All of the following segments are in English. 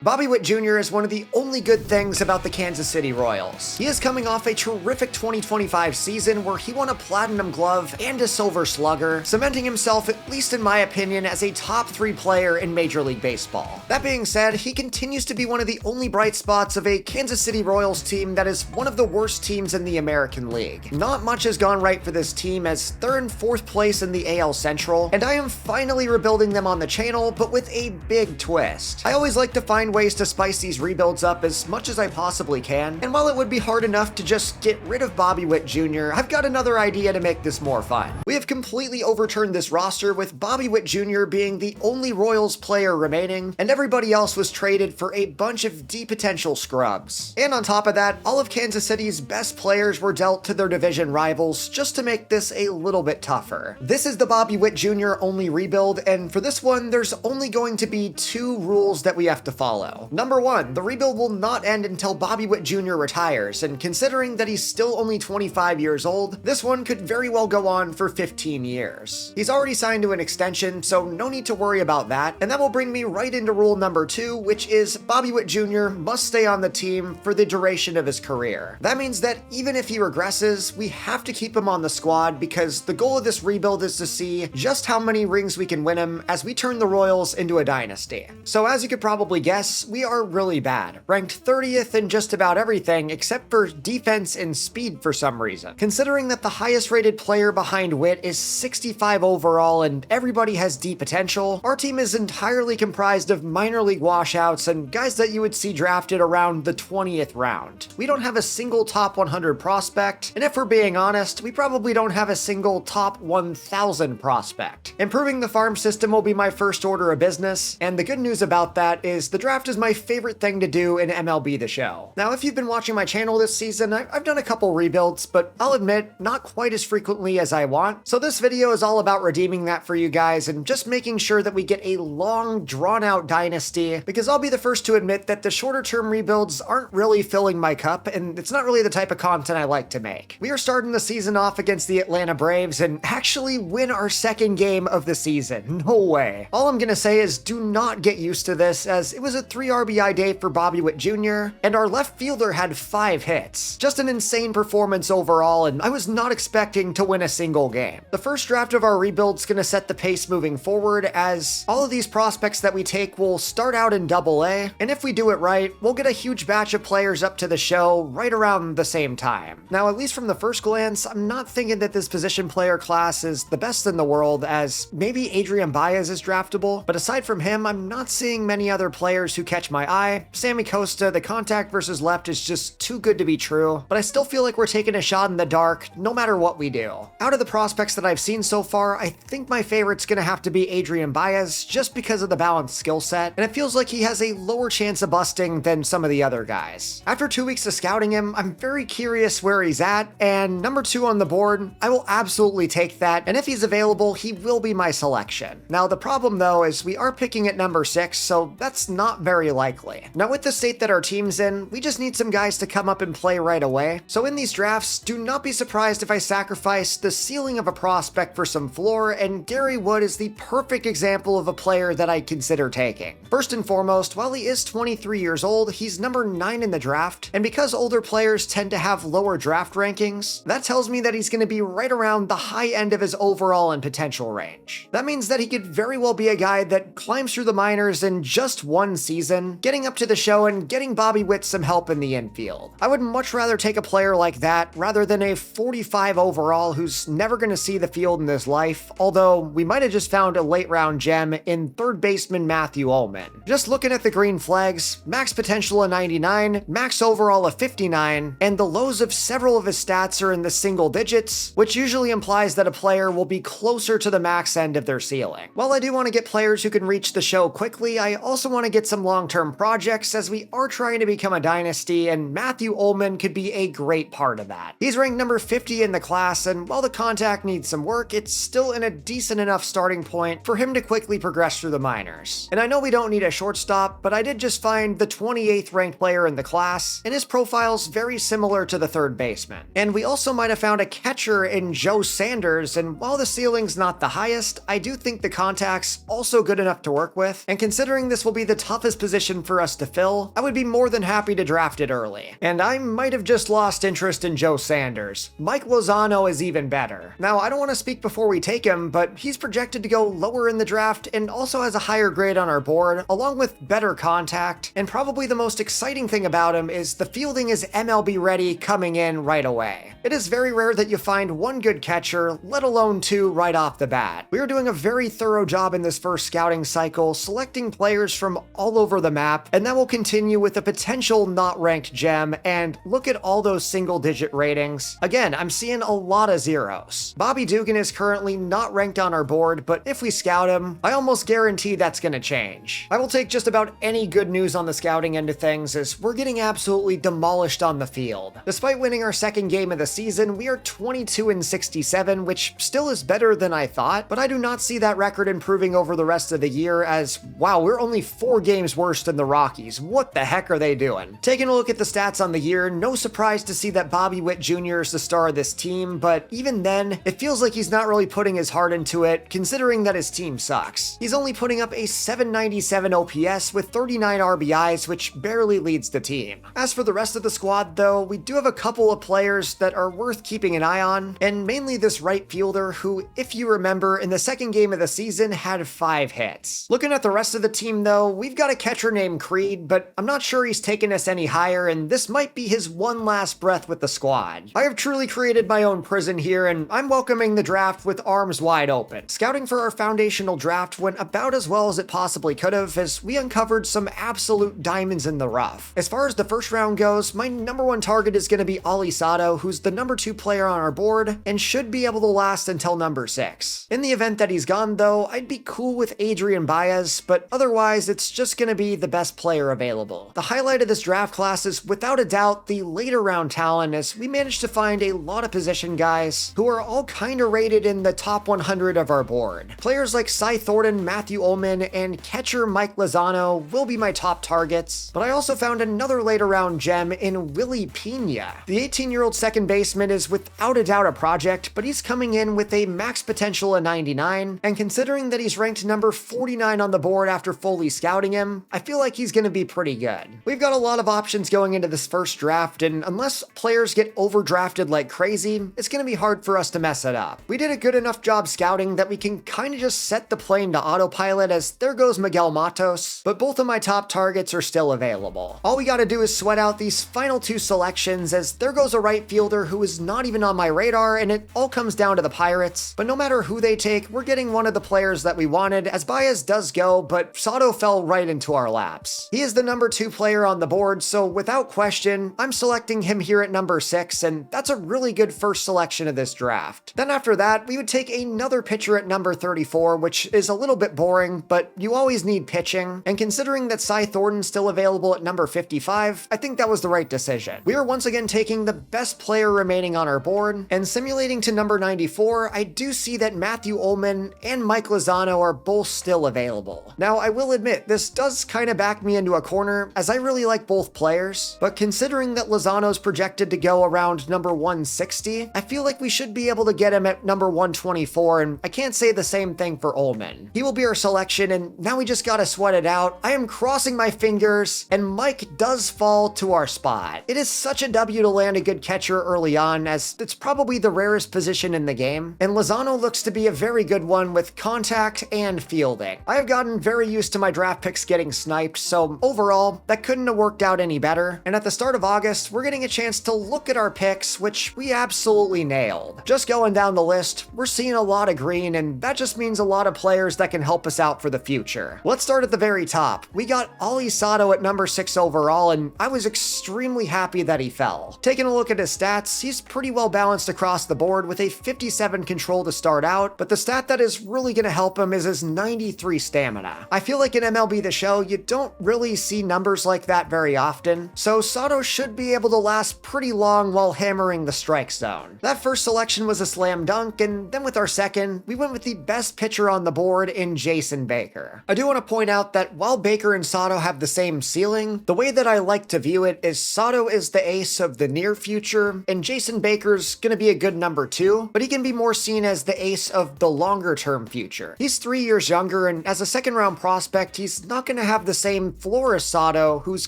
Bobby Witt Jr. is one of the only good things about the Kansas City Royals. He is coming off a terrific 2025 season where he won a Platinum Glove and a Silver Slugger, cementing himself, at least in my opinion, as a top 3 player in Major League Baseball. That being said, he continues to be one of the only bright spots of a Kansas City Royals team that is one of the worst teams in the American League. Not much has gone right for this team as they're in 4th place in the AL Central, and I am finally rebuilding them on the channel, but with a big twist. I always like to find ways to spice these rebuilds up as much as I possibly can, and while it would be hard enough to just get rid of Bobby Witt Jr., I've got another idea to make this more fun. We have completely overturned this roster with Bobby Witt Jr. being the only Royals player remaining, and everybody else was traded for a bunch of D potential scrubs. And on top of that, all of Kansas City's best players were dealt to their division rivals just to make this a little bit tougher. This is the Bobby Witt Jr. only rebuild, and for this one, there's only going to be 2 rules that we have to follow. Number 1, the rebuild will not end until Bobby Witt Jr. retires, and considering that he's still only 25 years old, this one could very well go on for 15 years. He's already signed to an extension, so no need to worry about that, and that will bring me right into rule number 2, which is Bobby Witt Jr. must stay on the team for the duration of his career. That means that even if he regresses, we have to keep him on the squad because the goal of this rebuild is to see just how many rings we can win him as we turn the Royals into a dynasty. So as you could probably guess, we are really bad, ranked 30th in just about everything except for defense and speed for some reason. Considering that the highest rated player behind Witt is 65 overall and everybody has D potential, our team is entirely comprised of minor league washouts and guys that you would see drafted around the 20th round. We don't have a single top 100 prospect, and if we're being honest, we probably don't have a single top 1,000 prospect. Improving the farm system will be my first order of business, and the good news about that is the draft is my favorite thing to do in MLB The Show. Now, if you've been watching my channel this season, I've done a couple rebuilds, but I'll admit, not quite as frequently as I want. So this video is all about redeeming that for you guys and just making sure that we get a long, drawn-out dynasty, because I'll be the first to admit that the shorter-term rebuilds aren't really filling my cup, and it's not really the type of content I like to make. We are starting the season off against the Atlanta Braves and actually win our 2nd game of the season. No way. All I'm gonna say is do not get used to this, as it was a 3 RBI day for Bobby Witt Jr., and our left fielder had 5 hits. Just an insane performance overall, and I was not expecting to win a single game. The first draft of our rebuild's gonna set the pace moving forward, as all of these prospects that we take will start out in AA, and if we do it right, we'll get a huge batch of players up to the show right around the same time. Now, at least from the first glance, I'm not thinking that this position player class is the best in the world, as maybe Adrian Baez is draftable, but aside from him, I'm not seeing many other players who catch my eye. Sammy Costa, the contact versus left is just too good to be true, but I still feel like we're taking a shot in the dark no matter what we do. Out of the prospects that I've seen so far, I think my favorite's gonna have to be Adrian Baez just because of the balanced skill set, and it feels like he has a lower chance of busting than some of the other guys. After 2 weeks of scouting him, I'm very curious where he's at, and number 2 on the board, I will absolutely take that, and if he's available, he will be my selection. Now, the problem though is we are picking at number 6, so that's not very likely. Now, with the state that our team's in, we just need some guys to come up and play right away. So in these drafts, do not be surprised if I sacrifice the ceiling of a prospect for some floor, and Gary Wood is the perfect example of a player that I'd consider taking. First and foremost, while he is 23 years old, he's number 9 in the draft, and because older players tend to have lower draft rankings, that tells me that he's going to be right around the high end of his overall and potential range. That means that he could very well be a guy that climbs through the minors in just 1 season, getting up to the show and getting Bobby Witt some help in the infield. I would much rather take a player like that rather than a 45 overall who's never going to see the field in his life, although we might have just found a late round gem in 3rd baseman Matthew Ullman. Just looking at the green flags, max potential of 99, max overall of 59, and the lows of several of his stats are in the single digits, which usually implies that a player will be closer to the max end of their ceiling. While I do want to get players who can reach the show quickly, I also want to get some long-term projects as we are trying to become a dynasty, and Matthew Ullman could be a great part of that. He's ranked number 50 in the class, and while the contact needs some work, it's still in a decent enough starting point for him to quickly progress through the minors. And I know we don't need a shortstop, but I did just find the 28th ranked player in the class, and his profile's very similar to the 3rd baseman. And we also might have found a catcher in Joe Sanders, and while the ceiling's not the highest, I do think the contact's also good enough to work with, and considering this will be the toughest toughest position for us to fill, I would be more than happy to draft it early. And I might have just lost interest in Joe Sanders. Mike Lozano is even better. Now, I don't want to speak before we take him, but he's projected to go lower in the draft and also has a higher grade on our board, along with better contact. And probably the most exciting thing about him is the fielding is MLB ready coming in right away. It is very rare that you find one good catcher, let alone two right off the bat. We are doing a very thorough job in this first scouting cycle, selecting players from all over the map, and that will continue with a potential not ranked gem. And look at all those single-digit ratings. Again, I'm seeing a lot of zeros. Bobby Dugan is currently not ranked on our board, but if we scout him, I almost guarantee that's gonna change. I will take just about any good news on the scouting end of things, as we're getting absolutely demolished on the field. Despite winning our second game of the season, we are 22-67, which still is better than I thought, but I do not see that record improving over the rest of the year, as wow, we're only 4 games worse than the Rockies. What the heck are they doing? Taking a look at the stats on the year, no surprise to see that Bobby Witt Jr. is the star of this team, but even then, it feels like he's not really putting his heart into it, considering that his team sucks. He's only putting up a 797 OPS with 39 RBIs, which barely leads the team. As for the rest of the squad, though, we do have a couple of players that are worth keeping an eye on, and mainly this right fielder who, if you remember, in the second game of the season had 5 hits. Looking at the rest of the team, though, we've got a catcher named Creed, but I'm not sure he's taken us any higher, and this might be his one last breath with the squad. I have truly created my own prison here, and I'm welcoming the draft with arms wide open. Scouting for our foundational draft went about as well as it possibly could have, as we uncovered some absolute diamonds in the rough. As far as the first round goes, my number 1 target is going to be Ali Sato, who's the number 2 player on our board, and should be able to last until number 6. In the event that he's gone, though, I'd be cool with Adrian Baez, but otherwise, it's just going to be the best player available. The highlight of this draft class is, without a doubt, the later round talent, as we managed to find a lot of position guys who are all kinda rated in the top 100 of our board. Players like Cy Thornton, Matthew Ullman, and catcher Mike Lozano will be my top targets, but I also found another later round gem in Willie Pena. The 18-year-old second baseman is without a doubt a project, but he's coming in with a max potential of 99, and considering that he's ranked number 49 on the board after fully scouting him, I feel like he's gonna be pretty good. We've got a lot of options going into this first draft, and unless players get overdrafted like crazy, it's gonna be hard for us to mess it up. We did a good enough job scouting that we can kinda just set the plane to autopilot, as there goes Miguel Matos, but both of my top targets are still available. All we gotta do is sweat out these final 2 selections, as there goes a right fielder who is not even on my radar, and it all comes down to the Pirates. But no matter who they take, we're getting one of the players that we wanted, as Baez does go, but Sato fell right into our laps. He is the number 2 player on the board, so without question, I'm selecting him here at number 6, and that's a really good first selection of this draft. Then after that, we would take another pitcher at number 34, which is a little bit boring, but you always need pitching, and considering that Cy Thornton's still available at number 55, I think that was the right decision. We are once again taking the best player remaining on our board, and simulating to number 94, I do see that Matthew Ullman and Mike Lozano are both still available. Now, I will admit, this does kind of back me into a corner, as I really like both players, but considering that Lozano's projected to go around number 160, I feel like we should be able to get him at number 124, and I can't say the same thing for Ullman. He will be our selection, and now we just gotta sweat it out. I am crossing my fingers, and Mike does fall to our spot. It is such a W to land a good catcher early on, as it's probably the rarest position in the game, and Lozano looks to be a very good one with contact and fielding. I have gotten very used to my draft picks getting sniped, so overall, that couldn't have worked out any better, and at the start of August, we're getting a chance to look at our picks, which we absolutely nailed. Just going down the list, we're seeing a lot of green, and that just means a lot of players that can help us out for the future. Let's start at the very top. We got Ali Sato at number 6 overall, and I was extremely happy that he fell. Taking a look at his stats, he's pretty well balanced across the board with a 57 control to start out, but the stat that is really going to help him is his 93 stamina. I feel like in MLB The Show, you don't really see numbers like that very often, so Sato should be able to last pretty long while hammering the strike zone. That first selection was a slam dunk, and then with our second, we went with the best pitcher on the board in Jason Baker. I do want to point out that while Baker and Sato have the same ceiling, the way that I like to view it is Sato is the ace of the near future, and Jason Baker's gonna be a good number 2, but he can be more seen as the ace of the longer term future. He's 3 years younger, and as a second round prospect, he's not gonna kind of have the same floor as Sato, who's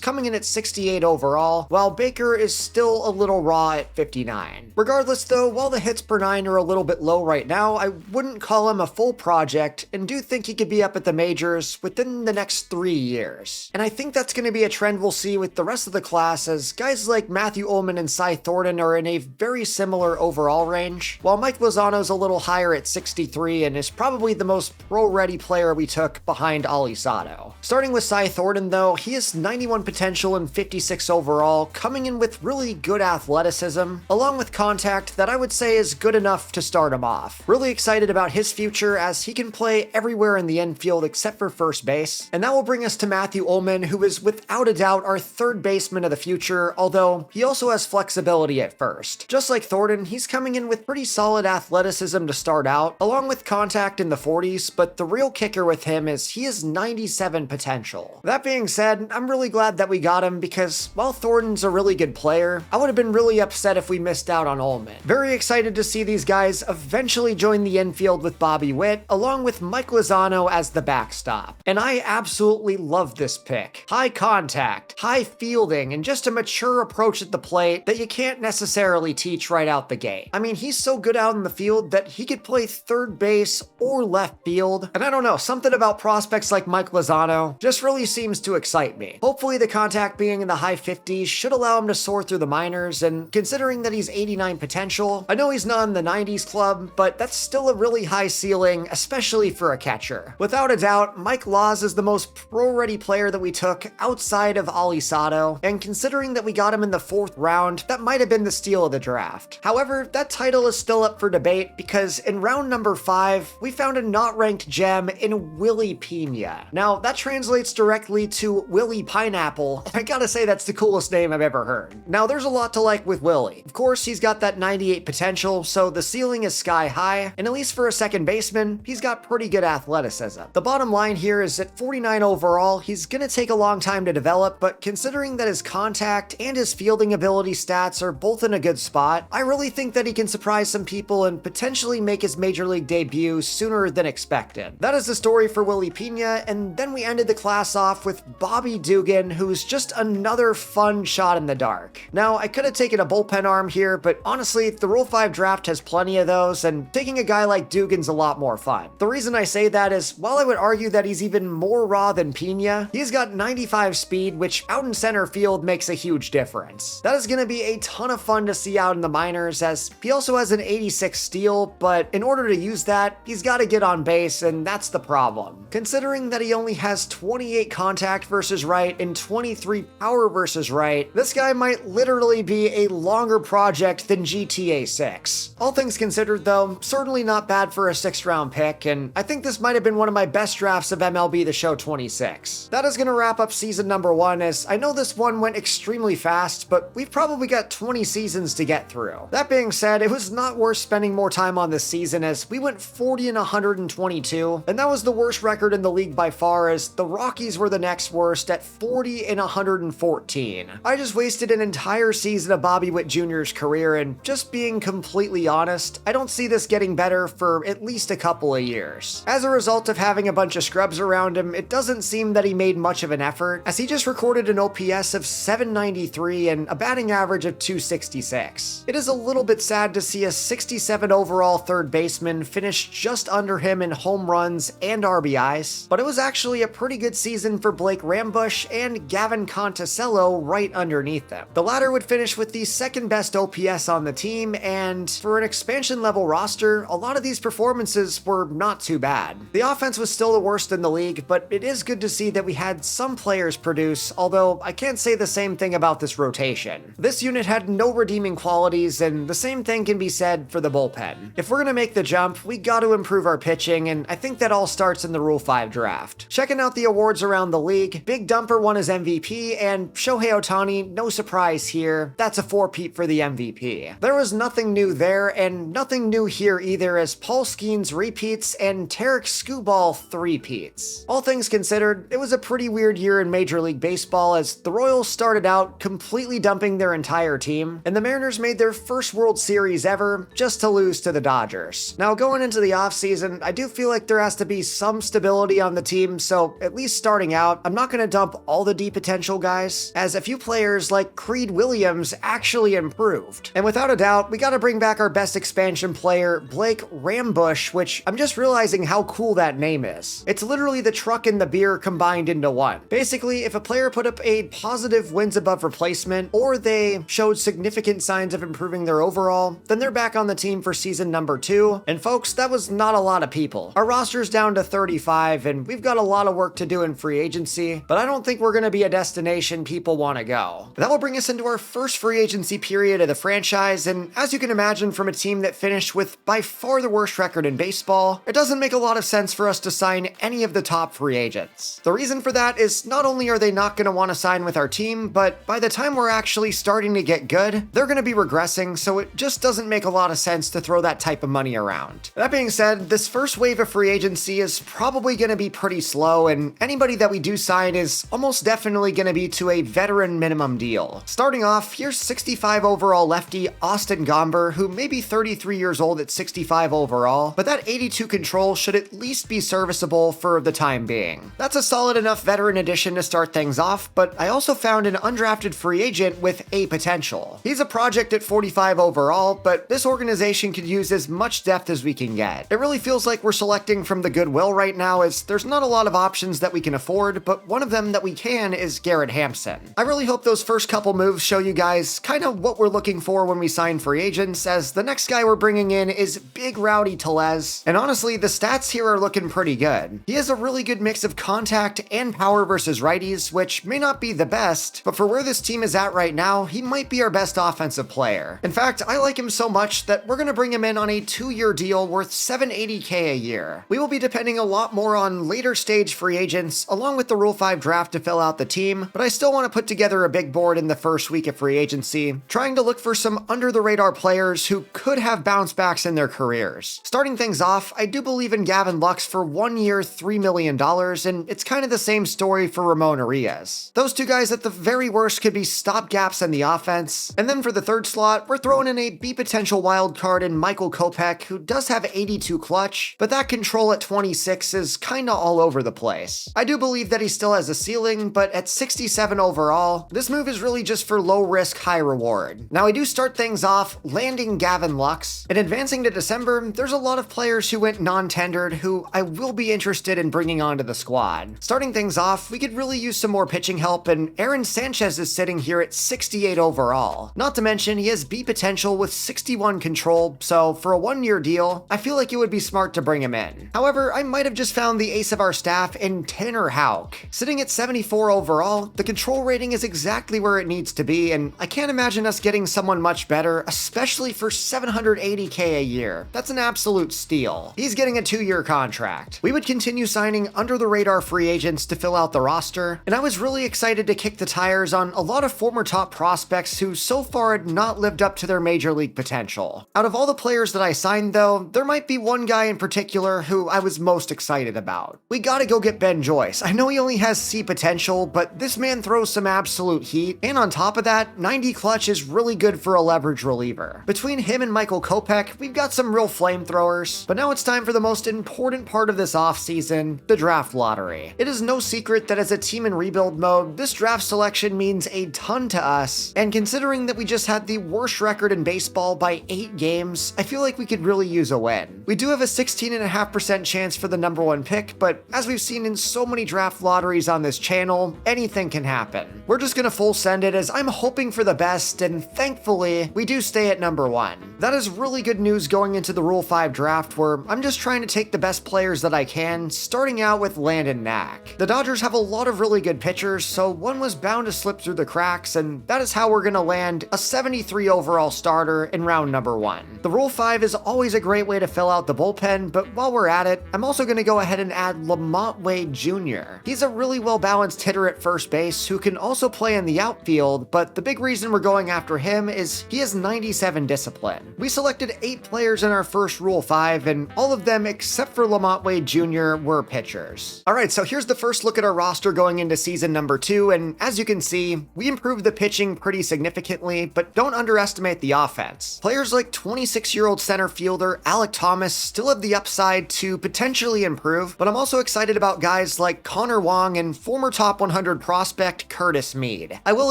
coming in at 68 overall, while Baker is still a little raw at 59. Regardless though, while the hits per 9 are a little bit low right now, I wouldn't call him a full project, and do think he could be up at the majors within the next 3 years. And I think that's going to be a trend we'll see with the rest of the class, as guys like Matthew Ullman and Cy Thornton are in a very similar overall range, while Mike Lozano's a little higher at 63 and is probably the most pro-ready player we took behind Ali Sato. Starting with Cy Thornton though, he has 91 potential and 56 overall, coming in with really good athleticism, along with contact that I would say is good enough to start him off. Really excited about his future, as he can play everywhere in the infield except for first base. And that will bring us to Matthew Ullman, who is without a doubt our third baseman of the future, although he also has flexibility at first. Just like Thornton, he's coming in with pretty solid athleticism to start out, along with contact in the 40s, but the real kicker with him is he has 97 potential. That being said, I'm really glad that we got him, because while Thornton's a really good player, I would have been really upset if we missed out on Ullman. Very excited to see these guys eventually join the infield with Bobby Witt, along with Mike Lozano as the backstop. And I absolutely love this pick. High contact, high fielding, and just a mature approach at the plate that you can't necessarily teach right out the gate. I mean, he's so good out in the field that he could play third base or left field, and I don't know, something about prospects like Mike Lozano just really seems to excite me. Hopefully the contact being in the high 50s should allow him to soar through the minors, and considering that he's 89 potential, I know he's not in the 90s club, but that's still a really high ceiling, especially for a catcher. Without a doubt, Mike Laws is the most pro-ready player that we took outside of Ali Sato, and considering that we got him in the 4th round, that might have been the steal of the draft. However, that title is still up for debate, because in round number 5, we found a not-ranked gem in Willie Pena. Now, that translates directly to Willie Pineapple. I gotta say that's the coolest name I've ever heard. Now, there's a lot to like with Willie. Of course, he's got that 98 potential, so the ceiling is sky high, and at least for a second baseman, he's got pretty good athleticism. The bottom line here is at 49 overall, he's gonna take a long time to develop, but considering that his contact and his fielding ability stats are both in a good spot, I really think that he can surprise some people and potentially make his major league debut sooner than expected. That is the story for Willie Pena, and then we ended the class off with Bobby Dugan, who's just another fun shot in the dark. Now, I could have taken a bullpen arm here, but honestly, the Rule 5 draft has plenty of those, and taking a guy like Dugan's a lot more fun. The reason I say that is, while I would argue that he's even more raw than Pena, he's got 95 speed, which out in center field makes a huge difference. That is going to be a ton of fun to see out in the minors, as he also has an 86 steal, but in order to use that, he's got to get on base, and that's the problem. Considering that he only has 28 contact versus right and 23 power versus right, this guy might literally be a longer project than GTA 6. All things considered though, certainly not bad for a 6th round pick, and I think this might have been one of my best drafts of MLB The Show 26. That is going to wrap up season number 1, as I know this one went extremely fast, but we've probably got 20 seasons to get through. That being said, it was not worth spending more time on this season, as we went 40 and 122, and that was the worst record in the league by far, as the Rockies were the next worst at 40 and 114. I just wasted an entire season of Bobby Witt Jr.'s career, and just being completely honest, I don't see this getting better for at least a couple of years. As a result of having a bunch of scrubs around him, it doesn't seem that he made much of an effort, as he just recorded an OPS of 793 and a batting average of 266. It is a little bit sad to see a 67 overall third baseman finish just under him in home runs and RBIs, but it was actually a pretty good season for Blake Rambusch and Gavin Conticello right underneath them. The latter would finish with the 2nd best OPS on the team, and for an expansion level roster, a lot of these performances were not too bad. The offense was still the worst in the league, but it is good to see that we had some players produce, although I can't say the same thing about this rotation. This unit had no redeeming qualities, and the same thing can be said for the bullpen. If we're gonna make the jump, we got to improve our pitching, and I think that all starts in the Rule 5 draft. Checking out the awards around the league, Big Dumper won his MVP, and Shohei Ohtani, no surprise here, that's a 4-peat for the MVP. There was nothing new there, and nothing new here either, as Paul Skeens repeats and Tarek Skubal 3-peats. All things considered, it was a pretty weird year in Major League Baseball, as the Royals started out completely dumping their entire team, and the Mariners made their first World Series ever just to lose to the Dodgers. Now, going into the offseason, I do feel like there has to be some stability on the team, so at least least starting out, I'm not going to dump all the D potential guys, as a few players like Creed Williams actually improved. And without a doubt, we gotta bring back our best expansion player, Blake Rambush, which I'm just realizing how cool that name is. It's literally the truck and the beer combined into one. Basically, if a player put up a positive wins above replacement, or they showed significant signs of improving their overall, then they're back on the team for season number 2. And folks, that was not a lot of people. Our roster's down to 35, and we've got a lot of work to do in free agency, but I don't think we're gonna be a destination people wanna go. That will bring us into our first free agency period of the franchise, and as you can imagine from a team that finished with by far the worst record in baseball, it doesn't make a lot of sense for us to sign any of the top free agents. The reason for that is not only are they not gonna wanna sign with our team, but by the time we're actually starting to get good, they're gonna be regressing, so it just doesn't make a lot of sense to throw that type of money around. That being said, this first wave of free agency is probably gonna be pretty slow, and anybody that we do sign is almost definitely gonna be to a veteran minimum deal. Starting off, here's 65 overall lefty Austin Gomber, who may be 33 years old at 65 overall, but that 82 control should at least be serviceable for the time being. That's a solid enough veteran addition to start things off, but I also found an undrafted free agent with a potential. He's a project at 45 overall, but this organization could use as much depth as we can get. It really feels like we're selecting from the goodwill right now, as there's not a lot of options that we can afford, but one of them that we can is Garrett Hampson. I really hope those first couple moves show you guys kind of what we're looking for when we sign free agents, as the next guy we're bringing in is Big Rowdy Tellez, and honestly, the stats here are looking pretty good. He has a really good mix of contact and power versus righties, which may not be the best, but for where this team is at right now, he might be our best offensive player. In fact, I like him so much that we're gonna bring him in on a 2-year deal worth $780K a year. We will be depending a lot more on later stage free agents, along with the Rule 5 draft to fill out the team, but I still want to put together a big board in the first week of free agency, trying to look for some under-the-radar players who could have bounce backs in their careers. Starting things off, I do believe in Gavin Lux for 1 year, $3 million, and it's kind of the same story for Ramon Arias. Those two guys at the very worst could be stopgaps in the offense. And then for the third slot, we're throwing in a B potential wild card in Michael Kopech, who does have 82 clutch, but that control at 26 is kinda all over the place. I do believe that he still has a ceiling, but at 67 overall, this move is really just for low risk, high reward. Now I do start things off landing Gavin Lux, and advancing to December, there's a lot of players who went non-tendered who I will be interested in bringing onto the squad. Starting things off, we could really use some more pitching help, and Aaron Sanchez is sitting here at 68 overall. Not to mention, he has B potential with 61 control, so for a 1-year deal, I feel like it would be smart to bring him in. However, I might have just found the ace of our staff in Tanner Houck. Sitting at 74 overall, the control rating is exactly where it needs to be, and I can't imagine us getting someone much better, especially for $780K a year. That's an absolute steal. He's getting a 2-year contract. We would continue signing under-the-radar free agents to fill out the roster, and I was really excited to kick the tires on a lot of former top prospects who so far had not lived up to their major league potential. Out of all the players that I signed though, there might be one guy in particular who I was most excited about. We gotta go get Ben Joyce. I know he only has C potential, but this man throws some absolute heat, and on top of that, 90 clutch is really good for a leverage reliever. Between him and Michael Kopech, we've got some real flamethrowers, but now it's time for the most important part of this offseason, the draft lottery. It is no secret that as a team in rebuild mode, this draft selection means a ton to us, and considering that we just had the worst record in baseball by 8 games, I feel like we could really use a win. We do have a 16.5% chance for the number 1 pick, but as we've seen in so many draft lotteries on this channel, anything can happen. We're just gonna full send it as I'm hoping for the best, and thankfully, we do stay at number 1. That is really good news going into the Rule 5 draft, where I'm just trying to take the best players that I can, starting out with Landon Knack. The Dodgers have a lot of really good pitchers, so one was bound to slip through the cracks, and that is how we're gonna land a 73 overall starter in round number 1. The Rule 5 is always a great way to fill out the bullpen, but while we're at it, I'm also gonna go ahead and add Lamont Wade Jr. He's a really well-balanced hitter at first base who can also play in the outfield, but the big reason we're going after him is he has 97 discipline. We selected 8 players in our first Rule 5, and all of them except for Lamont Wade Jr. were pitchers. Alright, so here's the first look at our roster going into season number 2, and as you can see, we improved the pitching pretty significantly, but don't underestimate the offense. Players like 26-year-old center fielder Alec Thomas still have the upside to potentially improve, but I'm also excited about guys players like Connor Wong and former top 100 prospect Curtis Mead. I will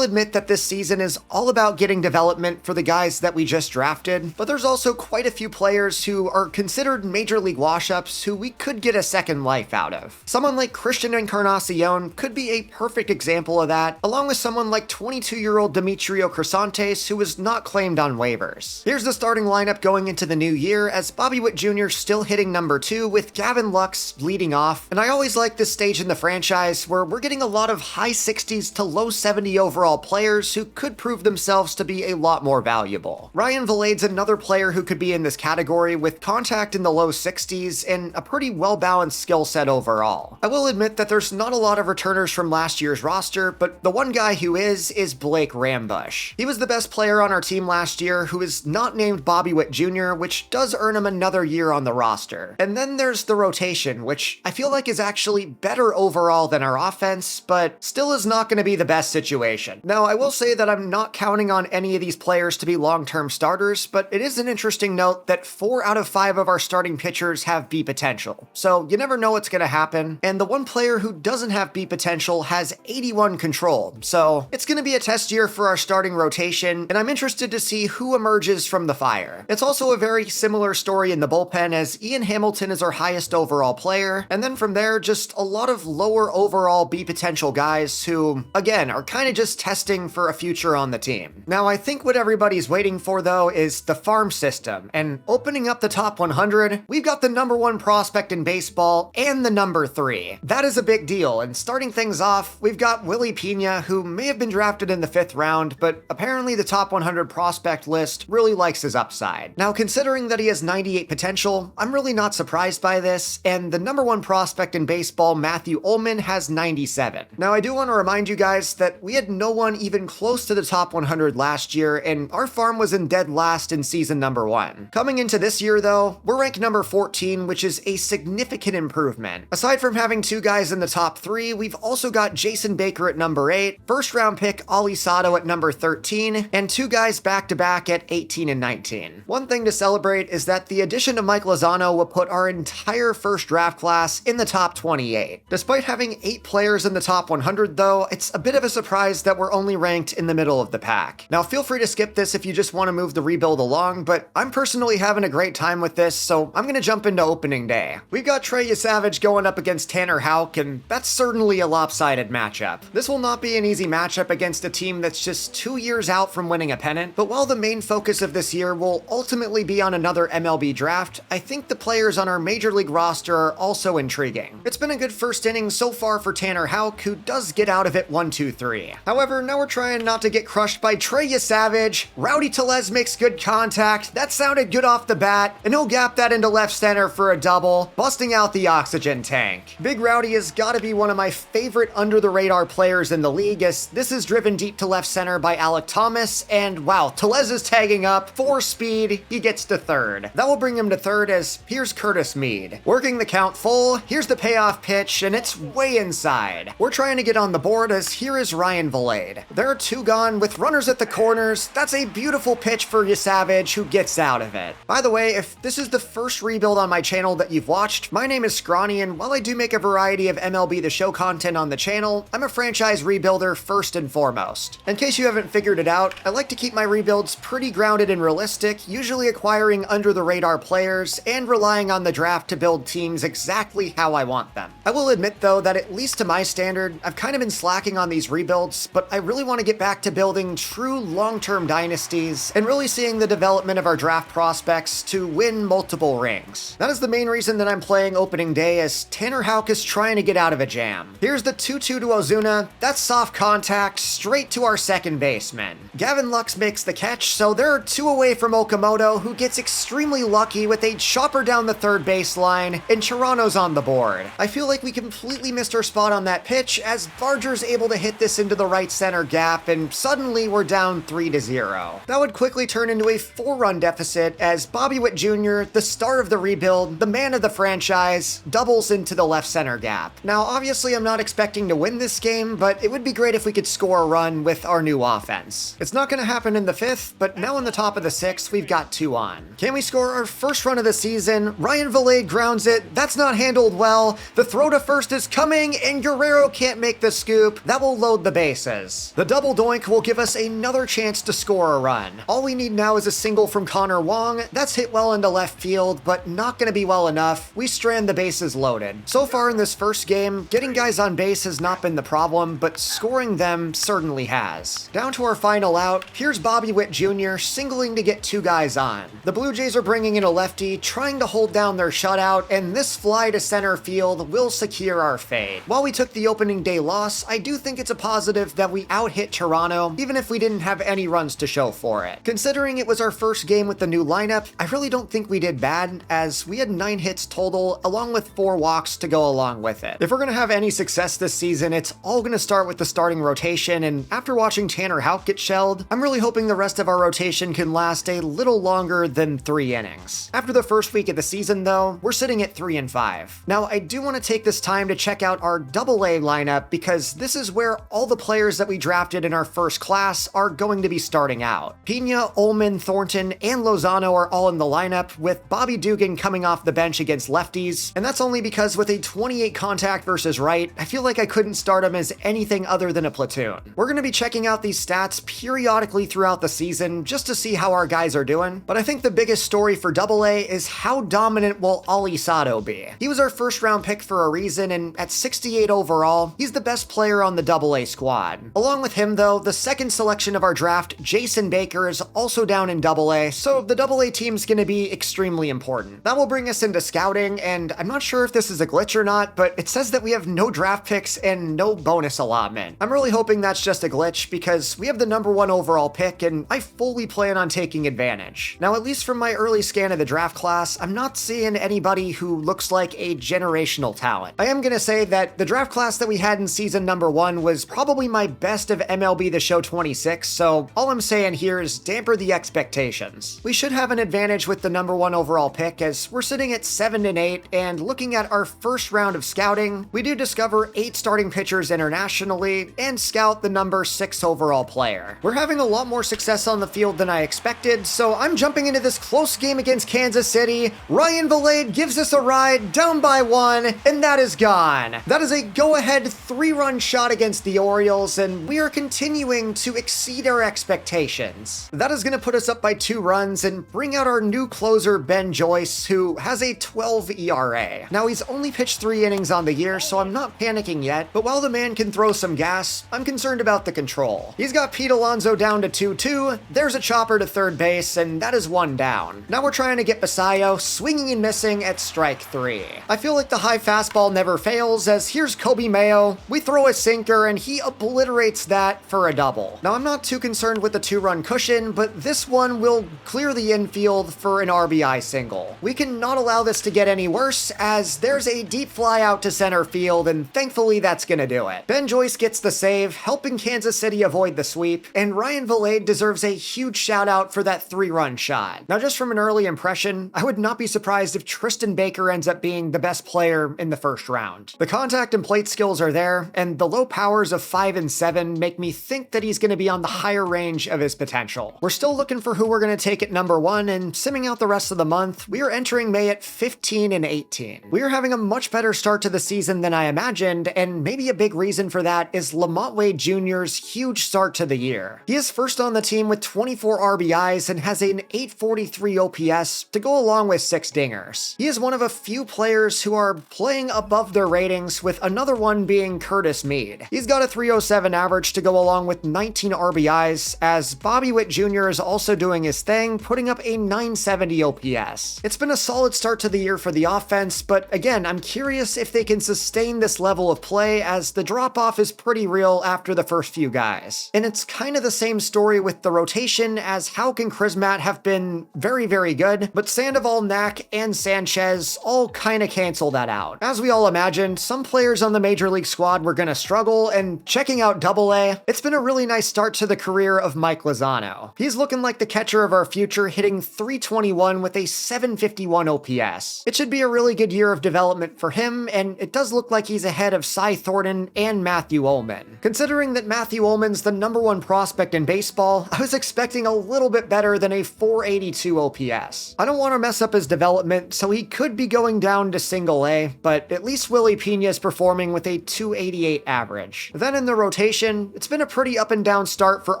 admit that this season is all about getting development for the guys that we just drafted, but there's also quite a few players who are considered major league wash-ups who we could get a second life out of. Someone like Christian Encarnacion could be a perfect example of that, along with someone like 22-year-old Demetrio Crisantes, who was not claimed on waivers. Here's the starting lineup going into the new year, as Bobby Witt Jr. still hitting number 2 with Gavin Lux leading off, and I always like this stage in the franchise where we're getting a lot of high 60s to low 70 overall players who could prove themselves to be a lot more valuable. Ryan Valade's another player who could be in this category with contact in the low 60s and a pretty well-balanced skill set overall. I will admit that there's not a lot of returners from last year's roster, but the one guy who is Blake Rambush. He was the best player on our team last year who is not named Bobby Witt Jr., which does earn him another year on the roster. And then there's the rotation, which I feel like is actually better overall than our offense, but still is not going to be the best situation. Now, I will say that I'm not counting on any of these players to be long-term starters, but it is an interesting note that 4 out of 5 of our starting pitchers have B potential. So you never know what's going to happen, and the one player who doesn't have B potential has 81 control, so it's going to be a test year for our starting rotation, and I'm interested to see who emerges from the fire. It's also a very similar story in the bullpen, as Ian Hamilton is our highest overall player, and then from there, just a lot of lower overall B potential guys who, again, are kind of just testing for a future on the team. Now, I think what everybody's waiting for, though, is the farm system, and opening up the top 100, we've got the number 1 prospect in baseball and the number 3. That is a big deal, and starting things off, we've got Willie Pena, who may have been drafted in the 5th round, but apparently the top 100 prospect list really likes his upside. Now, considering that he has 98 potential, I'm really not surprised by this, and the number 1 prospect in baseball, Matthew Ullman, has 97. Now, I do want to remind you guys that we had no one even close to the top 100 last year, and our farm was in dead last in season number 1. Coming into this year, though, we're ranked number 14, which is a significant improvement. Aside from having 2 guys in the top 3, we've also got Jason Baker at number 8, first-round pick Ali Sato at number 13, and 2 guys back-to-back at 18 and 19. One thing to celebrate is that the addition of Mike Lozano will put our entire first draft class in the top 28. Despite having 8 players in the top 100, though, it's a bit of a surprise that we're only ranked in the middle of the pack. Now, feel free to skip this if you just want to move the rebuild along, but I'm personally having a great time with this, so I'm going to jump into opening day. We've got Trey Yesavage going up against Tanner Houck, and that's certainly a lopsided matchup. This will not be an easy matchup against a team that's just 2 years out from winning a pennant, but while the main focus of this year will ultimately be on another MLB draft, I think the players on our major league roster are also intriguing. It's been a good first inning so far for Tanner Houck, who does get out of it 1-2-3. However, now we're trying not to get crushed by Trey Yesavage. Rowdy Tellez makes good contact. That sounded good off the bat, and he'll gap that into left center for a double, busting out the oxygen tank. Big Rowdy has got to be one of my favorite under-the-radar players in the league, as this is driven deep to left center by Alec Thomas, and wow, Tellez is tagging up, 4 speed, he gets to third. That will bring him to third, as here's Curtis Mead. Working the count full, here's the payoff pitch, and it's way inside. We're trying to get on the board, as here is Ryan Valade. There are 2 gone with runners at the corners. That's a beautiful pitch for Yesavage, who gets out of it. By the way, if this is the first rebuild on my channel that you've watched, my name is Scrawny, and while I do make a variety of MLB The Show content on the channel, I'm a franchise rebuilder first and foremost. In case you haven't figured it out, I like to keep my rebuilds pretty grounded and realistic, usually acquiring under-the-radar players and relying on the draft to build teams exactly how I want them. I will admit, though, that at least to my standard, I've kind of been slacking on these rebuilds, but I really want to get back to building true long-term dynasties and really seeing the development of our draft prospects to win multiple rings. That is the main reason that I'm playing opening day, as Tanner Houck is trying to get out of a jam. Here's the 2-2 to Ozuna. That's soft contact straight to our second baseman. Gavin Lux makes the catch, so there are 2 away from Okamoto, who gets extremely lucky with a chopper down the third baseline, and Toronto's on the board. I feel like we completely missed our spot on that pitch, as Barger's able to hit this into the right center gap, and suddenly we're down 3-0. That would quickly turn into a 4-run deficit, as Bobby Witt Jr., the star of the rebuild, the man of the franchise, doubles into the left center gap. Now, obviously, I'm not expecting to win this game, but it would be great if we could score a run with our new offense. It's not going to happen in the 5th, but now in the top of the 6th, we've got 2 on. Can we score our first run of the season? Ryan Valade grounds it. That's not handled well. The throw throw to first is coming, and Guerrero can't make the scoop. That will load the bases. The double doink will give us another chance to score a run. All we need now is a single from Connor Wong. That's hit well into left field, but not going to be well enough. We strand the bases loaded. So far in this first game, getting guys on base has not been the problem, but scoring them certainly has. Down to our final out, here's Bobby Witt Jr. singling to get 2 guys on. The Blue Jays are bringing in a lefty, trying to hold down their shutout, and this fly to center field will secure our fade. While we took the opening day loss, I do think it's a positive that we out-hit Toronto, even if we didn't have any runs to show for it. Considering it was our first game with the new lineup, I really don't think we did bad, as we had 9 hits total, along with 4 walks to go along with it. If we're gonna have any success this season, it's all gonna start with the starting rotation, and after watching Tanner Houck get shelled, I'm really hoping the rest of our rotation can last a little longer than 3 innings. After the first week of the season, though, we're sitting at 3-5. Now, I do want to take this time to check out our AA lineup, because this is where all the players that we drafted in our first class are going to be starting out. Pena, Ullman, Thornton, and Lozano are all in the lineup, with Bobby Dugan coming off the bench against lefties, and that's only because with a 28 contact versus right, I feel like I couldn't start him as anything other than a platoon. We're going to be checking out these stats periodically throughout the season just to see how our guys are doing, but I think the biggest story for AA is how dominant will Ali Sato be. He was our first round pick for a reason, and at 68 overall, he's the best player on the AA squad. Along with him though, the second selection of our draft, Jason Baker, is also down in AA, so the AA team's gonna be extremely important. That will bring us into scouting, and I'm not sure if this is a glitch or not, but it says that we have no draft picks and no bonus allotment. I'm really hoping that's just a glitch, because we have the number 1 overall pick, and I fully plan on taking advantage. Now, at least from my early scan of the draft class, I'm not seeing anybody who looks like a generational talent. I am gonna say that the draft class that we had in season number 1 was probably my best of MLB The Show 26, so all I'm saying here is damper the expectations. We should have an advantage with the number 1 overall pick, as we're sitting at 7-8, and looking at our first round of scouting, we do discover 8 starting pitchers internationally, and scout the number 6 overall player. We're having a lot more success on the field than I expected, so I'm jumping into this close game against Kansas City. Ryan Vilade gives us a ride, down by 1, and that is gone. That is a go-ahead 3-run shot against the Orioles, and we are continuing to exceed our expectations. That is going to put us up by 2 runs and bring out our new closer, Ben Joyce, who has a 12 ERA. Now, he's only pitched 3 innings on the year, so I'm not panicking yet, but while the man can throw some gas, I'm concerned about the control. He's got Pete Alonso down to 2-2, there's a chopper to third base, and that is 1 down. Now we're trying to get Basayo swinging and missing at strike 3. I feel like the high fastball never fails, as here's Kobe Mayo. We throw a sinker, and he obliterates that for a double. Now, I'm not too concerned with the 2-run cushion, but this one will clear the infield for an RBI single. We cannot allow this to get any worse, as there's a deep fly out to center field, and thankfully that's gonna do it. Ben Joyce gets the save, helping Kansas City avoid the sweep, and Ryan Vilade deserves a huge shout out for that 3-run shot. Now, just from an early impression, I would not be surprised if Tristan Baker ends up being the best player in the first round. The contact and plate skills are there, and the low powers of 5 and 7 make me think that he's going to be on the higher range of his potential. We're still looking for who we're going to take at number 1, and simming out the rest of the month, we are entering May at 15-18. We are having a much better start to the season than I imagined, and maybe a big reason for that is Lamont Wade Jr.'s huge start to the year. He is first on the team with 24 RBIs and has an 843 OPS to go along with 6 dingers. He is one of a few players who are playing above their ratings, with another one being Curtis Mead. He's got a 307 average to go along with 19 RBIs, as Bobby Witt Jr. is also doing his thing, putting up a 970 OPS. It's been a solid start to the year for the offense, but again, I'm curious if they can sustain this level of play, as the drop-off is pretty real after the first few guys. And it's kind of the same story with the rotation, as Houck and Krismat have been very, very good, but Sandoval, Knack, and Sanchez all kind of cancel that out. As we all imagined, some players on the Major League squad were gonna struggle, and checking out AA, it's been a really nice start to the career of Mike Lozano. He's looking like the catcher of our future, hitting .321 with a 751 OPS. It should be a really good year of development for him, and it does look like he's ahead of Cy Thornton and Matthew Ullman. Considering that Matthew Ullman's the number 1 prospect in baseball, I was expecting a little bit better than a 482 OPS. I don't want to mess up his development, so he could be going down to single A, but at least Willie Pena is performing with a 288 average. Then in the rotation, it's been a pretty up and down start for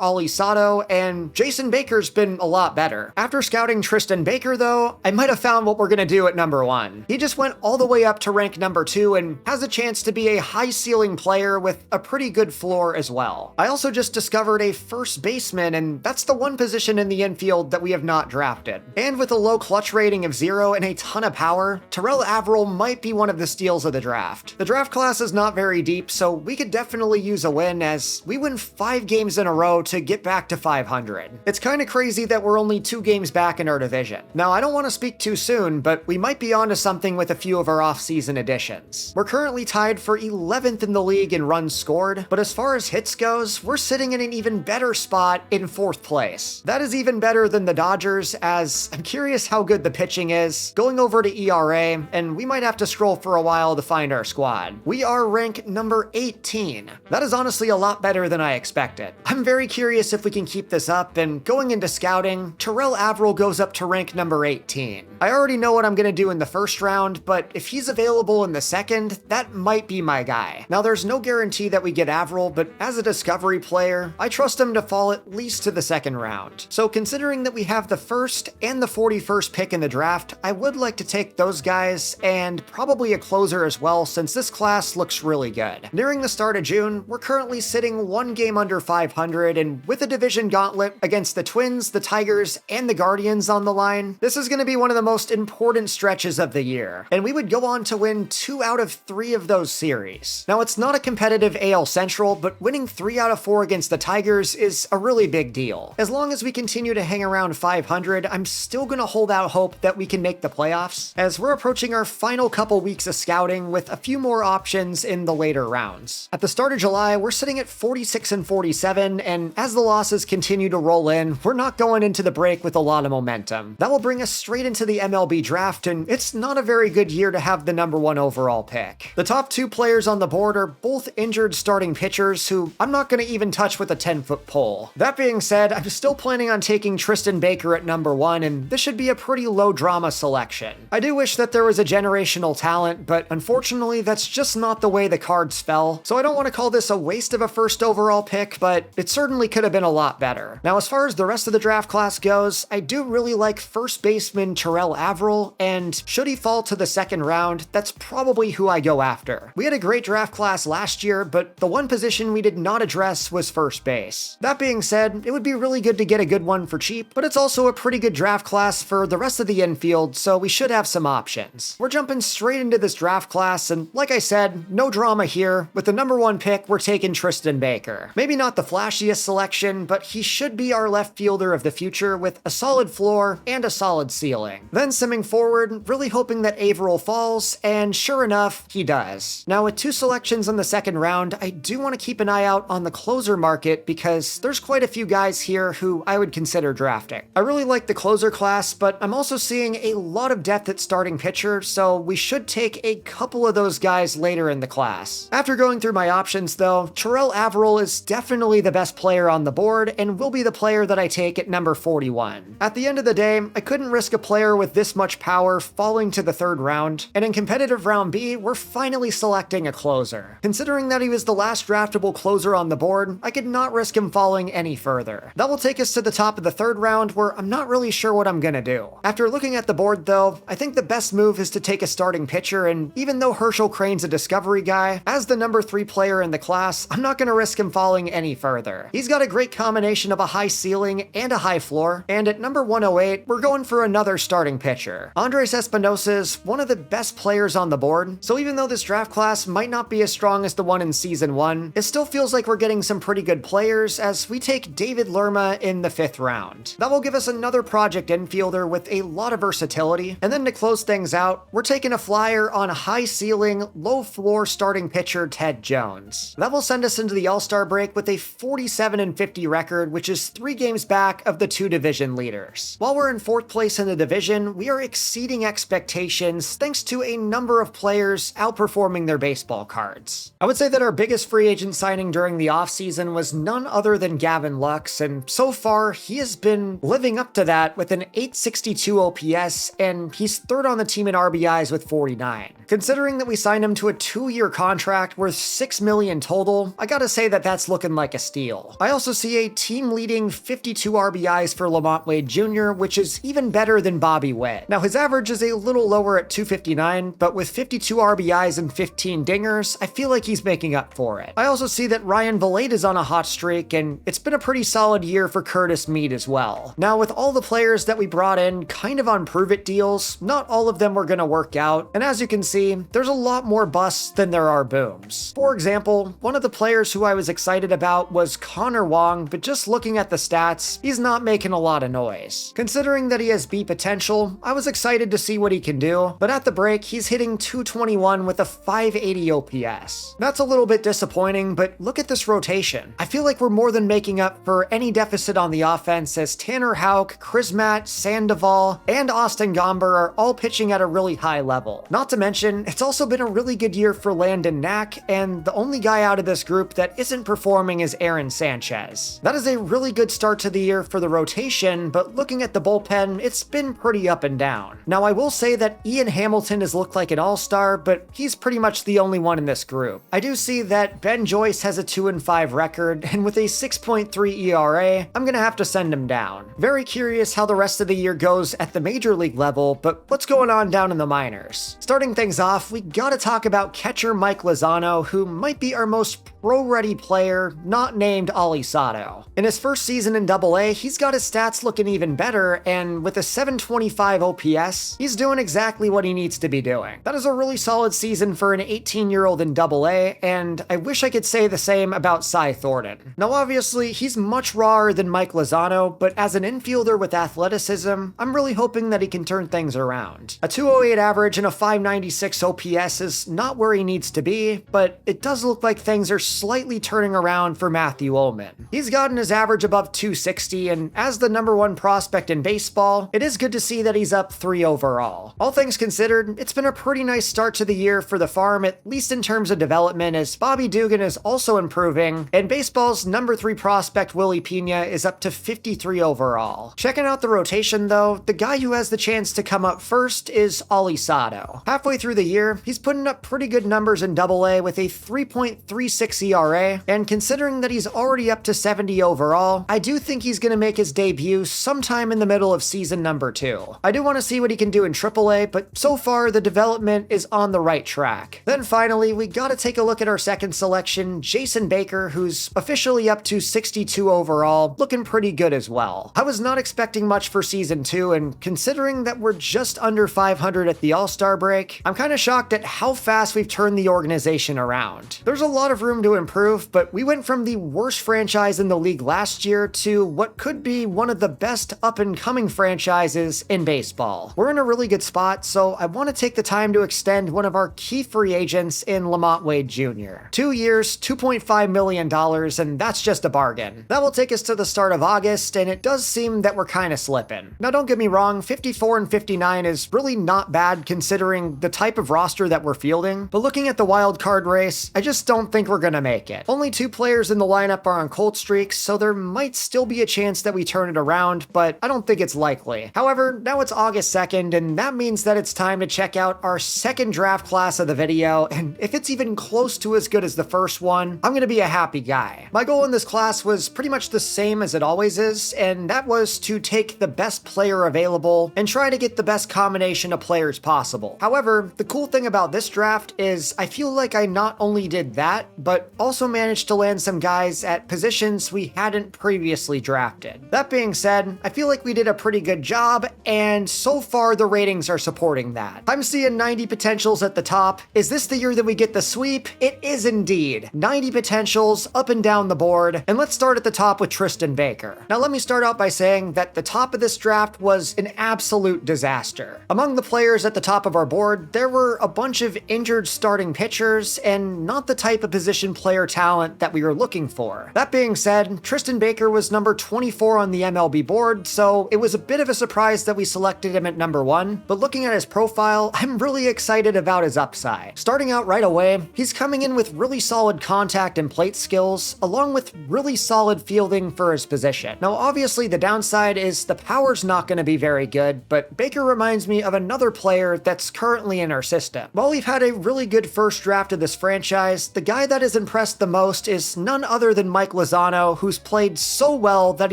Ollie Sato, and Jason Baker's been a lot better. After scouting Tristan Baker though, I might have found what we're gonna do at number 1. He just went all the way up to rank number 2 and has a chance to be a high ceiling player with a pretty good floor as well. I also just discovered a first baseman, and that's the one position in the infield that we have not drafted. And with a low clutch rating of 0 and a ton of power, Terrell Averill might be one of the steals of the draft. The draft class is not very deep, so we could definitely use a win as we win 5 games in a row to get back to 500. It's kinda crazy that we're only 2 games back in our division. Now, I don't want to speak too soon, but we might be onto something with a few of our off-season additions. We're currently tied for 11th in the league in runs scored, but as far as hits goes, we're sitting in an even better spot in 4th place. That is even better than the Dodgers, as I'm curious how good the pitching is. Going over to ERA, and we might have to scroll for a while to find our squad. We are ranked number 18. That is honestly a lot better than I expected. I'm very curious if we can keep this up, and going into scouting, Terrell Averill goes up to rank number 18. I already know what I'm gonna do in the first round, but if he's available in the second, that might be my guy. Now, there's no guarantee that we get Averill, but as a discovery player, I trust him to fall at least to the second round. So considering that we have the first and the 41st pick in the draft, I would like to take those guys and probably a closer as well, since this class looks really good. Nearing the start of June, we're currently sitting 1 game under 500, and with a division gauntlet against the Twins, the Tigers, and the Guardians on the line, this is going to be one of the most important stretches of the year, and we would go on to win 2 out of 3 of those series. Now, it's not a competitive AL Central, but winning 3 out of 4 against the Tigers is a really big deal. As long as we continue to hang around 500, I'm still going to hold out hope that we can make the playoffs, as we're approaching our final couple weeks of scouting with a few more options in the later rounds. At the start of July, we're sitting at 46 and 47, and as the losses continue to roll in, we're not going into the break with a lot of momentum. That will bring us straight into the MLB draft, and it's not a very good year to have the number 1 overall pick. The top 2 players on the board are both injured starting pitchers who I'm not going to even touch with a 10-foot pole. That being said, I'm still planning on taking Tristan Baker at number 1, and this should be a pretty low drama selection. I do wish that there was a generational talent, but unfortunately that's just not the way the cards fell, so I don't want to call this a waste of a first overall pick, but it certainly could have been a lot better. Now, as far as the rest of the draft class goes, I do really like first baseman Terrell Averill, and should he fall to the second round, that's probably who I go after. We had a great draft class last year, but the one position we did not address was first base. That being said, it would be really good to get a good one for cheap, but it's also a pretty good draft class for the rest of the infield, so we should have some options. We're jumping straight into this draft class, and like I said, no drama here. With the number 1 pick, we're taking Tristan Baker. Maybe not the flashiest selection, but he should be our left fielder of the future with a solid floor and a solid ceiling. Then simming forward, really hoping that Averill falls, and sure enough, he does. Now, with 2 selections in the second round, I do want to keep an eye out on the closer market because there's quite a few guys here who I would consider drafting. I really like the closer class, but I'm also seeing a lot of depth at starting pitcher, so we should take a couple of those guys later in the class. After going through my options though, Terrell Averill is definitely the best player on the board and will be the player that I take at number 41. At the end of the day, I couldn't risk a player with this much power falling to the 3rd round, and in competitive round B, we're finally selecting a closer. Considering that he was the last draftable closer on the board, I could not risk him falling any further. That will take us to the top of the 3rd round, where I'm not really sure what I'm gonna do. After looking at the board though, I think the best move is to take a starting pitcher, and even though Herschel Crane's a discovery guy, as the number 3 player in the class, I'm not gonna risk him falling any further. He's got a great combination of a high ceiling and a high floor, and at number 108, we're going for another starting pitcher. Andres Espinosa is one of the best players on the board, so even though this draft class might not be as strong as the one in season 1, it still feels like we're getting some pretty good players as we take David Lerma in the 5th round. That will give us another project infielder with a lot of versatility, and then to close things out, we're taking a flyer on a high ceiling, low floor starting pitcher Ted Jones. That will send us into the All-Star break with a 47-50 record, which is 3 games back of the 2 division leaders. While we're in 4th place in the division, we are exceeding expectations thanks to a number of players outperforming their baseball cards. I would say that our biggest free agent signing during the offseason was none other than Gavin Lux, and so far he has been living up to that with an 862 OPS, and he's 3rd on the team in RBIs with 49. Considering that we signed him to a 2-year contract worth $6 million total, I gotta say that that's looking like a steal. I also see a team-leading 52 RBIs for Lamont Wade Jr., which is even better than Bobby Witt. Now, his average is a little lower at 259, but with 52 RBIs and 15 dingers, I feel like he's making up for it. I also see that Ryan Valade is on a hot streak, and it's been a pretty solid year for Curtis Mead as well. Now, with all the players that we brought in kind of on prove-it deals, not all of them were gonna work out, and as you can see, there's a lot more busts than there are booms. For example, one of the players who I was excited about was Connor Wong, but just looking at the stats, he's not making a lot of noise. Considering that he has B potential, I was excited to see what he can do, but at the break, he's hitting 221 with a 580 OPS. That's a little bit disappointing, but look at this rotation. I feel like we're more than making up for any deficit on the offense as Tanner Houck, Chris Matt, Sandoval, and Austin Gomber are all pitching at a really high level. Not to mention, it's also been a really good year for Landon Knack, and the only guy out of this group that isn't performing is Aaron Sanchez. That is a really good start to the year for the rotation, but looking at the bullpen, it's been pretty up and down. Now, I will say that Ian Hamilton has looked like an all-star, but he's pretty much the only one in this group. I do see that Ben Joyce has a 2-5 record, and with a 6.3 ERA, I'm gonna have to send him down. Very curious how the rest of the year goes at the major league level, but what's going on down in the minors? Starting things off, we gotta talk about catcher Mike Lozano, who might be our most pro-ready player, not named Ali Sato. In his first season in AA, he's got his stats looking even better, and with a 725 OPS, he's doing exactly what he needs to be doing. That is a really solid season for an 18-year-old in AA, and I wish I could say the same about Cy Thornton. Now obviously, he's much rawer than Mike Lozano, but as an infielder with athleticism, I'm really hoping that he can turn things around. A 208 average and a 596 OPS is not where he needs to be, but it does look like things are slightly turning around for Matthew Ullman. He's gotten his average above 260, and as the #1 prospect in baseball, it is good to see that he's up 3 overall. All things considered, it's been a pretty nice start to the year for the farm, at least in terms of development, as Bobby Dugan is also improving, and baseball's #3 prospect Willie Pena is up to 53 overall. Checking out the rotation though, the guy who has the chance to come up first is Ali Sato. Halfway through the year, he's putting up pretty good numbers in AA with a 3.36 ERA, and considering that he's already up to 70 overall, I do think he's going to make his debut sometime in the middle of season #2. I do want to see what he can do in AAA, but so far the development is on the right track. Then finally, we gotta take a look at our second selection, Jason Baker, who's officially up to 62 overall, looking pretty good as well. I was not expecting much for season 2, and considering that we're just under 500 at the All-Star break, I'm kind of shocked at how fast we've turned the organization around. There's a lot of room to improve, but we went from the worst franchise in the league last year to what could be one of the best up-and-coming franchises in baseball. We're in a really good spot, so I want to take the time to extend one of our key free agents in Lamont Wade Jr. 2 years, $2.5 million, and that's just a bargain. That will take us to the start of August, and it does seem that we're kind of slipping. Now don't get me wrong, 54 and 59 is really not bad considering the type of roster that we're fielding, but looking at the wild card race, I just don't think we're gonna make it. Only 2 players in the lineup are on cold streaks, so there might still be a chance that we turn it around, but I don't think it's likely. However, now it's August 2nd, and that means that it's time to check out our second draft class of the video, and if it's even close to as good as the first one, I'm gonna be a happy guy. My goal in this class was pretty much the same as it always is, and that was to take the best player available and try to get the best combination of players possible. However, the cool thing about this draft is I feel like I not only did that, but also managed to land some guys at positions we hadn't previously drafted. That being said, I feel like we did a pretty good job, and so far the ratings are supporting that. I'm seeing 90 potentials at the top. Is this the year that we get the sweep? It is indeed. 90 potentials up and down the board, and let's start at the top with Tristan Baker. Now let me start out by saying that the top of this draft was an absolute disaster. Among the players at the top of our board, there were a bunch of injured starting pitchers and not the type of position player talent that we were looking for. That being said, Tristan Baker was number 24 on the MLB board, so it was a bit of a surprise that we selected him at #1, but looking at his profile, I'm really excited about his upside. Starting out right away, he's coming in with really solid contact and plate skills, along with really solid fielding for his position. Now obviously the downside is the power's not going to be very good, but Baker reminds me of another player that's currently in our our system. While we've had a really good first draft of this franchise, the guy that has impressed the most is none other than Mike Lozano, who's played so well that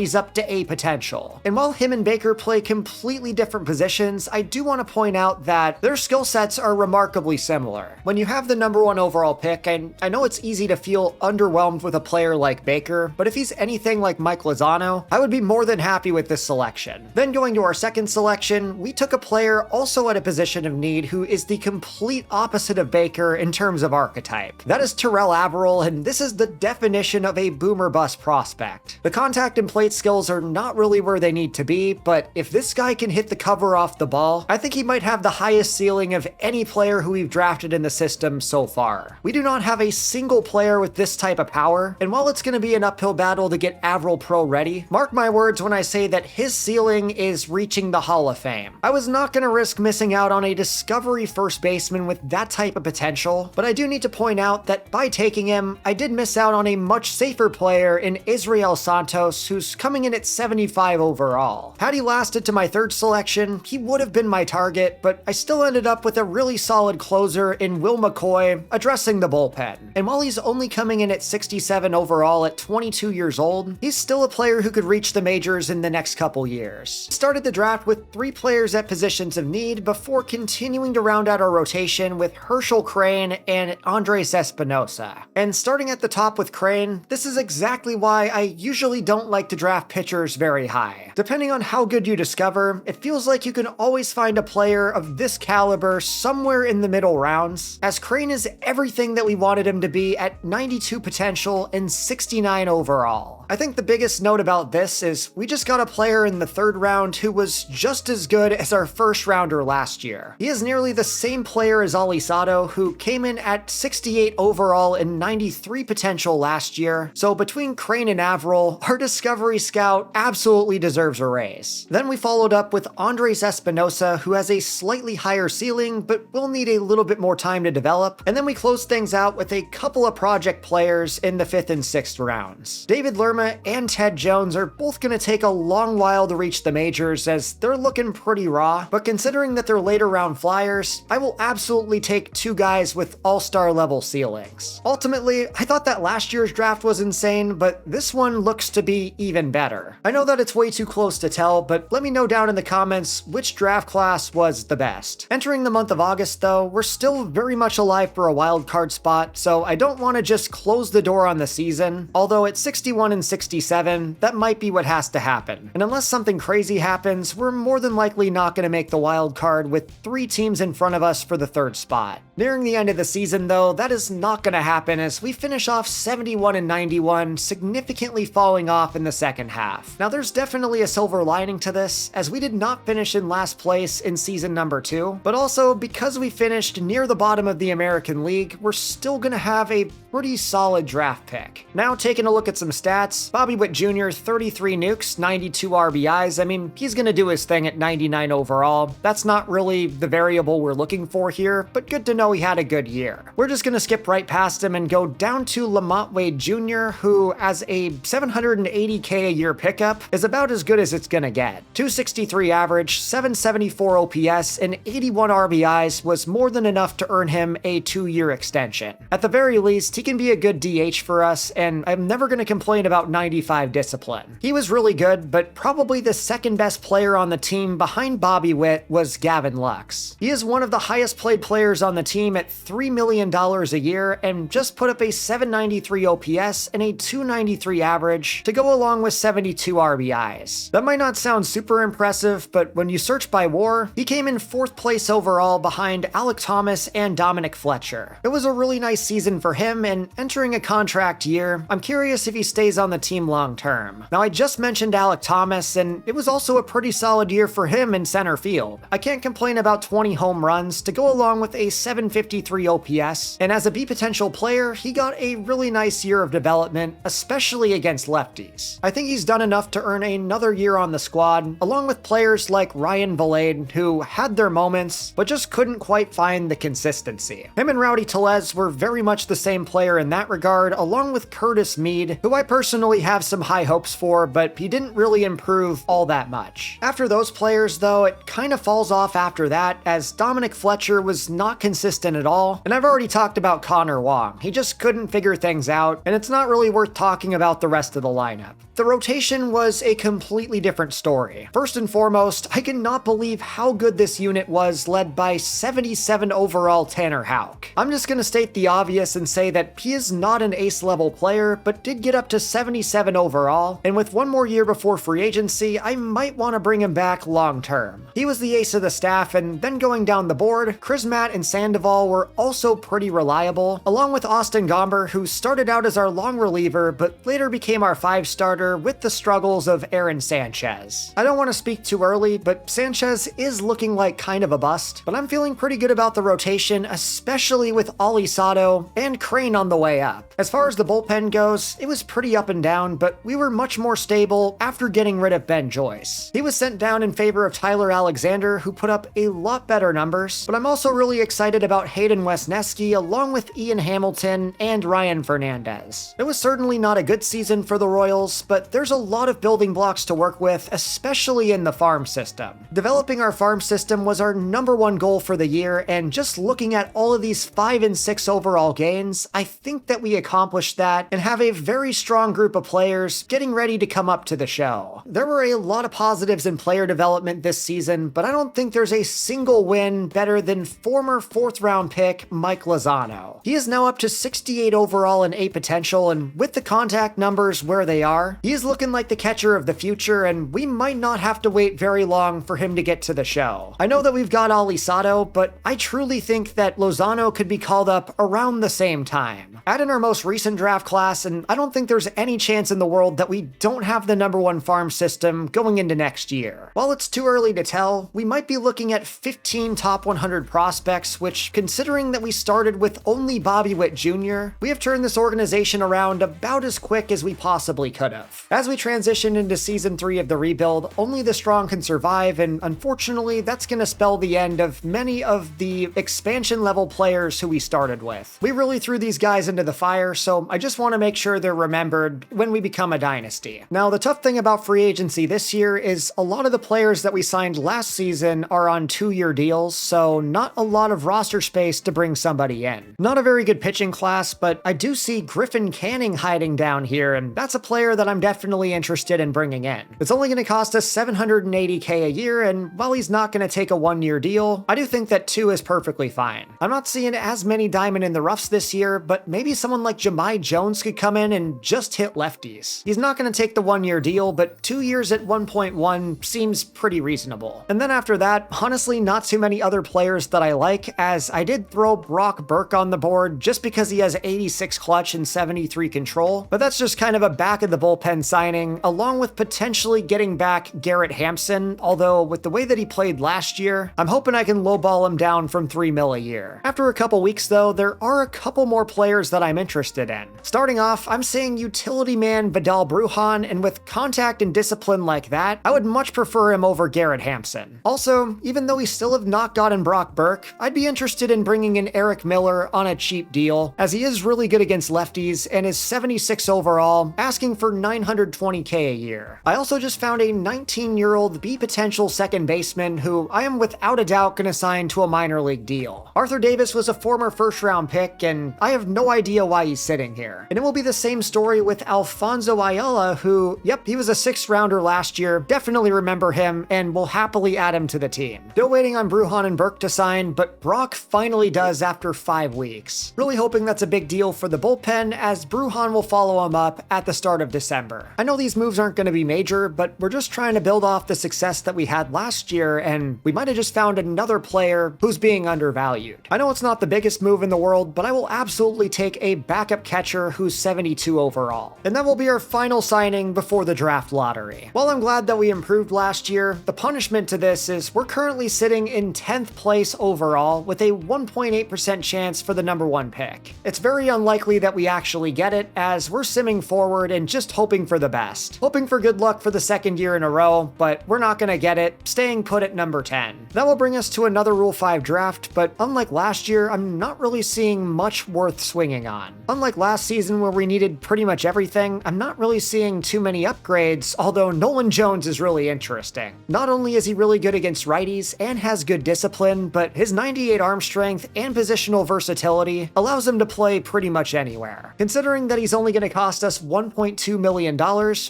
he's up to A potential. And while him and Baker play completely different positions, I do want to point out that their skill sets are remarkably similar. When you have the number 1 overall pick, and I know it's easy to feel underwhelmed with a player like Baker, but if he's anything like Mike Lozano, I would be more than happy with this selection. Then going to our second selection, we took a player also at a position of need who is the complete opposite of Baker in terms of archetype. That is Terrell Averill, and this is the definition of a boomer bust prospect. The contact and plate skills are not really where they need to be, but if this guy can hit the cover off the ball, I think he might have the highest ceiling of any player who we've drafted in the system so far. We do not have a single player with this type of power, and while it's going to be an uphill battle to get Averill Pro ready, mark my words when I say that his ceiling is reaching the Hall of Fame. I was not going to risk missing out on a discovery first baseman with that type of potential, but I do need to point out that by taking him, I did miss out on a much safer player in Israel Santos, who's coming in at 75 overall. Had he lasted to my third selection, he would have been my target, but I still ended up with a really solid closer in Will McCoy addressing the bullpen. And while he's only coming in at 67 overall at 22 years old, he's still a player who could reach the majors in the next couple years. Started the draft with 3 players at positions of need before continuing to round out our rotation with Herschel Crane and Andres Espinosa. And starting at the top with Crane, this is exactly why I usually don't like to draft pitchers very high. Depending on how good you discover, it feels like you can always find a player of this caliber somewhere in the middle rounds, as Crane is everything that we wanted him to be at 92 potential and 69 overall. I think the biggest note about this is we just got a player in the 3rd round who was just as good as our 1st rounder last year. He is nearly the same player as Ali Sato, who came in at 68 overall and 93 potential last year, so between Crane and Averill, our discovery scout absolutely deserves a raise. Then we followed up with Andres Espinosa, who has a slightly higher ceiling, but will need a little bit more time to develop, and then we closed things out with a couple of project players in the 5th and 6th rounds. David Lerma and Ted Jones are both going to take a long while to reach the majors, as they're looking pretty raw, but considering that they're later round flyers, I will absolutely take 2 guys with all-star level ceilings. Ultimately, I thought that last year's draft was insane, but this one looks to be even better. I know that it's way too close to tell, but let me know down in the comments which draft class was the best. Entering the month of August though, we're still very much alive for a wild card spot, so I don't want to just close the door on the season, although at 61 and 67, that might be what has to happen. And unless something crazy happens, we're more than likely not going to make the wild card with 3 teams in front of us for the 3rd spot. Nearing the end of the season though, that is not going to happen as we finish off 71 and 91, significantly falling off in the second half. Now there's definitely a silver lining to this, as we did not finish in last place in season number 2, but also because we finished near the bottom of the American League, we're still going to have a pretty solid draft pick. Now taking a look at some stats, Bobby Witt Jr, 33 nukes, 92 RBIs. I mean, he's going to do his thing at 99 overall. That's not really the variable we're looking for here, but good to know he had a good year. We're just going to skip right past him and go down to Lamont Wade Jr, who, as a $780K a year pickup, is about as good as it's going to get. 263 average, 774 OPS, and 81 RBIs was more than enough to earn him a 2-year extension. At the very least, he can be a good DH for us, and I'm never going to complain about 95 discipline. He was really good, but probably the 2nd best player on the team behind Bobby Witt was Gavin Lux. He is one of the highest paid players on the team at $3 million a year and just put up a 793 OPS and a 293 average to go along with 72 RBIs. That might not sound super impressive, but when you search by WAR, he came in 4th place overall behind Alec Thomas and Dominic Fletcher. It was a really nice season for him, and entering a contract year, I'm curious if he stays on the team long term. Now I just mentioned Alec Thomas, and it was also a pretty solid year for him in center field. I can't complain about 20 home runs to go along with a 753 OPS, and as a B potential player, he got a really nice year of development, especially against lefties. I think he's done enough to earn another another year on the squad, along with players like Ryan Vilade, who had their moments, but just couldn't quite find the consistency. Him and Rowdy Tellez were very much the same player in that regard, along with Curtis Mead, who I personally have some high hopes for, but he didn't really improve all that much. After those players, though, it kind of falls off after that, as Dominic Fletcher was not consistent at all, and I've already talked about Connor Wong. He just couldn't figure things out, and it's not really worth talking about the rest of the lineup. The rotation was a completely different story. First and foremost, I cannot believe how good this unit was, led by 77 overall Tanner Houck. I'm just gonna state the obvious and say that he is not an ace level player, but did get up to 77 overall, and with one more year before free agency, I might want to bring him back long term. He was the ace of the staff, and then going down the board, Krismat and Sandoval were also pretty reliable, along with Austin Gomber, who started out as our long reliever, but later became our 5-starter with the struggles of Aaron Sanchez. I don't want to speak too early, but Sanchez is looking like kind of a bust, but I'm feeling pretty good about the rotation, especially with Ollie Sato and Crane on the way up. As far as the bullpen goes, it was pretty up and down, but we were much more stable after getting rid of Ben Joyce. He was sent down in favor of Tyler Alexander, who put up a lot better numbers, but I'm also really excited about Hayden Wesneski along with Ian Hamilton and Ryan Fernandez. It was certainly not a good season for the Royals, but there's a lot of building blocks to work with, especially in the farm system. Developing our farm system was our #1 goal for the year, and just looking at all of these 5 and 6 overall gains, I think that we accomplished that and have a very strong group of players getting ready to come up to the show. There were a lot of positives in player development this season, but I don't think there's a single win better than former 4th-round pick Mike Lozano. He is now up to 68 overall and A potential, and with the contact numbers where they are, he is looking like the catcher of the future, and we might not have to wait very long for him to get to the show. I know that we've got Ollie Sato, but I truly think that Lozano could be called up around the same time. Add in our most recent draft class, and I don't think there's any chance in the world that we don't have the #1 farm system going into next year. While it's too early to tell, we might be looking at 15 top 100 prospects, which, considering that we started with only Bobby Witt Jr., we have turned this organization around about as quick as we possibly could have. As we transition into Season 3 of the rebuild, only the strong can survive, and unfortunately, that's going to spell the end of many of the expansion-level players who we started with. We really threw these guys into the fire, so I just want to make sure they're remembered when we become a dynasty. Now, the tough thing about free agency this year is a lot of the players that we signed last season are on 2-year deals, so not a lot of roster space to bring somebody in. Not a very good pitching class, but I do see Griffin Canning hiding down here, and that's a player that I'm definitely interested in bringing in. It's only going to cost us $780K a year, and while he's not going to take a 1-year deal, I do think that 2 is perfectly fine. I'm not seeing as many diamond in the roughs this year, but maybe someone like Jahmai Jones could come in and just hit lefties. He's not going to take the 1-year deal, but 2 years at 1.1 seems pretty reasonable. And then after that, honestly, not too many other players that I like, as I did throw Brock Burke on the board just because he has 86 clutch and 73 control, but that's just kind of a back of the bullpen signing, along with potentially getting back Garrett Hampson, although with the way that he played last year, I'm hoping I can lowball him down from $3 million a year. After a couple weeks though, there are a couple more players that I'm interested in. Starting off, I'm saying utility man Vidal Brujan, and with contact and discipline like that, I would much prefer him over Garrett Hampson. Also, even though we still have not gotten Brock Burke, I'd be interested in bringing in Eric Miller on a cheap deal, as he is really good against lefties and is 76 overall, asking for $920K a year. I also just found a 19-year-old B potential second baseman who I am without a doubt going to sign to a minor league deal. Arthur Davis was a former first-round pick, and I have no idea why he's sitting here. And it will be the same story with Alfonso Ayala, who, yep, he was a 6th-rounder last year, definitely remember him, and will happily add him to the team. Still waiting on Brujan and Burke to sign, but Brock finally does after 5 weeks. Really hoping that's a big deal for the bullpen, as Brujan will follow him up at the start of December. I know these moves aren't going to be major, but we're just trying to build off the success that we had last year, and we might have just found another player who's being undervalued. I know it's not the biggest move in the world, but I will absolutely take a backup catcher who's 72 overall. And that will be our final signing before the draft lottery. While I'm glad that we improved last year, the punishment to this is we're currently sitting in 10th place overall with a 1.8% chance for the #1 pick. It's very unlikely that we actually get it, as we're simming forward and just hoping for the best. Hoping for good luck up for the second year in a row, but we're not gonna get it, staying put at number 10. That will bring us to another Rule 5 draft, but unlike last year, I'm not really seeing much worth swinging on. Unlike last season where we needed pretty much everything, I'm not really seeing too many upgrades, although Nolan Jones is really interesting. Not only is he really good against righties and has good discipline, but his 98 arm strength and positional versatility allows him to play pretty much anywhere. Considering that he's only going to cost us $1.2 million,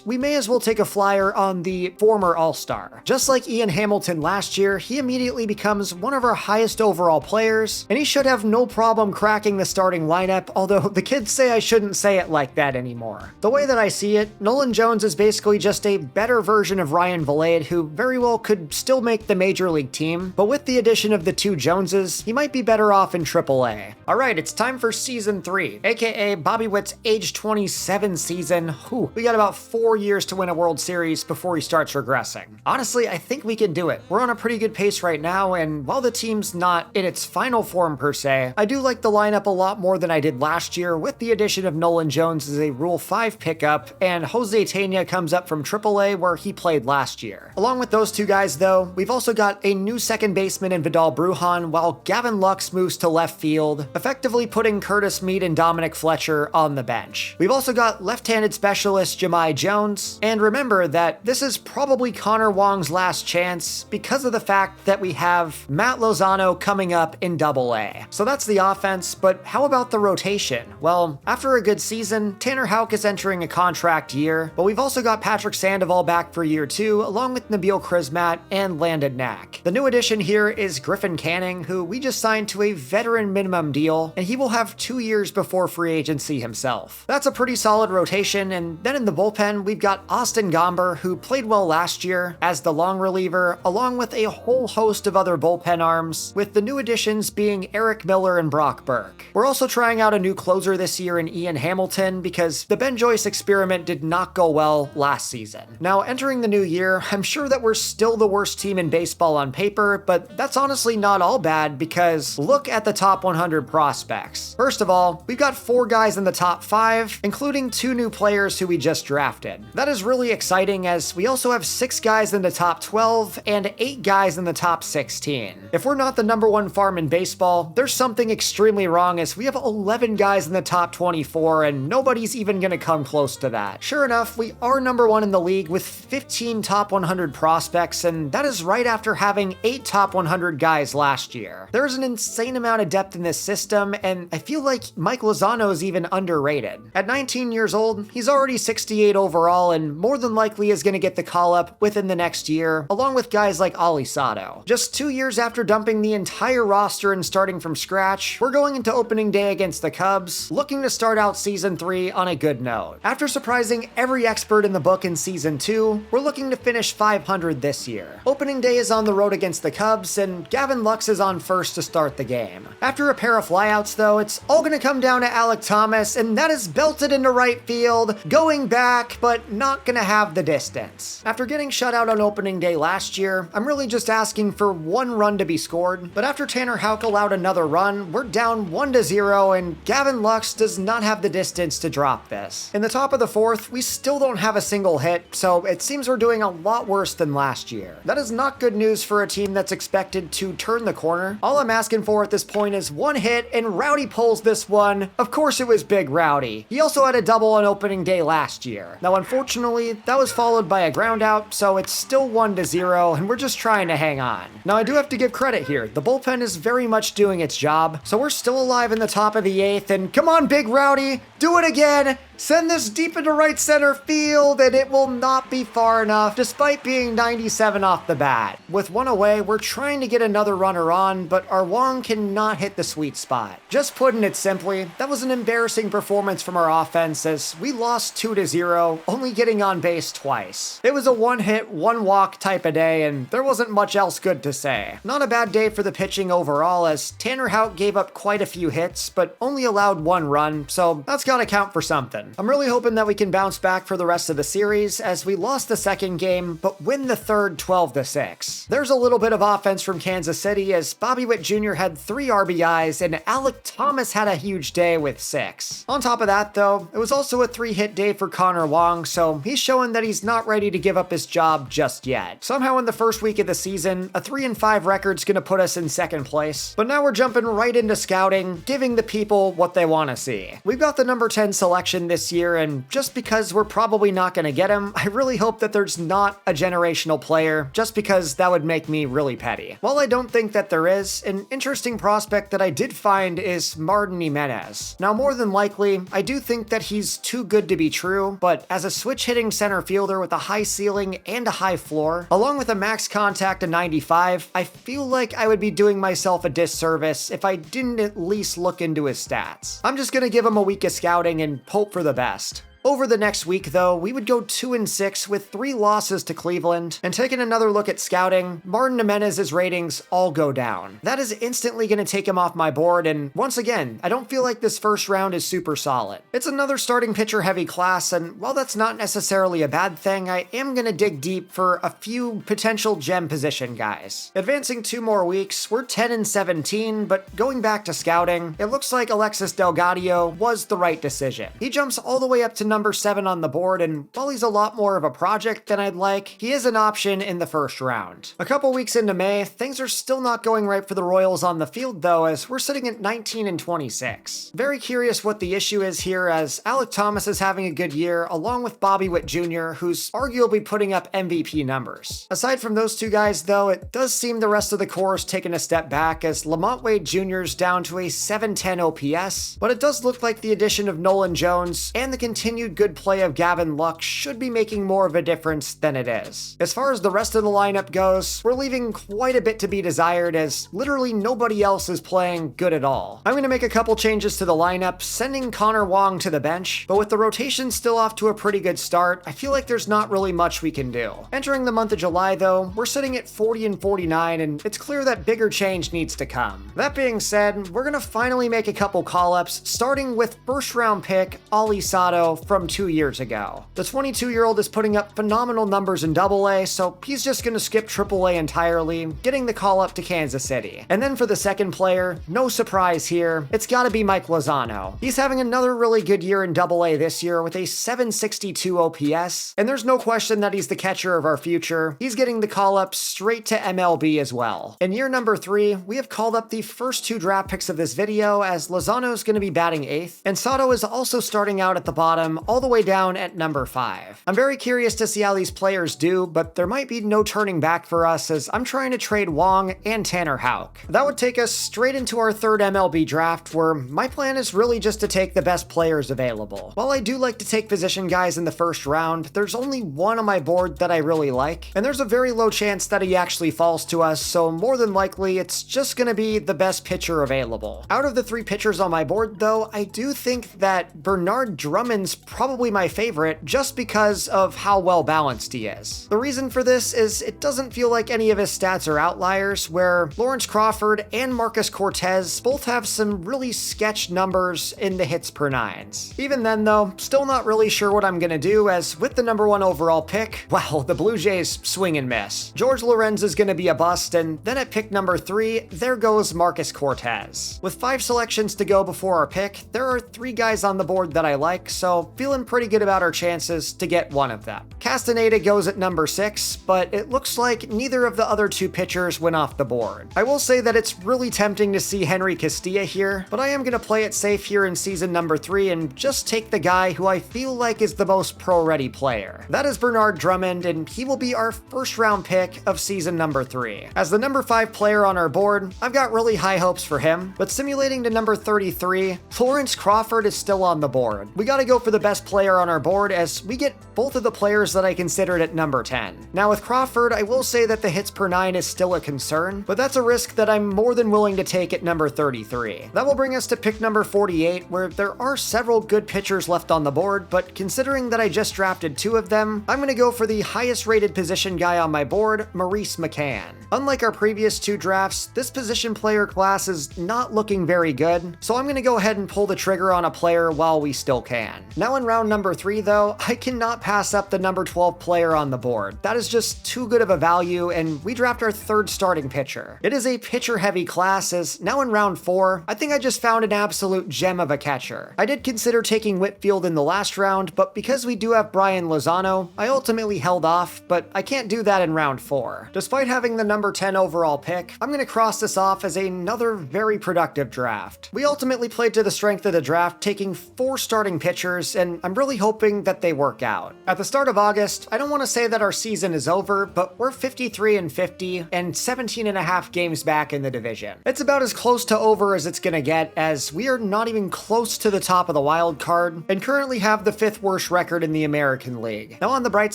we may as well take a flyer on the former All-Star. Just like Ian Hamilton last year, he immediately becomes one of our highest overall players, and he should have no problem cracking the starting lineup, although the kids say I shouldn't say it like that anymore. The way that I see it, Nolan Jones is basically just a better version of Ryan Vilade, who very well could still make the major league team, but with the addition of the two Joneses, he might be better off in AAA. Alright, it's time for Season 3, aka Bobby Witt's age 27 season. Whew, we got about 4 years to win a World Series before he starts regressing. Honestly, I think we can do it. We're on a pretty good pace right now, and while the team's not in its final form per se, I do like the lineup a lot more than I did last year with the addition of Nolan Jones as a Rule 5 pickup, and Jose Tena comes up from AAA where he played last year. Along with those two guys though, we've also got a new second baseman in Vidal Brujan, while Gavin Lux moves to left field, effectively putting Curtis Mead and Dominic Fletcher on the bench. We've also got left-handed specialist Jahmai Jones, and remember that this is probably Connor Wong's last chance because of the fact that we have Matt Lozano coming up in AA. So that's the offense, but how about the rotation? Well, after a good season, Tanner Houck is entering a contract year, but we've also got Patrick Sandoval back for year 2, along with Nabil Krismat and Landon Knack. The new addition here is Griffin Canning, who we just signed to a veteran minimum deal, and he will have 2 years before free agency himself. That's a pretty solid rotation, and then in the bullpen, we've got Austin Gomber, who played well last year as the long reliever, along with a whole host of other bullpen arms, with the new additions being Eric Miller and Brock Burke. We're also trying out a new closer this year in Ian Hamilton because the Ben Joyce experiment did not go well last season. Now, entering the new year, I'm sure that we're still the worst team in baseball on paper, but that's honestly not all bad because look at the top 100 prospects. First of all, we've got 4 guys in the top 5, including 2 new players who we just drafted. That is really exciting as we also have 6 guys in the top 12 and 8 guys in the top 16. If we're not the number 1 farm in baseball, there's something extremely wrong as we have 11 guys in the top 24 and nobody's even gonna come close to that. Sure enough, we are number 1 in the league with 15 top 100 prospects, and that is right after having 8 top 100 guys last year. There's an insane amount of depth in this system, and I feel like Mike Lozano is even underrated. At 19 years old, he's already 68 overall and more than likely is gonna get the call up within the next year, along with guys like Ali Sato. Just 2 years after dumping the entire roster and starting from scratch, we're going into opening day against the Cubs, looking to start out Season 3 on a good note. After surprising every expert in the book in Season 2, we're looking to finish 500 this year. Opening day is on the road against the Cubs, and Gavin Lux is on first to start the game. After a pair of flyouts though, it's all gonna come down to Alec Thomas, and that is belted into right field, going back, but not gonna have the distance. After getting shut out on opening day last year, I'm really just asking for 1 run to be scored, but after Tanner Houck allowed another run, we're down 1-0, and Gavin Lux does not have the distance to drop this. In the top of the 4th, we still don't have a single hit, so it seems we're doing a lot worse than last year. That is not good news for a team that's expected to turn the corner. All I'm asking for at this point is 1 hit, and Rowdy pulls this one. Of course it was Big Rowdy. He also had a double on opening day last year. Now unfortunately, that was followed by a ground out, so it's still 1-0, and we're just trying to hang on. Now I do have to give credit here. The bullpen is very much doing its job, so we're still alive in the top of the 8th, and come on Big Rowdy, do it again! Send this deep into right center field, and it will not be far enough, despite being 97 off the bat. With 1 away, we're trying to get another runner on, but our Wong cannot hit the sweet spot. Just putting it simply, that was an embarrassing performance from our offense as we lost 2-0, only getting on base twice. It was a 1-hit, 1-walk type of day, and there wasn't much else good to say. Not a bad day for the pitching overall, as Tanner Houck gave up quite a few hits, but only allowed 1 run, so that's gotta count for something. down. I'm really hoping that we can bounce back for the rest of the series, as we lost the second game, but win the third 12-6. There's a little bit of offense from Kansas City, as Bobby Witt Jr. had 3 RBIs and Alec Thomas had a huge day with 6. On top of that though, it was also a 3-hit day for Connor Wong, so he's showing that he's not ready to give up his job just yet. Somehow in the first week of the season, a 3-5 record's gonna put us in second place, but now we're jumping right into scouting, giving the people what they want to see. We've got the number 10 selection this year, and just because we're probably not gonna get him, I really hope that there's not a generational player, just because that would make me really petty. While I don't think that there is, an interesting prospect that I did find is Martin Jimenez. Now, more than likely, I do think that he's too good to be true, but as a switch-hitting center fielder with a high ceiling and a high floor, along with a max contact of 95, I feel like I would be doing myself a disservice if I didn't at least look into his stats. I'm just gonna give him a week of scouting and hope for the best. Over the next week, though, we would go 2-6 with 3 losses to Cleveland, and taking another look at scouting, Martin Jimenez's ratings all go down. That is instantly going to take him off my board, and once again, I don't feel like this first round is super solid. It's another starting pitcher heavy class, and while that's not necessarily a bad thing, I am going to dig deep for a few potential gem position guys. Advancing 2 more weeks, we're 10-17, but going back to scouting, it looks like Alexis Delgado was the right decision. He jumps all the way up to number 7 on the board, and while he's a lot more of a project than I'd like, he is an option in the first round. A couple weeks into May, things are still not going right for the Royals on the field though, as we're sitting at 19-26. Very curious what the issue is here, as Alec Thomas is having a good year, along with Bobby Witt Jr., who's arguably putting up MVP numbers. Aside from those two guys though, it does seem the rest of the core is taking a step back, as Lamont Wade Jr.'s down to a 710 OPS, but it does look like the addition of Nolan Jones and the continued good play of Gavin Lux should be making more of a difference than it is. As far as the rest of the lineup goes, we're leaving quite a bit to be desired, as literally nobody else is playing good at all. I'm going to make a couple changes to the lineup, sending Connor Wong to the bench, but with the rotation still off to a pretty good start, I feel like there's not really much we can do. Entering the month of July though, we're sitting at 40-49, and it's clear that bigger change needs to come. That being said, we're going to finally make a couple call-ups, starting with first round pick Ali Sato from 2 years ago. The 22-year-old is putting up phenomenal numbers in AA, so he's just going to skip AAA entirely, getting the call up to Kansas City. And then for the second player, no surprise here, it's got to be Mike Lozano. He's having another really good year in AA this year with a 762 OPS, and there's no question that he's the catcher of our future. He's getting the call up straight to MLB as well. In year number 3, we have called up the first 2 draft picks of this video, as Lozano's going to be batting 8th, and Sato is also starting out at the bottom, all the way down at number 5. I'm very curious to see how these players do, but there might be no turning back for us, as I'm trying to trade Wong and Tanner Houck. That would take us straight into our 3rd MLB draft, where my plan is really just to take the best players available. While I do like to take position guys in the first round, there's only one on my board that I really like, and there's a very low chance that he actually falls to us, so more than likely it's just gonna be the best pitcher available. Out of the 3 pitchers on my board though, I do think that Bernard Drummond's probably my favorite, just because of how well balanced he is. The reason for this is it doesn't feel like any of his stats are outliers, where Lawrence Crawford and Marcus Cortez both have some really sketch numbers in the hits per nines. Even then though, still not really sure what I'm gonna do, as with the number 1 overall pick, well, the Blue Jays swing and miss. George Lorenz is gonna be a bust, and then at pick number 3, there goes Marcus Cortez. With 5 selections to go before our pick, there are 3 guys on the board that I like, so feeling pretty good about our chances to get one of them. Castaneda goes at number 6, but it looks like neither of the other 2 pitchers went off the board. I will say that it's really tempting to see Henry Castilla here, but I am going to play it safe here in season number 3 and just take the guy who I feel like is the most pro-ready player. That is Bernard Drummond, and he will be our first round pick of season number 3. As the number 5 player on our board, I've got really high hopes for him, but simulating to number 33, Lawrence Crawford is still on the board. We gotta go for the best player on our board, as we get both of the players that I considered at number 10. Now with Crawford, I will say that the hits per 9 is still a concern, but that's a risk that I'm more than willing to take at number 33. That will bring us to pick number 48, where there are several good pitchers left on the board, but considering that I just drafted 2 of them, I'm gonna go for the highest rated position guy on my board, Maurice McCann. Unlike our previous two drafts, this position player class is not looking very good, so I'm gonna go ahead and pull the trigger on a player while we still can. Now in round number 3 though, I cannot pass up the number 12 player on the board. That is just too good of a value, and we draft our third starting pitcher. It is a pitcher-heavy class, as now in round 4, I think I just found an absolute gem of a catcher. I did consider taking Whitfield in the last round, but because we do have Brian Lozano, I ultimately held off, but I can't do that in round 4. Despite having the number 10 overall pick, I'm gonna cross this off as another very productive draft. We ultimately played to the strength of the draft, taking 4 starting pitchers, and I'm really hoping that they work out. At the start of August, I don't want to say that our season is over, but we're 53-50 and 17.5 games back in the division. It's about as close to over as it's gonna get, as we are not even close to the top of the wild card, and currently have the 5th worst record in the American League. Now on the bright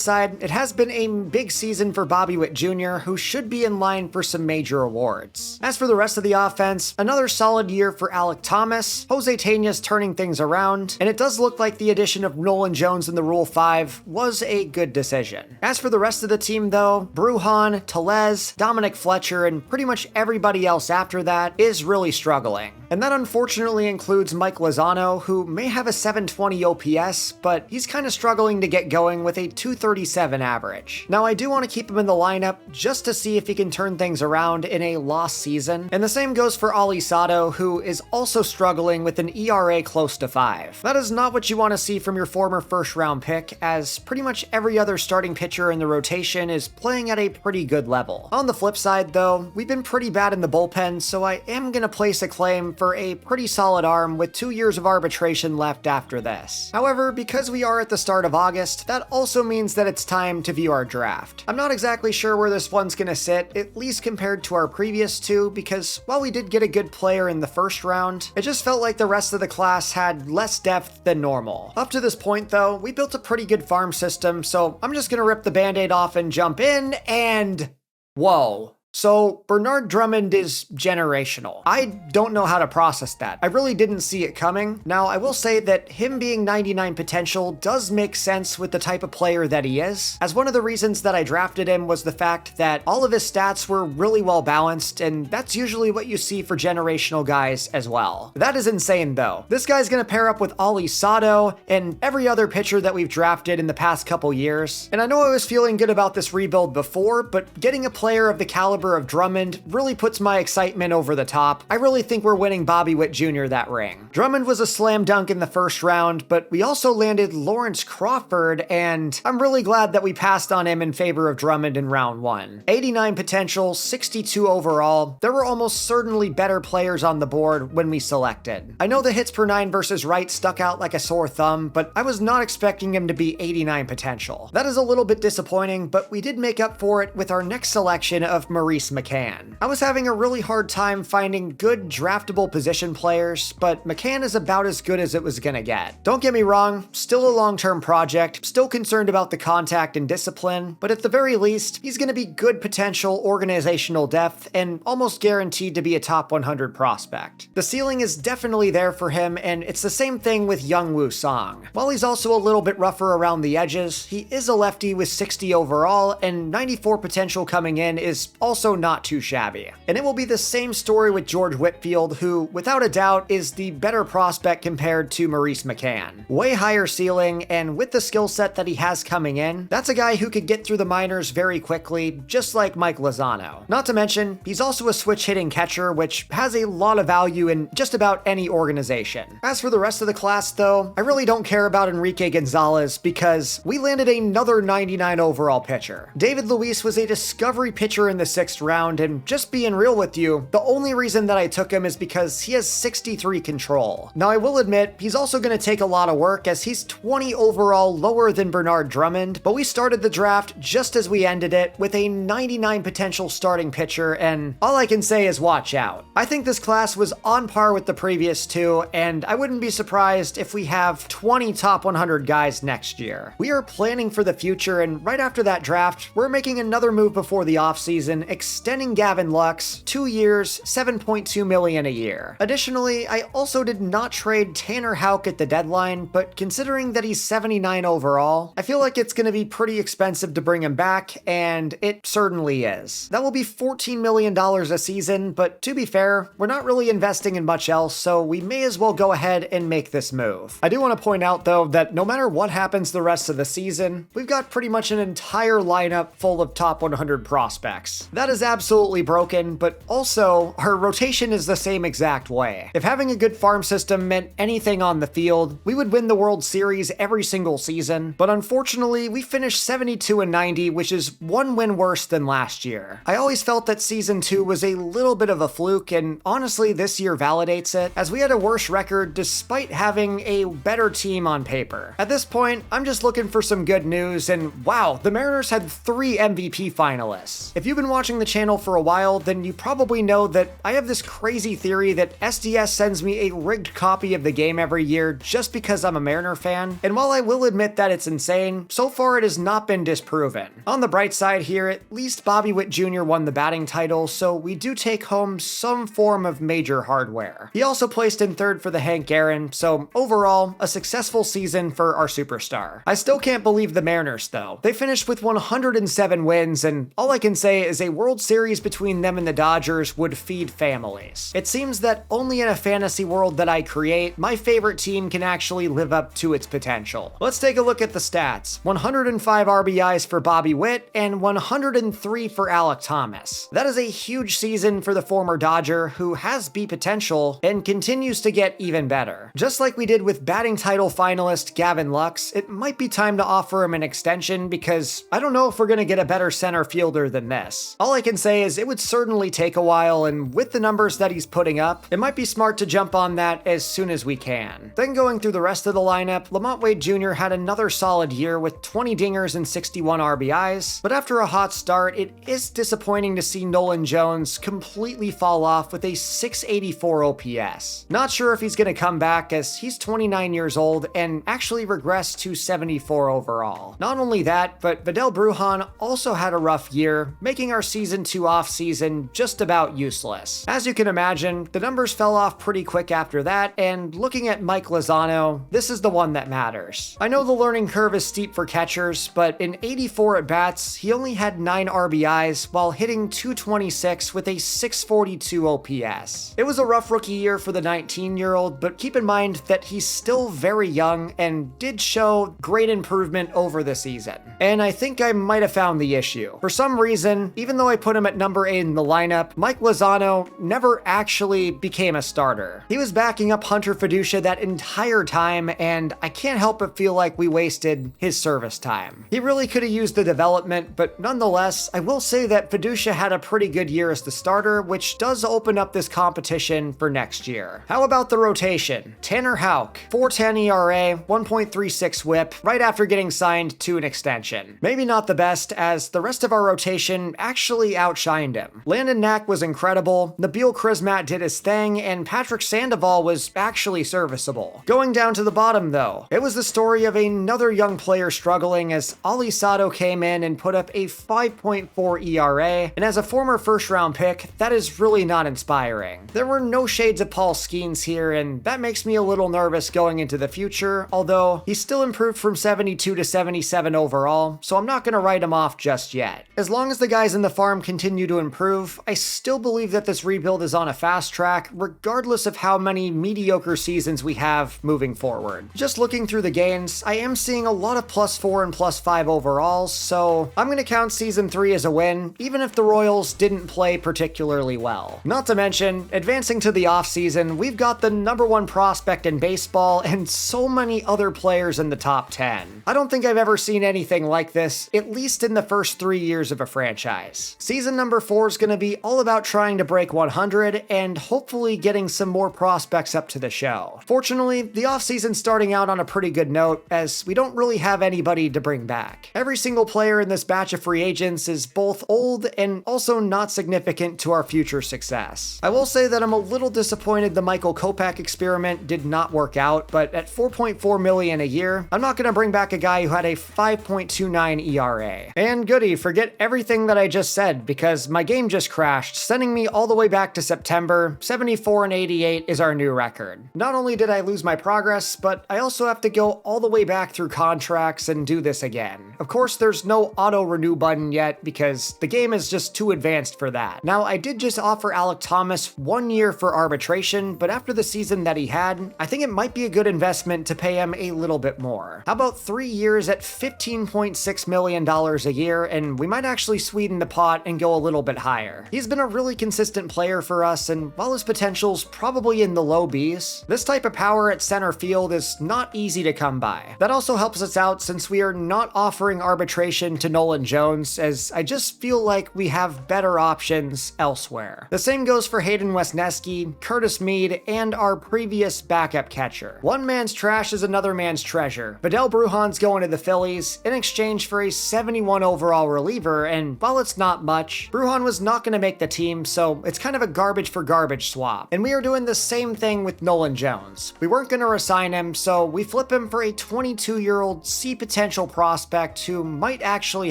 side, it has been a big season for Bobby Witt Jr., who should be in line for some major awards. As for the rest of the offense, another solid year for Alek Thomas, Jose Tena's turning things around, and it does look like the addition of Nolan Jones in the Rule 5 was a good decision. As for the rest of the team though, Brujan, Tellez, Dominic Fletcher, and pretty much everybody else after that is really struggling. And that unfortunately includes Mike Lozano, who may have a 720 OPS, but he's kind of struggling to get going with a 237 average. Now I do want to keep him in the lineup just to see if he can turn things around in a lost season, and the same goes for Ali Sato, who is also struggling with an ERA close to 5. That is not what you want to see from your former first round pick, as pretty much every other starting pitcher in the rotation is playing at a pretty good level. On the flip side though, we've been pretty bad in the bullpen, so I am going to place a claim for a pretty solid arm with 2 years of arbitration left after this. However, because we are at the start of August, that also means that it's time to view our draft. I'm not exactly sure where this one's going to sit, at least compared to our previous two, because while we did get a good player in the first round, it just felt like the rest of the class had less depth than normal. Up to this point though, we built a pretty good farm system, so I'm just going to rip the band-aid off and jump in, and whoa. So, Bernard Drummond is generational. I don't know how to process that. I really didn't see it coming. Now, I will say that him being 99 potential does make sense with the type of player that he is, as one of the reasons that I drafted him was the fact that all of his stats were really well balanced, and that's usually what you see for generational guys as well. That is insane though. This guy's gonna pair up with Ali Sato and every other pitcher that we've drafted in the past couple years, and I know I was feeling good about this rebuild before, but getting a player of the caliber of Drummond really puts my excitement over the top. I really think we're winning Bobby Witt Jr. that ring. Drummond was a slam dunk in the first round, but we also landed Lawrence Crawford, and I'm really glad that we passed on him in favor of Drummond in round 1. 89 potential, 62 overall. There were almost certainly better players on the board when we selected. I know the hits per 9 versus right stuck out like a sore thumb, but I was not expecting him to be 89 potential. That is a little bit disappointing, but we did make up for it with our next selection of Maurice McCann. I was having a really hard time finding good draftable position players, but McCann is about as good as it was gonna get. Don't get me wrong, still a long-term project, still concerned about the contact and discipline, but at the very least, he's gonna be good potential organizational depth and almost guaranteed to be a top 100 prospect. The ceiling is definitely there for him, and it's the same thing with Youngwoo Song. While he's also a little bit rougher around the edges, he is a lefty with 60 overall, and 94 potential coming in is also not too shabby. And it will be the same story with George Whitfield, who, without a doubt, is the better prospect compared to Maurice McCann. Way higher ceiling, and with the skill set that he has coming in, that's a guy who could get through the minors very quickly, just like Mike Lozano. Not to mention, he's also a switch-hitting catcher, which has a lot of value in just about any organization. As for the rest of the class, though, I really don't care about Enrique Gonzalez, because we landed another 99 overall pitcher. David Luis was a discovery pitcher in the 6th round, and just being real with you, the only reason that I took him is because he has 63 control. Now I will admit, he's also going to take a lot of work, as he's 20 overall, lower than Bernard Drummond, but we started the draft just as we ended it with a 99 potential starting pitcher, and all I can say is watch out. I think this class was on par with the previous two, and I wouldn't be surprised if we have 20 top 100 guys next year. We are planning for the future, and right after that draft, we're making another move before the offseason, extending Gavin Lux 2 years, $7.2 million a year. Additionally, I also did not trade Tanner Houck at the deadline, but considering that he's 79 overall, I feel like it's going to be pretty expensive to bring him back, and it certainly is. That will be $14 million a season, but to be fair, we're not really investing in much else, so we may as well go ahead and make this move. I do want to point out though that no matter what happens the rest of the season, we've got pretty much an entire lineup full of top 100 prospects. That is absolutely broken, but also our rotation is the same exact way. If having a good farm system meant anything on the field, we would win the World Series every single season, but unfortunately we finished 72-90, which is one win worse than last year. I always felt that season 2 was a little bit of a fluke, and honestly this year validates it, as we had a worse record despite having a better team on paper. At this point, I'm just looking for some good news, and wow, the Mariners had 3 MVP finalists. If you've been watching the channel for a while, then you probably know that I have this crazy theory that SDS sends me a rigged copy of the game every year just because I'm a Mariner fan, and while I will admit that it's insane, so far it has not been disproven. On the bright side here, at least Bobby Witt Jr. won the batting title, so we do take home some form of major hardware. He also placed in 3rd for the Hank Aaron, so overall, a successful season for our superstar. I still can't believe the Mariners though. They finished with 107 wins, and all I can say is a World Series between them and the Dodgers would feed families. It seems that only in a fantasy world that I create, my favorite team can actually live up to its potential. Let's take a look at the stats. 105 RBIs for Bobby Witt and 103 for Alek Thomas. That is a huge season for the former Dodger, who has B potential and continues to get even better. Just like we did with batting title finalist Gavin Lux, it might be time to offer him an extension because I don't know if we're going to get a better center fielder than this. All I can say is it would certainly take a while, and with the numbers that he's putting up, it might be smart to jump on that as soon as we can. Then going through the rest of the lineup, Lamont Wade Jr. had another solid year with 20 dingers and 61 RBIs, but after a hot start, it is disappointing to see Nolan Jones completely fall off with a 684 OPS. Not sure if he's going to come back, as he's 29 years old and actually regressed to 74 overall. Not only that, but Vidal Brujan also had a rough year, making our season 2 offseason just about useless. As you can imagine, the numbers fell off pretty quick after that, and looking at Mike Lozano, this is the one that matters. I know the learning curve is steep for catchers, but in 84 at-bats, he only had 9 RBIs while hitting .226 with a 642 OPS. It was a rough rookie year for the 19-year-old, but keep in mind that he's still very young and did show great improvement over the season. And I think I might have found the issue. For some reason, even though I put him at number 8 in the lineup, Mike Lozano never actually became a starter. He was backing up Hunter Fiducia that entire time, and I can't help but feel like we wasted his service time. He really could have used the development, but nonetheless, I will say that Fiducia had a pretty good year as the starter, which does open up this competition for next year. How about the rotation? Tanner Houck, 4.10 ERA, 1.36 whip, right after getting signed to an extension. Maybe not the best, as the rest of our rotation actually outshined him. Landon Knack was incredible, Nabil Crismatt did his thing, and Patrick Sandoval was actually serviceable. Going down to the bottom though, it was the story of another young player struggling, as Ali Sato came in and put up a 5.4 ERA, and as a former first-round pick, that is really not inspiring. There were no shades of Paul Skeens here, and that makes me a little nervous going into the future, although he still improved from 72 to 77 overall, so I'm not going to write him off just yet. As long as the guys in the farm continue to improve, I still believe that this rebuild is on a fast track, regardless of how many mediocre seasons we have moving forward. Just looking through the gains, I am seeing a lot of +4 and +5 overalls, so I'm going to count season 3 as a win, even if the Royals didn't play particularly well. Not to mention, advancing to the offseason, we've got the #1 prospect in baseball and so many other players in the top 10. I don't think I've ever seen anything like this, at least in the first 3 years of a franchise. Season number 4 is going to be all about trying to break 100 and hopefully getting some more prospects up to the show. Fortunately, the offseason's starting out on a pretty good note, as we don't really have anybody to bring back. Every single player in this batch of free agents is both old and also not significant to our future success. I will say that I'm a little disappointed the Michael Kopech experiment did not work out, but at $4.4 million a year, I'm not going to bring back a guy who had a 5.29 ERA. And goody, forget everything that I just said instead because my game just crashed, sending me all the way back to September. 74-88 is our new record. Not only did I lose my progress, but I also have to go all the way back through contracts and do this again. Of course, there's no auto-renew button yet because the game is just too advanced for that. Now, I did just offer Alek Thomas 1 year for arbitration, but after the season that he had, I think it might be a good investment to pay him a little bit more. How about 3 years at $15.6 million a year, and we might actually sweeten the pot and go a little bit higher. He's been a really consistent player for us, and while his potential's probably in the low B's, this type of power at center field is not easy to come by. That also helps us out since we are not offering arbitration to Nolan Jones, as I just feel like we have better options elsewhere. The same goes for Hayden Wesneski, Curtis Mead, and our previous backup catcher. One man's trash is another man's treasure. Vidal Brujan's going to the Phillies in exchange for a 71 overall reliever, and while it's not much, Brujan was not going to make the team, so it's kind of a garbage for garbage swap. And we are doing the same thing with Nolan Jones. We weren't going to resign him, so we flip him for a 22-year-old C-potential prospect who might actually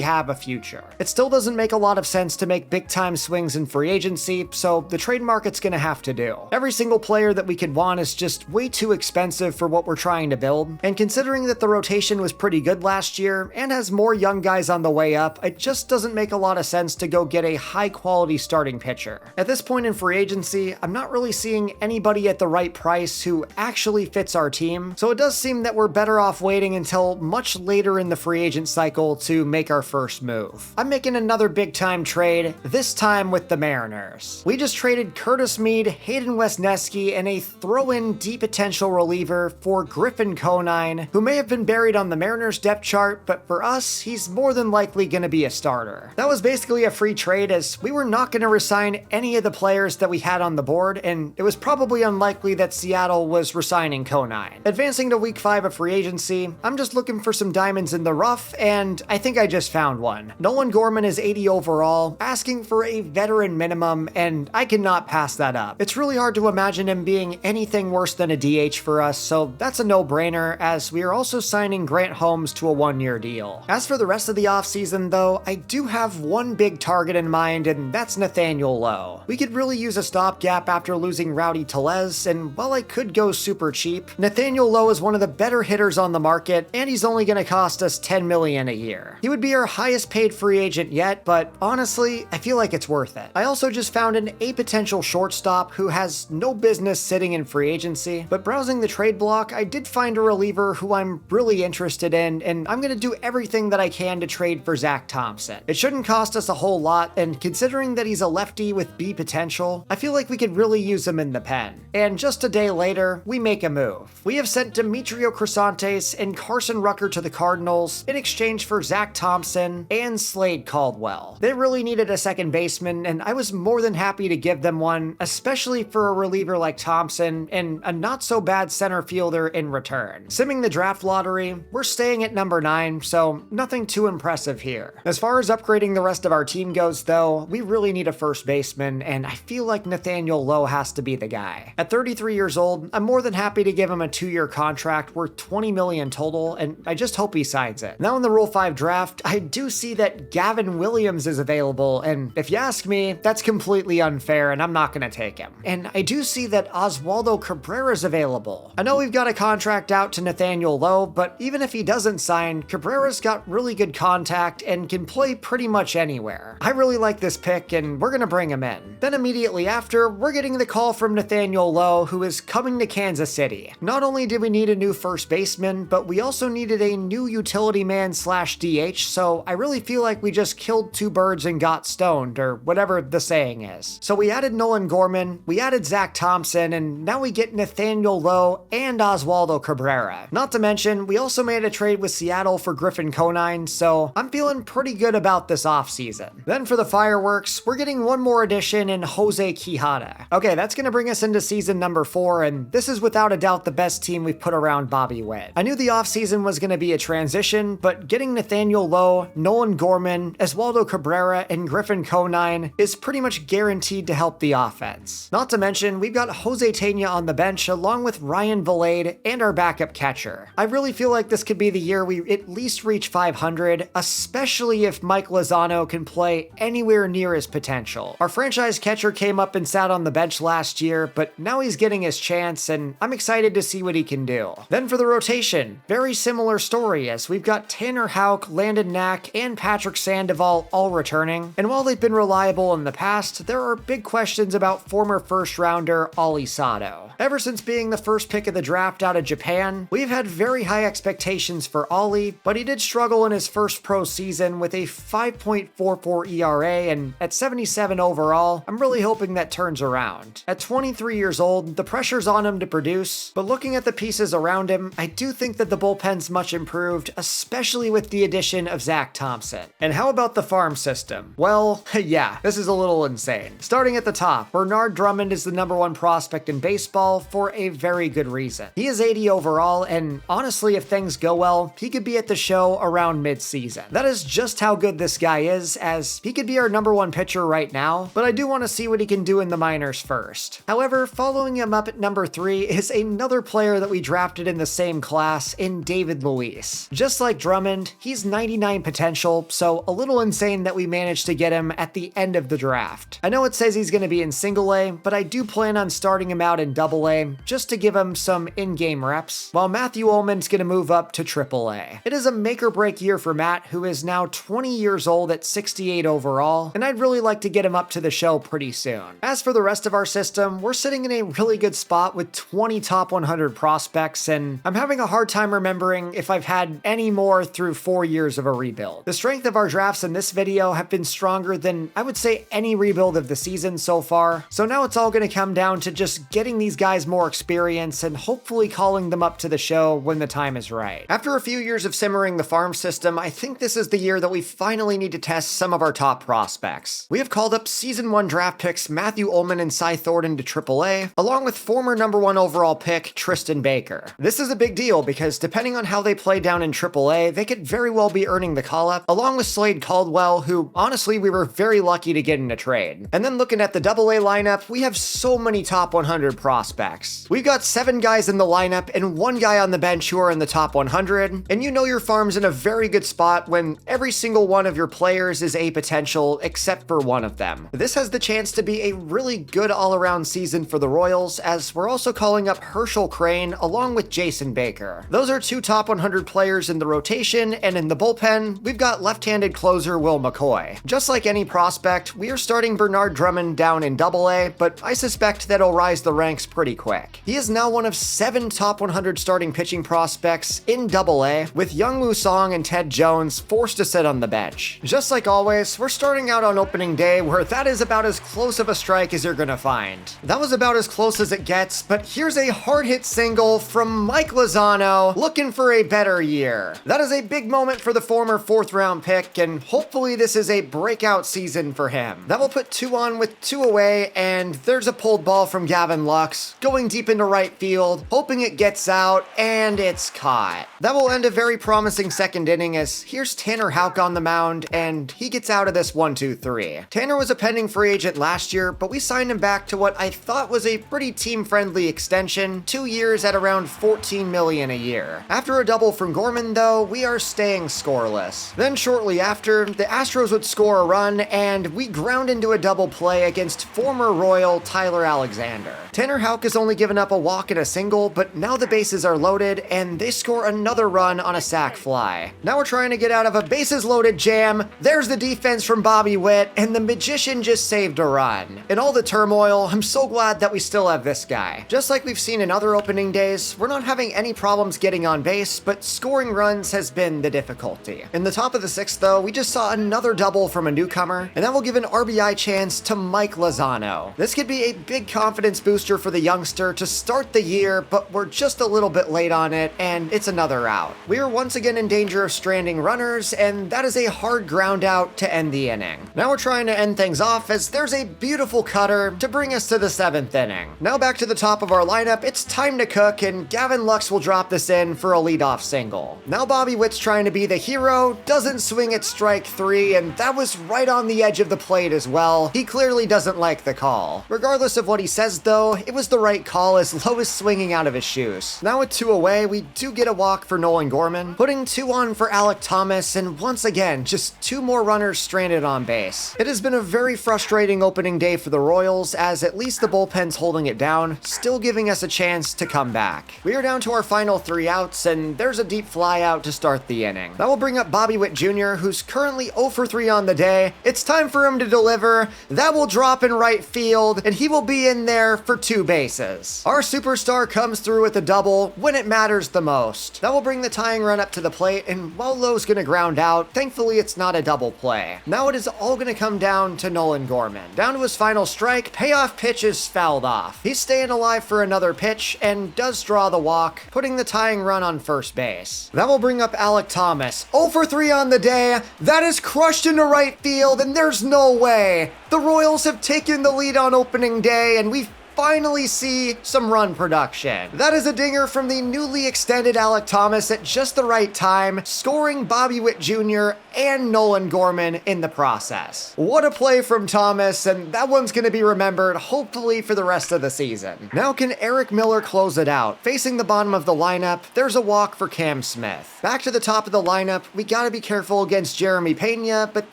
have a future. It still doesn't make a lot of sense to make big-time swings in free agency, so the trade market's going to have to do. Every single player that we could want is just way too expensive for what we're trying to build, and considering that the rotation was pretty good last year and has more young guys on the way up, it just doesn't make a lot of sense to go get a high-quality starting pitcher. At this point in free agency, I'm not really seeing anybody at the right price who actually fits our team, so it does seem that we're better off waiting until much later in the free agent cycle to make our first move. I'm making another big-time trade, this time with the Mariners. We just traded Curtis Mead, Hayden Wesneski, and a throw-in D-potential reliever for Griffin Conine, who may have been buried on the Mariners depth chart, but for us, he's more than likely going to be a starter. That was basically a free trade as we were not going to resign any of the players that we had on the board, and it was probably unlikely that Seattle was resigning Conine. Advancing to week 5 of free agency, I'm just looking for some diamonds in the rough, and I think I just found one. Nolan Gorman is 80 overall, asking for a veteran minimum, and I cannot pass that up. It's really hard to imagine him being anything worse than a DH for us, so that's a no-brainer, as we are also signing Grant Holmes to a 1-year deal. As for the rest of the offseason, though, I do have one big target in mind, and that's Nathaniel Lowe. We could really use a stopgap after losing Rowdy Tellez, and while I could go super cheap, Nathaniel Lowe is one of the better hitters on the market, and he's only going to cost us $10 million a year. He would be our highest paid free agent yet, but honestly, I feel like it's worth it. I also just found an potential shortstop who has no business sitting in free agency, but browsing the trade block, I did find a reliever who I'm really interested in, and I'm going to do everything that I can to trade for Zach Thompson. It shouldn't cost us a whole lot, and considering that he's a lefty with B potential, I feel like we could really use him in the pen. And just a day later, we make a move. We have sent Demetrio Crisantes and Carson Rucker to the Cardinals in exchange for Zach Thompson and Slade Caldwell. They really needed a second baseman, and I was more than happy to give them one, especially for a reliever like Thompson and a not-so-bad center fielder in return. Simming the draft lottery, we're staying at number 9, so nothing too impressive here. As far as upgrading the rest of our team goes, though, we really need a first baseman, and I feel like Nathaniel Lowe has to be the guy. At 33 years old, I'm more than happy to give him a 2-year contract worth $20 million total, and I just hope he signs it. Now in the Rule 5 draft, I do see that Gavin Williams is available, and if you ask me, that's completely unfair, and I'm not going to take him. And I do see that Oswaldo Cabrera is available. I know we've got a contract out to Nathaniel Lowe, but even if he doesn't sign, Cabrera's got really good contact and can play pretty much anywhere. I really like this pick, and we're going to bring him in. Then immediately after, we're getting the call from Nathaniel Lowe, who is coming to Kansas City. Not only did we need a new first baseman, but we also needed a new utility man / DH, so I really feel like we just killed 2 birds and got stoned, or whatever the saying is. So we added Nolan Gorman, we added Zach Thompson, and now we get Nathaniel Lowe and Oswaldo Cabrera. Not to mention, we also made a trade with Seattle for Griffin Conine, so I'm feeling pretty good about this offseason. Then for the fireworks, we're getting one more addition in Jose Quijada. Okay, that's going to bring us into season number 4, and this is without a doubt the best team we've put around Bobby Witt. I knew the offseason was going to be a transition, but getting Nathaniel Lowe, Nolan Gorman, Oswaldo Cabrera, and Griffin Conine is pretty much guaranteed to help the offense. Not to mention, we've got Jose Tena on the bench along with Ryan Valade and our backup catcher. I really feel like this could be the year we at least reach 500, especially if Mike Lozano can play play anywhere near his potential. Our franchise catcher came up and sat on the bench last year, but now he's getting his chance, and I'm excited to see what he can do. Then for the rotation, very similar story, as we've got Tanner Houck, Landon Knack, and Patrick Sandoval all returning. And while they've been reliable in the past, there are big questions about former first-rounder Ollie Sato. Ever since being the first pick of the draft out of Japan, we've had very high expectations for Ollie, but he did struggle in his first pro season with a 5.44 ERA, and at 77 overall, I'm really hoping that turns around. At 23 years old, the pressure's on him to produce, but looking at the pieces around him, I do think that the bullpen's much improved, especially with the addition of Zach Thompson. And how about the farm system? Well, yeah, this is a little insane. Starting at the top, Bernard Drummond is the #1 prospect in baseball for a very good reason. He is 80 overall, and honestly, if things go well, he could be at the show around mid-season. That is just how good this guy is, as he could be our #1 pitcher right now, but I do want to see what he can do in the minors first. However, following him up at #3 is another player that we drafted in the same class in David Luis. Just like Drummond, he's 99 potential, so a little insane that we managed to get him at the end of the draft. I know it says he's going to be in single A, but I do plan on starting him out in double A just to give him some in-game reps, while Matthew Ullman's going to move up to triple A. It is a make or break year for Matt, who is now 20 years old at 68 overall, and I'd really like to get him up to the show pretty soon. As for the rest of our system, we're sitting in a really good spot with 20 top 100 prospects, and I'm having a hard time remembering if I've had any more through 4 years of a rebuild. The strength of our drafts in this video have been stronger than I would say any rebuild of the season so far, so now it's all going to come down to just getting these guys more experience and hopefully calling them up to the show when the time is right. After a few years of simmering the farm system, I think this is the year that we finally need to test some of our top prospects. We have called up Season 1 draft picks Matthew Ullman and Cy Thornton to AAA, along with former #1 overall pick Tristan Baker. This is a big deal because depending on how they play down in AAA, they could very well be earning the call-up, along with Slade Caldwell, who honestly we were very lucky to get in a trade. And then looking at the AA lineup, we have so many top 100 prospects. We've got 7 guys in the lineup and 1 guy on the bench who are in the top 100, and you know your farm's in a very good spot when every single one of your players is a potential except for one of them. This has the chance to be a really good all-around season for the Royals, as we're also calling up Herschel Crane along with Jason Baker. Those are 2 top 100 players in the rotation, and in the bullpen, we've got left-handed closer Will McCoy. Just like any prospect, we are starting Bernard Drummond down in AA, but I suspect that he'll rise the ranks pretty quick. He is now one of 7 top 100 starting pitching prospects in AA, with Young Woo Song and Ted Jones forced to sit on the bench. Just like always, we're starting out on opening day where that is about as close of a strike as you're gonna find. That was about as close as it gets, but here's a hard-hit single from Mike Lozano, looking for a better year. That is a big moment for the former 4th-round pick, and hopefully this is a breakout season for him. That will put 2 on with 2 away, and there's a pulled ball from Gavin Lux, going deep into right field, hoping it gets out, and it's caught. That will end a very promising second inning, as here's Tanner Houck on the mound, and he gets out of this 1-2-3. Tanner was a pending free agent last year, but we signed him back to what I thought was a pretty team-friendly extension, 2 years at around $14 million a year. After a double from Gorman, though, we are staying scoreless. Then shortly after, the Astros would score a run, and we ground into a double play against former Royal Tyler Alexander. Tanner Houck has only given up a walk and a single, but now the bases are loaded, and they score another run on a sac fly. Now we're trying to get out of a bases-loaded jam. There's the defense from Bobby Witt, and the magician just saved a run. In all the turmoil, I'm so glad that we still have this guy. Just like we've seen in other opening days, we're not having any problems getting on base, but scoring runs has been the difficulty. In the top of the 6th, though, we just saw another double from a newcomer, and that will give an RBI chance to Mike Lozano. This could be a big confidence booster for the youngster to start the year, but we're just a little bit late on it, and it's another out. We are once again in danger of stranding runners, and that is a hard ground out to end the inning. Now we're trying to end things off, as there's a beautiful cutter to bring us to the 7th inning. Now back to the top of our lineup, it's time to cook, and Gavin Lux will drop this in for a leadoff single. Now Bobby Witt's trying to be the hero, doesn't swing at strike 3, and that was right on the edge of the plate as well. He clearly doesn't like the call. Regardless of what he says though, it was the right call as Lowe is swinging out of his shoes. Now with 2 away, we do get a walk for Nolan Gorman, putting 2 on for Alec Thomas, and once again, just 2 more runners stranded on base. It has been a very frustrating opening day for the Royals, as at least the bullpen's holding it down, still giving us a chance to come back. We are down to our final 3 outs, and there's a deep fly out to start the inning. That will bring up Bobby Witt Jr., who's currently 0 for 3 on the day. It's time for him to deliver. That will drop in right field, and he will be in there for 2 bases. Our superstar comes through with a double when it matters the most. That will bring the tying run up to the plate, and while Lowe's gonna ground out, thankfully it's not a double play. Now it is all gonna come down to Nolan Gorman. Down to his final strike, payoff pitch is fouled off. He's staying alive for another pitch and does draw the walk, putting the tying run on first base. That will bring up Alek Thomas. 0 for 3 on the day. That is crushed into right field, and there's no way. The Royals have taken the lead on opening day, and we finally see some run production. That is a dinger from the newly extended Alek Thomas at just the right time, scoring Bobby Witt Jr. and Nolan Gorman in the process. What a play from Thomas, and that one's going to be remembered hopefully for the rest of the season. Now can Eric Miller close it out? Facing the bottom of the lineup, there's a walk for Cam Smith. Back to the top of the lineup, we got to be careful against Jeremy Pena, but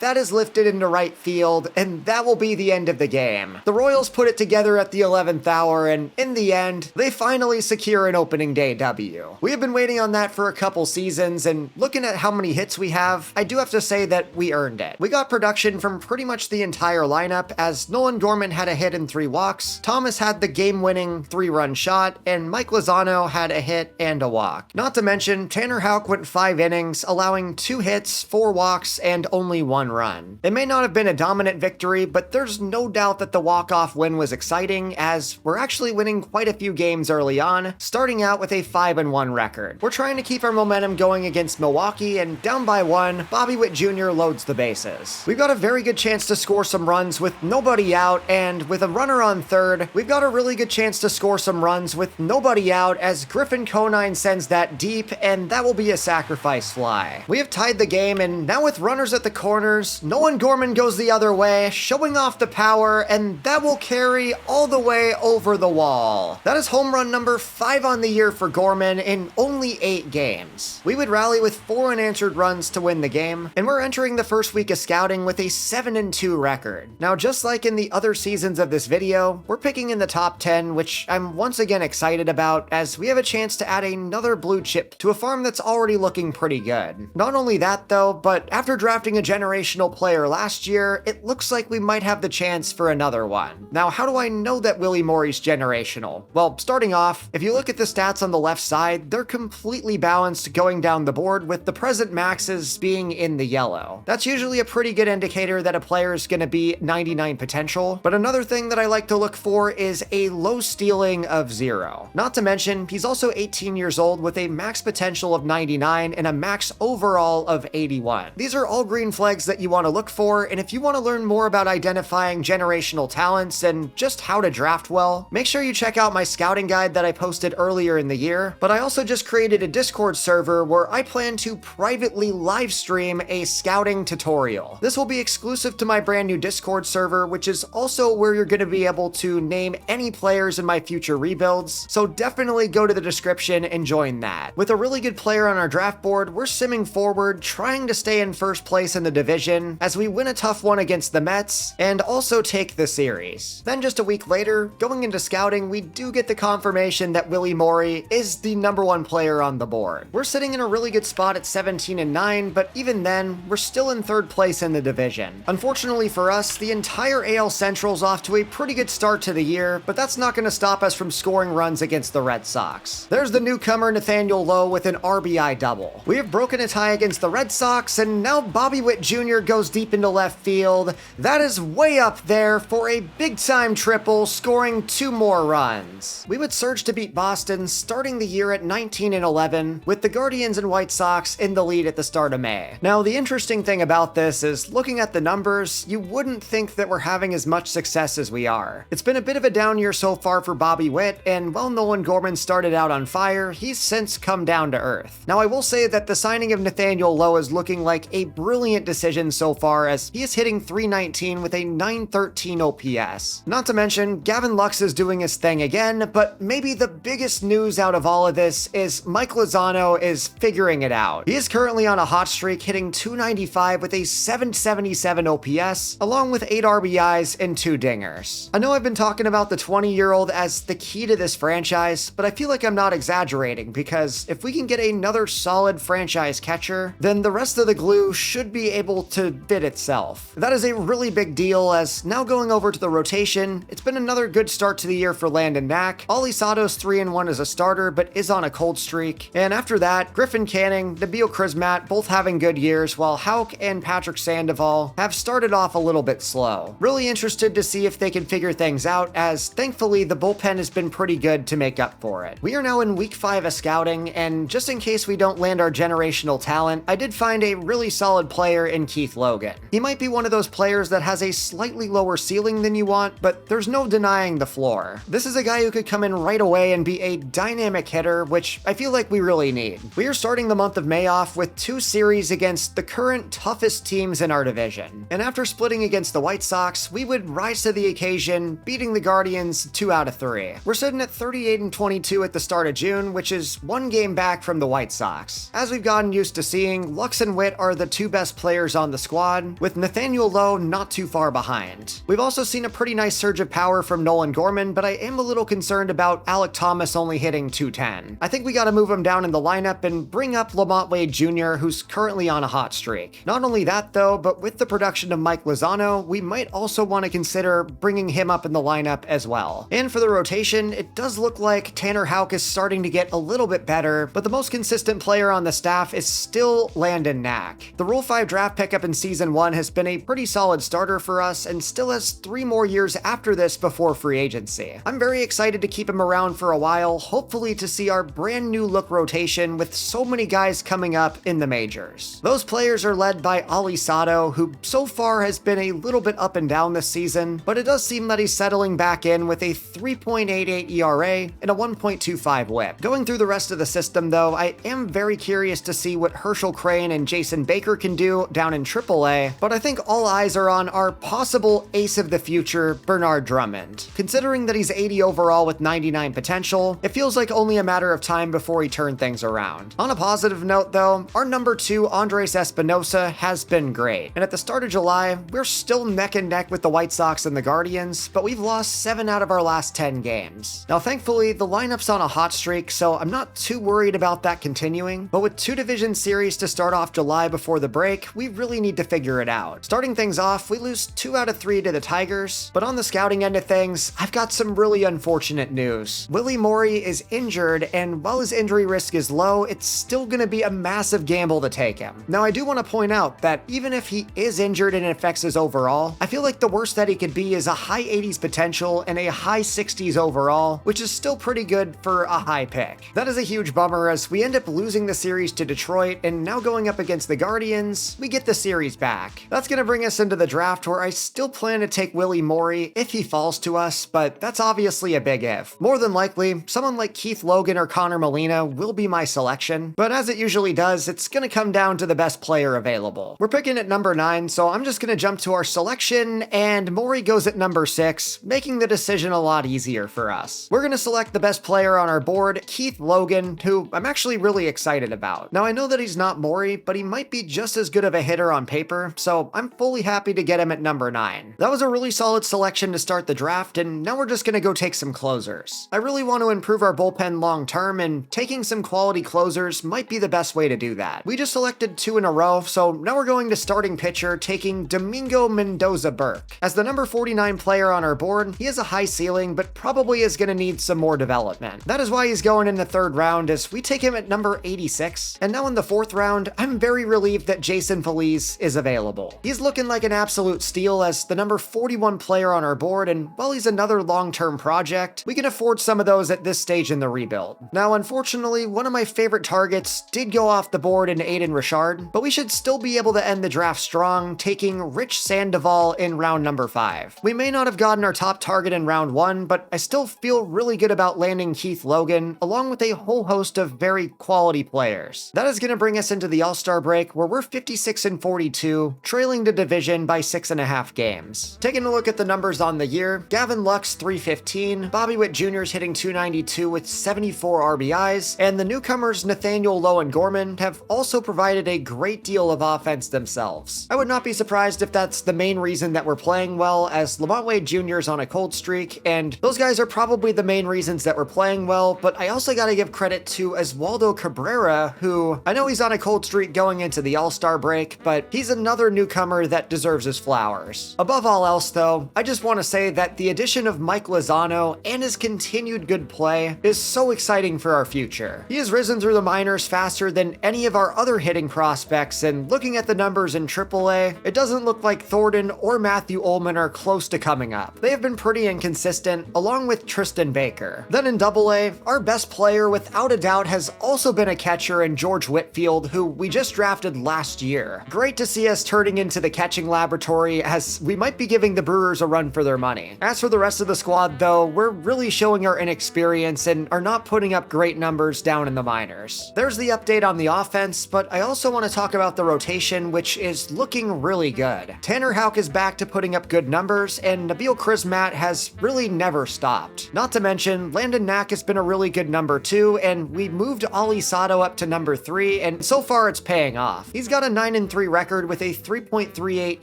that is lifted into right field, and that will be the end of the game. The Royals put it together at the 11th hour, and in the end, they finally secure an opening day W. We have been waiting on that for a couple seasons, and looking at how many hits we have, I do have to say that we earned it. We got production from pretty much the entire lineup, as Nolan Gorman had a hit and 3 walks, Thomas had the game-winning 3-run shot, and Mike Lozano had a hit and a walk. Not to mention, Tanner Houck went 5 innings, allowing 2 hits, 4 walks, and only 1 run. It may not have been a dominant victory, but there's no doubt that the walk-off win was exciting, as we're actually winning quite a few games early on, starting out with a 5-1 record. We're trying to keep our momentum going against Milwaukee, and down by 1, Bobby Witt Jr. loads the bases. We've got a very good chance to score some runs with nobody out, and with a runner on third, we've got a really good chance to score some runs with nobody out as Griffin Conine sends that deep, and that will be a sacrifice fly. We have tied the game, and now with runners at the corners, Nolan Gorman goes the other way, showing off the power, and that will carry all the way over the wall. That is home run number 5 on the year for Gorman in only 8 games. We would rally with 4 unanswered runs to win the game, and we're entering the first week of scouting with a 7-2 record. Now, just like in the other seasons of this video, we're picking in the top 10, which I'm once again excited about, as we have a chance to add another blue chip to a farm that's already looking pretty good. Not only that though, but after drafting a generational player last year, it looks like we might have the chance for another one. Now, how do I know that Willie Morey's generational? Well, starting off, if you look at the stats on the left side, they're completely balanced going down the board, with the present maxes being in the yellow. That's usually a pretty good indicator that a player is going to be 99 potential, but another thing that I like to look for is a low stealing of 0. Not to mention, he's also 18 years old with a max potential of 99 and a max overall of 81. These are all green flags that you want to look for, and if you want to learn more about identifying generational talents and just how to draft well, make sure you check out my scouting guide that I posted earlier in the year, but I also just created a Discord server where I plan to privately live stream a scouting tutorial. This will be exclusive to my brand new Discord server, which is also where you're going to be able to name any players in my future rebuilds, so definitely go to the description and join that. With a really good player on our draft board, we're simming forward, trying to stay in first place in the division as we win a tough one against the Mets and also take the series. Then just a week later, going into scouting, we do get the confirmation that Willie Morey is the #1 player on the board. We're sitting in a really good spot at 17-9, but even then, we're still in 3rd place in the division. Unfortunately for us, the entire AL Central's off to a pretty good start to the year, but that's not going to stop us from scoring runs against the Red Sox. There's the newcomer Nathaniel Lowe with an RBI double. We have broken a tie against the Red Sox, and now Bobby Witt Jr. goes deep into left field. That is way up there for a big-time triple, scoring 2 more runs. We would surge to beat Boston, starting the year at 19-11, with the Guardians and White Sox in the lead at the start of May. Now, the interesting thing about this is, looking at the numbers, you wouldn't think that we're having as much success as we are. It's been a bit of a down year so far for Bobby Witt, and while Nolan Gorman started out on fire, he's since come down to earth. Now, I will say that the signing of Nathaniel Lowe is looking like a brilliant decision so far, as he is hitting .319 with a .913 OPS. Not to mention, Gavin Gavin Lux is doing his thing again, but maybe the biggest news out of all of this is Mike Lozano is figuring it out. He is currently on a hot streak, hitting .295 with a 777 OPS, along with 8 RBIs and 2 dingers. I know I've been talking about the 20-year-old as the key to this franchise, but I feel like I'm not exaggerating, because if we can get another solid franchise catcher, then the rest of the glue should be able to fit itself. That is a really big deal, as now going over to the rotation, it's been another good start to the year for Landon Knack. Ollie Sado's 3-1 as a starter, but is on a cold streak. And after that, Griffin Canning, Nabil Crismatt both having good years, while Houck and Patrick Sandoval have started off a little bit slow. Really interested to see if they can figure things out, as thankfully the bullpen has been pretty good to make up for it. We are now in week 5 of scouting, and just in case we don't land our generational talent, I did find a really solid player in Keith Logan. He might be one of those players that has a slightly lower ceiling than you want, but there's no denying the floor. This is a guy who could come in right away and be a dynamic hitter, which I feel like we really need. We are starting the month of May off with 2 series against the current toughest teams in our division. And after splitting against the White Sox, we would rise to the occasion, beating the Guardians 2 out of 3. We're sitting at 38-22 at the start of June, which is 1 game back from the White Sox. As we've gotten used to seeing, Lux and Witt are the 2 best players on the squad, with Nathaniel Lowe not too far behind. We've also seen a pretty nice surge of power from Nolan Gorman, but I am a little concerned about Alec Thomas only hitting .210. I think we gotta move him down in the lineup and bring up Lamont Wade Jr., who's currently on a hot streak. Not only that though, but with the production of Mike Lozano, we might also want to consider bringing him up in the lineup as well. And for the rotation, it does look like Tanner Houck is starting to get a little bit better, but the most consistent player on the staff is still Landon Knack. The Rule 5 draft pickup in Season 1 has been a pretty solid starter for us and still has 3 more years after this before free agency. I'm very excited to keep him around for a while, hopefully to see our brand new look rotation with so many guys coming up in the majors. Those players are led by Ollie Sato, who so far has been a little bit up and down this season, but it does seem that he's settling back in with a 3.88 ERA and a 1.25 whip. Going through the rest of the system though, I am very curious to see what Herschel Crane and Jason Baker can do down in AAA, but I think all eyes are on our possible ace of the future, Bernard Drummond. Considering that he's 80 overall with 99 potential, it feels like only a matter of time before he turned things around. On a positive note though, our number 2 Andres Espinosa has been great, and at the start of July, we're still neck and neck with the White Sox and the Guardians, but we've lost 7 out of our last 10 games. Now thankfully, the lineup's on a hot streak, so I'm not too worried about that continuing, but with 2 division series to start off July before the break, we really need to figure it out. Starting things off, we lose 2 out of 3 to the Tigers, but on the scouting end of things, I've got some really unfortunate news. Willie Morey is injured, and while his injury risk is low, it's still gonna be a massive gamble to take him. Now I do want to point out that even if he is injured and it affects his overall, I feel like the worst that he could be is a high 80s potential and a high 60s overall, which is still pretty good for a high pick. That is a huge bummer, as we end up losing the series to Detroit, and now going up against the Guardians, we get the series back. That's gonna bring us into the draft, where I still plan to take Willie Morey if he falls to us, but that's obviously a big if. More than likely, someone like Keith Logan or Connor Molina will be my selection, but as it usually does, it's gonna come down to the best player available. We're picking at number 9, so I'm just gonna jump to our selection, and Morey goes at number 6, making the decision a lot easier for us. We're gonna select the best player on our board, Keith Logan, who I'm actually really excited about. Now I know that he's not Morey, but he might be just as good of a hitter on paper, so I'm fully happy to get him at number 9. That was a really solid selection to start the draft, and now we're just gonna go take some closers. I really want to improve our bullpen long term, and taking some quality closers might be the best way to do that. We just selected 2 in a row, so now we're going to starting pitcher, taking Domingo Mendoza-Burke. As the number 49 player on our board, he has a high ceiling, but probably is going to need some more development. That is why he's going in the 3rd round, as we take him at number 86. And now in the 4th round, I'm very relieved that Jason Feliz is available. He's looking like an absolute steal as the number 41 player on our board, and while he's another long-term project, we can afford some of those at this stage in the rebuild. Now, unfortunately, one of my favorite targets did go off the board in Aiden Richard, but we should still be able to end the draft strong, taking Rich Sandoval in round number 5. We may not have gotten our top target in round 1, but I still feel really good about landing Keith Logan, along with a whole host of very quality players. That is going to bring us into the All-Star break, where we're 56-42, trailing the division by 6.5 games. Taking a look at the numbers on the year, Gavin Luck's 315, Bobby Witt Jr. is hitting 292 with 74 RBIs, and the newcomers Nathaniel Lowe and Gorman have also provided a great deal of offense themselves. I would not be surprised if that's the main reason that we're playing well, as Lamont Wade Jr. is on a cold streak, and those guys are probably the main reasons that we're playing well, but I also gotta give credit to Oswaldo Cabrera, who I know he's on a cold streak going into the All-Star break, but he's another newcomer that deserves his flowers. Above all else though, I just want to say that the addition of Mike Lozano and his continued good play is so exciting for our future. He has risen through the minors faster than any of our other hitting prospects, and looking at the numbers in AAA, it doesn't look like Thornton or Matthew Ullman are close to coming up. They have been pretty inconsistent, along with Tristan Baker. Then in AA, our best player without a doubt has also been a catcher in George Whitfield, who we just drafted last year. Great to see us turning into the catching laboratory, as we might be giving the Brewers a run for their money. As for the rest of the squad though, we're really showing our inexperience and are not putting up great numbers down in the minors. There's the update on the offense, but I also want to talk about the rotation, which is looking really good. Tanner Houck is back to putting up good numbers, and Nabil Crismatt has really never stopped. Not to mention, Landon Knack has been a really good number 2, and we moved Ali Sato up to number 3, and so far it's paying off. He's got a 9-3 record with a 3.38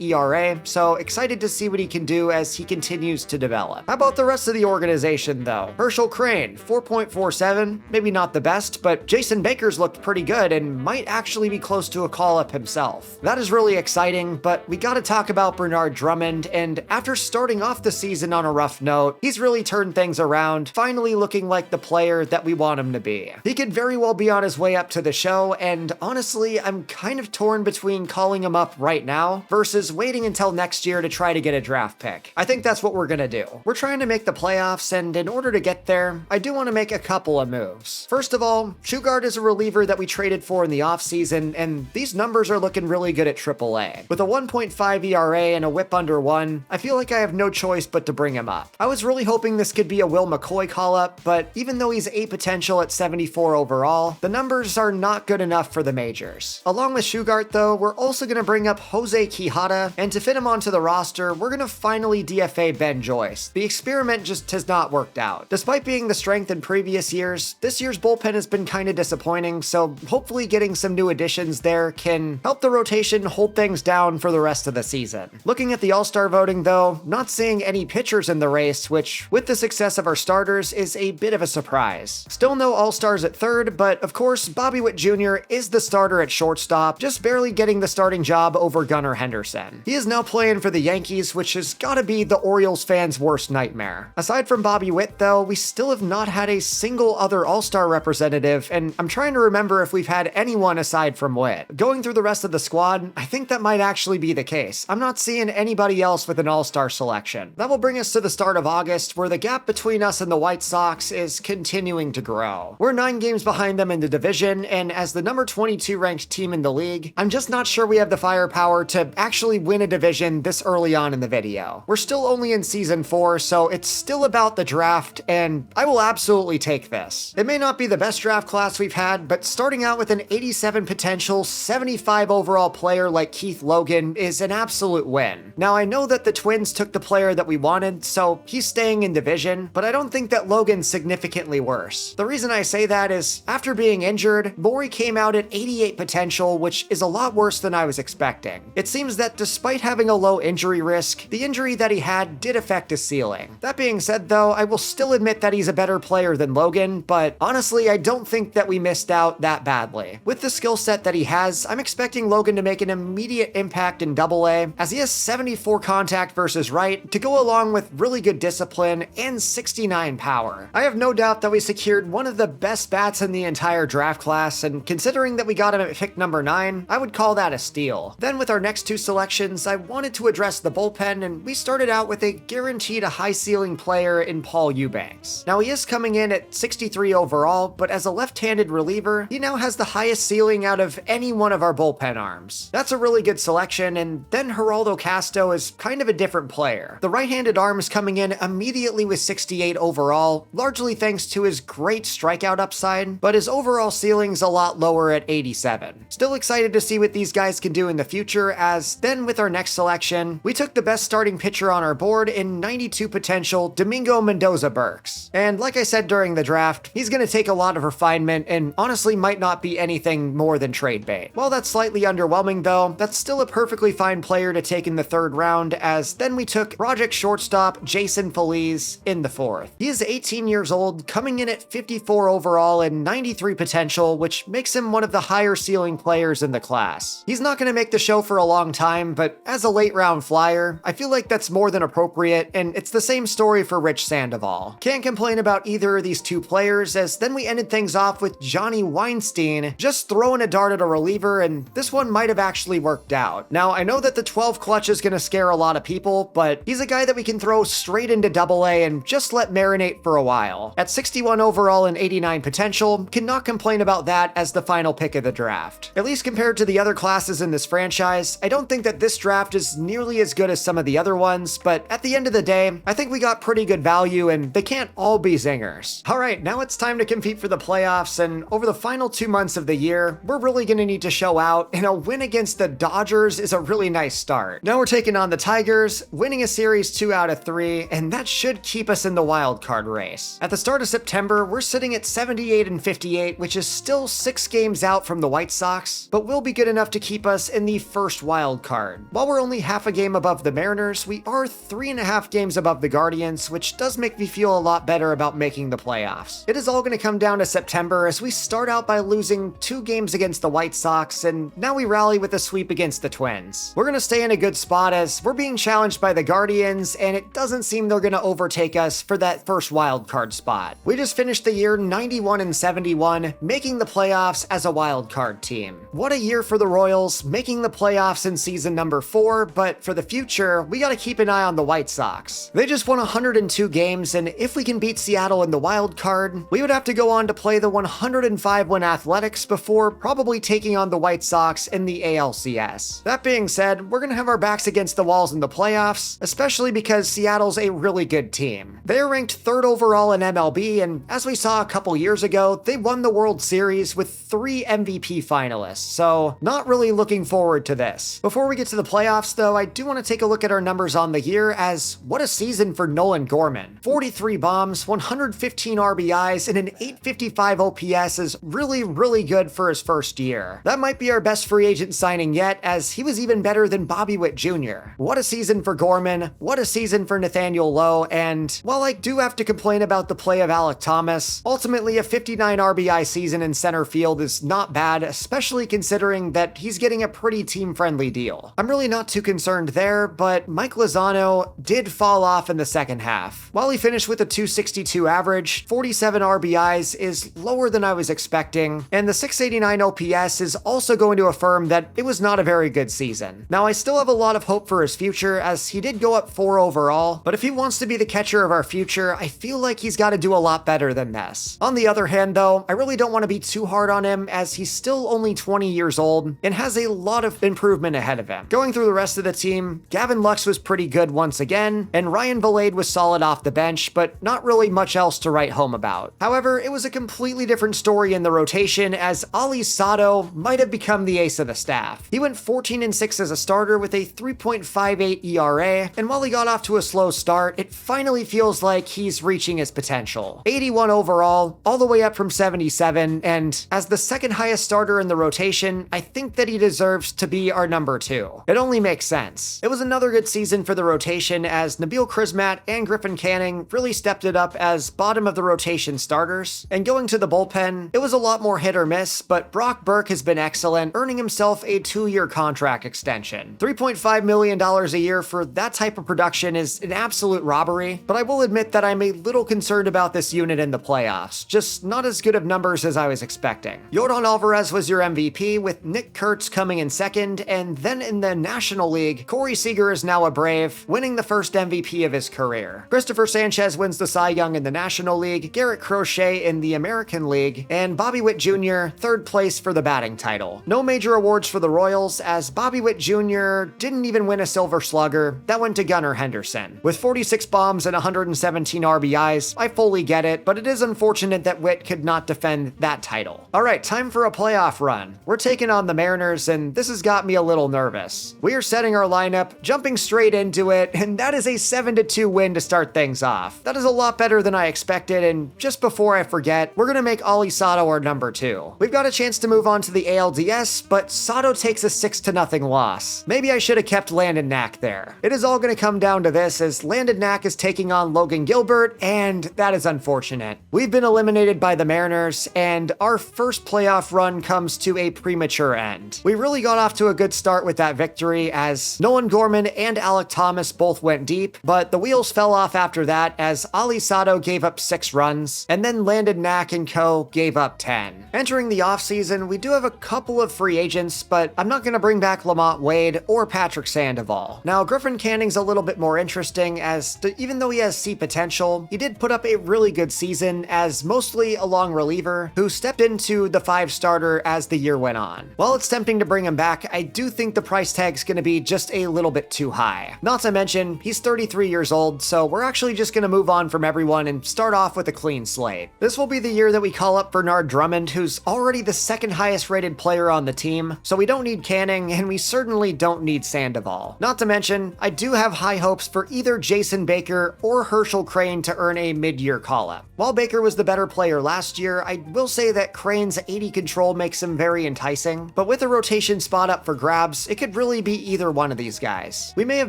ERA, so excited to see what he can do as he continues to develop. How about the rest of the organization though? Herschel Crane, 4.47, maybe not the best, but Jason Baker's looked pretty good and might actually be close to a call-up himself. That is really exciting, but we gotta talk about Bernard Drummond, and after starting off the season on a rough note, he's really turned things around, finally looking like the player that we want him to be. He could very well be on his way up to the show, and honestly, I'm kind of torn between calling him up right now versus waiting until next year to try to get a draft pick. I think that's what we're gonna do. We're trying to make the playoffs, and in order to get there, I do want to make a couple of moves. First of all, Shugart is a reliever that we traded for in the offseason, and these numbers are looking really good at AAA. With a 1.5 ERA and a whip under 1, I feel like I have no choice but to bring him up. I was really hoping this could be a Will McCoy call-up, but even though he's A potential at 74 overall, the numbers are not good enough for the majors. Along with Shugart though, we're also going to bring up Jose Quijada, and to fit him onto the roster, we're going to finally DFA Ben Joyce. The experiment just has not worked out. Despite being the strength in previous years, this year's bullpen has been kind of disappointing, so hopefully getting some new additions there can help the rotation hold things down for the rest of the season. Looking at the All-Star voting though, not seeing any pitchers in the race, which with the success of our starters is a bit of a surprise. Still no All-Stars at third, but of course Bobby Witt Jr. is the starter at shortstop, just barely getting the starting job over Gunnar Henderson. He is now playing for the Yankees, which has gotta be the Orioles fans' worst nightmare. Aside from Bobby Witt though, we still have not had a single other All-Star representative, and I'm trying to remember if we've had anyone aside from Witt. Going through the rest of the squad, I think that might actually be the case. I'm not seeing anybody else with an All-Star selection. That will bring us to the start of August, where the gap between us and the White Sox is continuing to grow. We're 9 games behind them in the division, and as the number 22 ranked team in the league, I'm just not sure we have the firepower to actually win a division this early on in the video. We're still only in season 4, so it's still about the draft, and I will absolutely take this. It may not be the best draft class we've had, but starting out with an 87 potential, 75 overall player like Keith Logan is an absolute win. Now I know that the Twins took the player that we wanted, so he's staying in division, but I don't think that Logan's significantly worse. The reason I say that is, after being injured, Maury came out at 88 potential, which is a lot worse than I was expecting. It seems that despite having a low injury risk, the injury that he had did affect his ceiling. That being said though, I will still admit that he's a better player than Logan, but honestly I don't think that we missed out that badly. With the skill set that he has, I'm expecting Logan to make an immediate impact in AA, as he has 74 contact versus right to go along with really good discipline and 69 power. I have no doubt that we secured one of the best bats in the entire draft class, and considering that we got him at pick number 9, I would call that a steal. Then with our next 2 selections, I wanted to address the bullpen, and we started out with a guaranteed a high ceiling player in Paul Eubanks. Now he is coming in at 63 overall, but as a left-handed reliever, he now has the highest ceiling out of any one of our bullpen arms. That's a really good selection, and then Geraldo Castro is kind of a different player. The right-handed arm is coming in immediately with 68 overall, largely thanks to his great strikeout upside, but his overall ceiling's a lot lower at 87. Still excited to see what these guys can do in the future, as then with our next selection, we took the best starting pitcher on our board in 92 22 potential Domingo Mendoza-Burks. And like I said during the draft, he's going to take a lot of refinement and honestly might not be anything more than trade bait. While that's slightly underwhelming though, that's still a perfectly fine player to take in the 3rd round, as then we took project shortstop Jason Feliz in the 4th. He is 18 years old, coming in at 54 overall and 93 potential, which makes him one of the higher ceiling players in the class. He's not going to make the show for a long time, but as a late round flyer, I feel like that's more than appropriate, and it's the same story for Rich Sandoval. Can't complain about either of these two players, as then we ended things off with Johnny Weinstein just throwing a dart at a reliever, and this one might have actually worked out. Now, I know that the 12 clutch is going to scare a lot of people, but he's a guy that we can throw straight into AA and just let marinate for a while. At 61 overall and 89 potential, cannot complain about that as the final pick of the draft. At least compared to the other classes in this franchise, I don't think that this draft is nearly as good as some of the other ones, but at the end of the day, I think we got pretty good value and they can't all be zingers. Alright, now it's time to compete for the playoffs, and over the final 2 months of the year, we're really going to need to show out, and a win against the Dodgers is a really nice start. Now we're taking on the Tigers, winning a series 2 out of 3, and that should keep us in the wild card race. At the start of September, we're sitting at 78 and 58, which is still 6 games out from the White Sox, but will be good enough to keep us in the first wild card. While we're only half a game above the Mariners, we are 3.5 games above the Guardians, which does make me feel a lot better about making the playoffs. It is all going to come down to September, as we start out by losing 2 games against the White Sox, and now we rally with a sweep against the Twins. We're going to stay in a good spot as we're being challenged by the Guardians, and it doesn't seem they're going to overtake us for that first wild card spot. We just finished the year 91 and 71, making the playoffs as a wild card team. What a year for the Royals, making the playoffs in season number 4, but for the future, we got to keep an eye on the White Sox. They just won 102 games, and if we can beat Seattle in the wild card, we would have to go on to play the 105-win Athletics before probably taking on the White Sox in the ALCS. That being said, we're going to have our backs against the walls in the playoffs, especially because Seattle's a really good team. They're ranked 3rd overall in MLB, and as we saw a couple years ago, they won the World Series with 3 MVP finalists, so not really looking forward to this. Before we get to the playoffs though, I do want to take a look at our numbers on the year, as what a season for Nolan Gorman. 43 bombs, 115 RBIs, and an 855 OPS is really good for his first year. That might be our best free agent signing yet, as he was even better than Bobby Witt Jr. What a season for Gorman, what a season for Nathaniel Lowe, and while I do have to complain about the play of Alec Thomas, ultimately a 59 RBI season in center field is not bad, especially considering that he's getting a pretty team-friendly deal. I'm really not too concerned there, but Mike Lozano did fall off in the second half. While he finished with a 262 average, 47 RBIs is lower than I was expecting, and the 689 OPS is also going to affirm that it was not a very good season. Now, I still have a lot of hope for his future, as he did go up 4 overall, but if he wants to be the catcher of our future, I feel like he's got to do a lot better than this. On the other hand though, I really don't want to be too hard on him, as he's still only 20 years old and has a lot of improvement ahead of him. Going through the rest of the team, Gavin Lux was pretty good once again, and Ryan Valade was solid off the bench, but not really much else to write home about. However, it was a completely different story in the rotation, as Ali Sato might have become the ace of the staff. He went 14 and 6 as a starter with a 3.58 ERA, and while he got off to a slow start, it finally feels like he's reaching his potential. 81 overall, all the way up from 77, and as the second highest starter in the rotation, I think that he deserves to be our number 2. It only makes sense. It was another good season for the rotation, as Nabil Krismat and Griffin Canning really stepped it up as bottom of the rotation starters, and going to the bullpen, it was a lot more hit or miss, but Brock Burke has been excellent, earning himself a 2-year contract extension. $3.5 million a year for that type of production is an absolute robbery, but I will admit that I'm a little concerned about this unit in the playoffs, just not as good of numbers as I was expecting. Yordan Alvarez was your MVP, with Nick Kurtz coming in second, and then in the National League, Corey Seager is now a Brave, winning the first MVP of his career. Christopher Sanchez wins the Cy Young in the National League, Garrett Crochet in the American League, and Bobby Witt Jr. third place for the batting title. No major awards for the Royals, as Bobby Witt Jr. didn't even win a Silver Slugger. That went to Gunnar Henderson. With 46 bombs and 117 RBIs, I fully get it, but it is unfortunate that Witt could not defend that title. Alright, time for a playoff run. We're taking on the Mariners, and this has got me a little nervous. We are setting our lineup, jumping straight into it, and that is a 7-2 win to start things off. That is a lot better than I expected, and just before I forget, we're gonna make Ali Sato our number 2. We've got a chance to move on to the ALDS, but Sato takes a 6-0 loss. Maybe I should have kept Landon Knack there. It is all gonna come down to this, as Landon Knack is taking on Logan Gilbert, and that is unfortunate. We've been eliminated by the Mariners, and our first playoff run comes to a premature end. We really got off to a good start with that victory, as Nolan Gorman and Alec Thomas both went deep, but the wheels fell off after that as Ali Sato gave up 6 runs, and then Landon Knack and co. gave up 10. Entering the offseason, we do have a couple of free agents, but I'm not going to bring back Lamont Wade or Patrick Sandoval. Now, Griffin Canning's a little bit more interesting, as even though he has C potential, he did put up a really good season as mostly a long reliever who stepped into the 5 starter as the year went on. While it's tempting to bring him back, I do think the price tag's going to be just a little bit too high. Not to mention, he's 33 years old, so we're actually just going to move on from everyone and start off with a clean slate. This will be the year that we call up Bernard Drummond, who's already the 2nd highest rated player on the team, so we don't need Canning, and we certainly don't need Sandoval. Not to mention, I do have high hopes for either Jason Baker or Herschel Crane to earn a mid-year call-up. While Baker was the better player last year, I will say that Crane's 80 control makes him very enticing, but with a rotation spot up for grabs, it could really be either one of these guys. We may have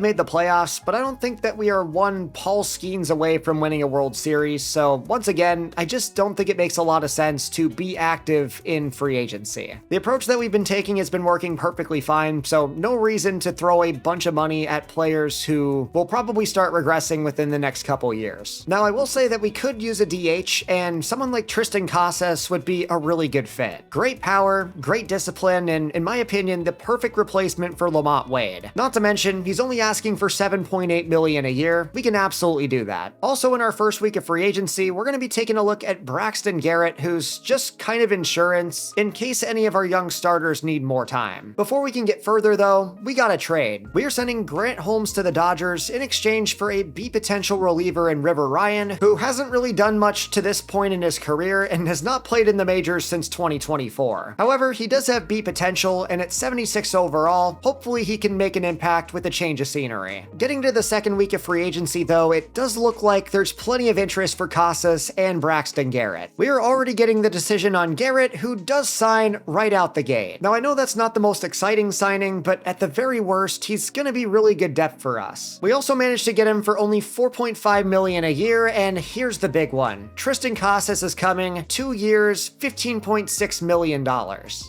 made the playoffs, but I don't think that we are one Paul Skeens away from winning a World Series, so once again, I just don't think it makes a lot of sense to be active in free agency. The approach that we've been taking has been working perfectly fine, so no reason to throw a bunch of money at players who will probably start regressing within the next couple years. Now, I will say that we could use a DH, and someone like Tristan Casas would be a really good fit. Great power, great discipline, and in my opinion, the perfect replacement for Lamont Wade. Not to mention, he's only asking for $7.8 million a year. We can absolutely do that. Also, in our first week of free agency, we're going to be taking a look at Braxton Garrett, who's just kind of insurance in case any of our young starters need more time. Before we can get further though, we got a trade. We are sending Grant Holmes to the Dodgers in exchange for a B potential reliever in River Ryan, who hasn't really done much to this point in his career and has not played in the majors since 2024. However, he does have B potential, and at 76 overall, hopefully he can make an impact with a change of scenery. Getting to the second week of free agency though, it does look like there's plenty of interest for Casas and Braxton Garrett. We are already getting the decision on Garrett, who does sign right out the gate. Now, I know that's not the most exciting signing, but at the very worst, he's gonna be really good depth for us. We also managed to get him for only $4.5 million a year, and here's the big one. Tristan Casas is coming, 2 years, $15.6 million.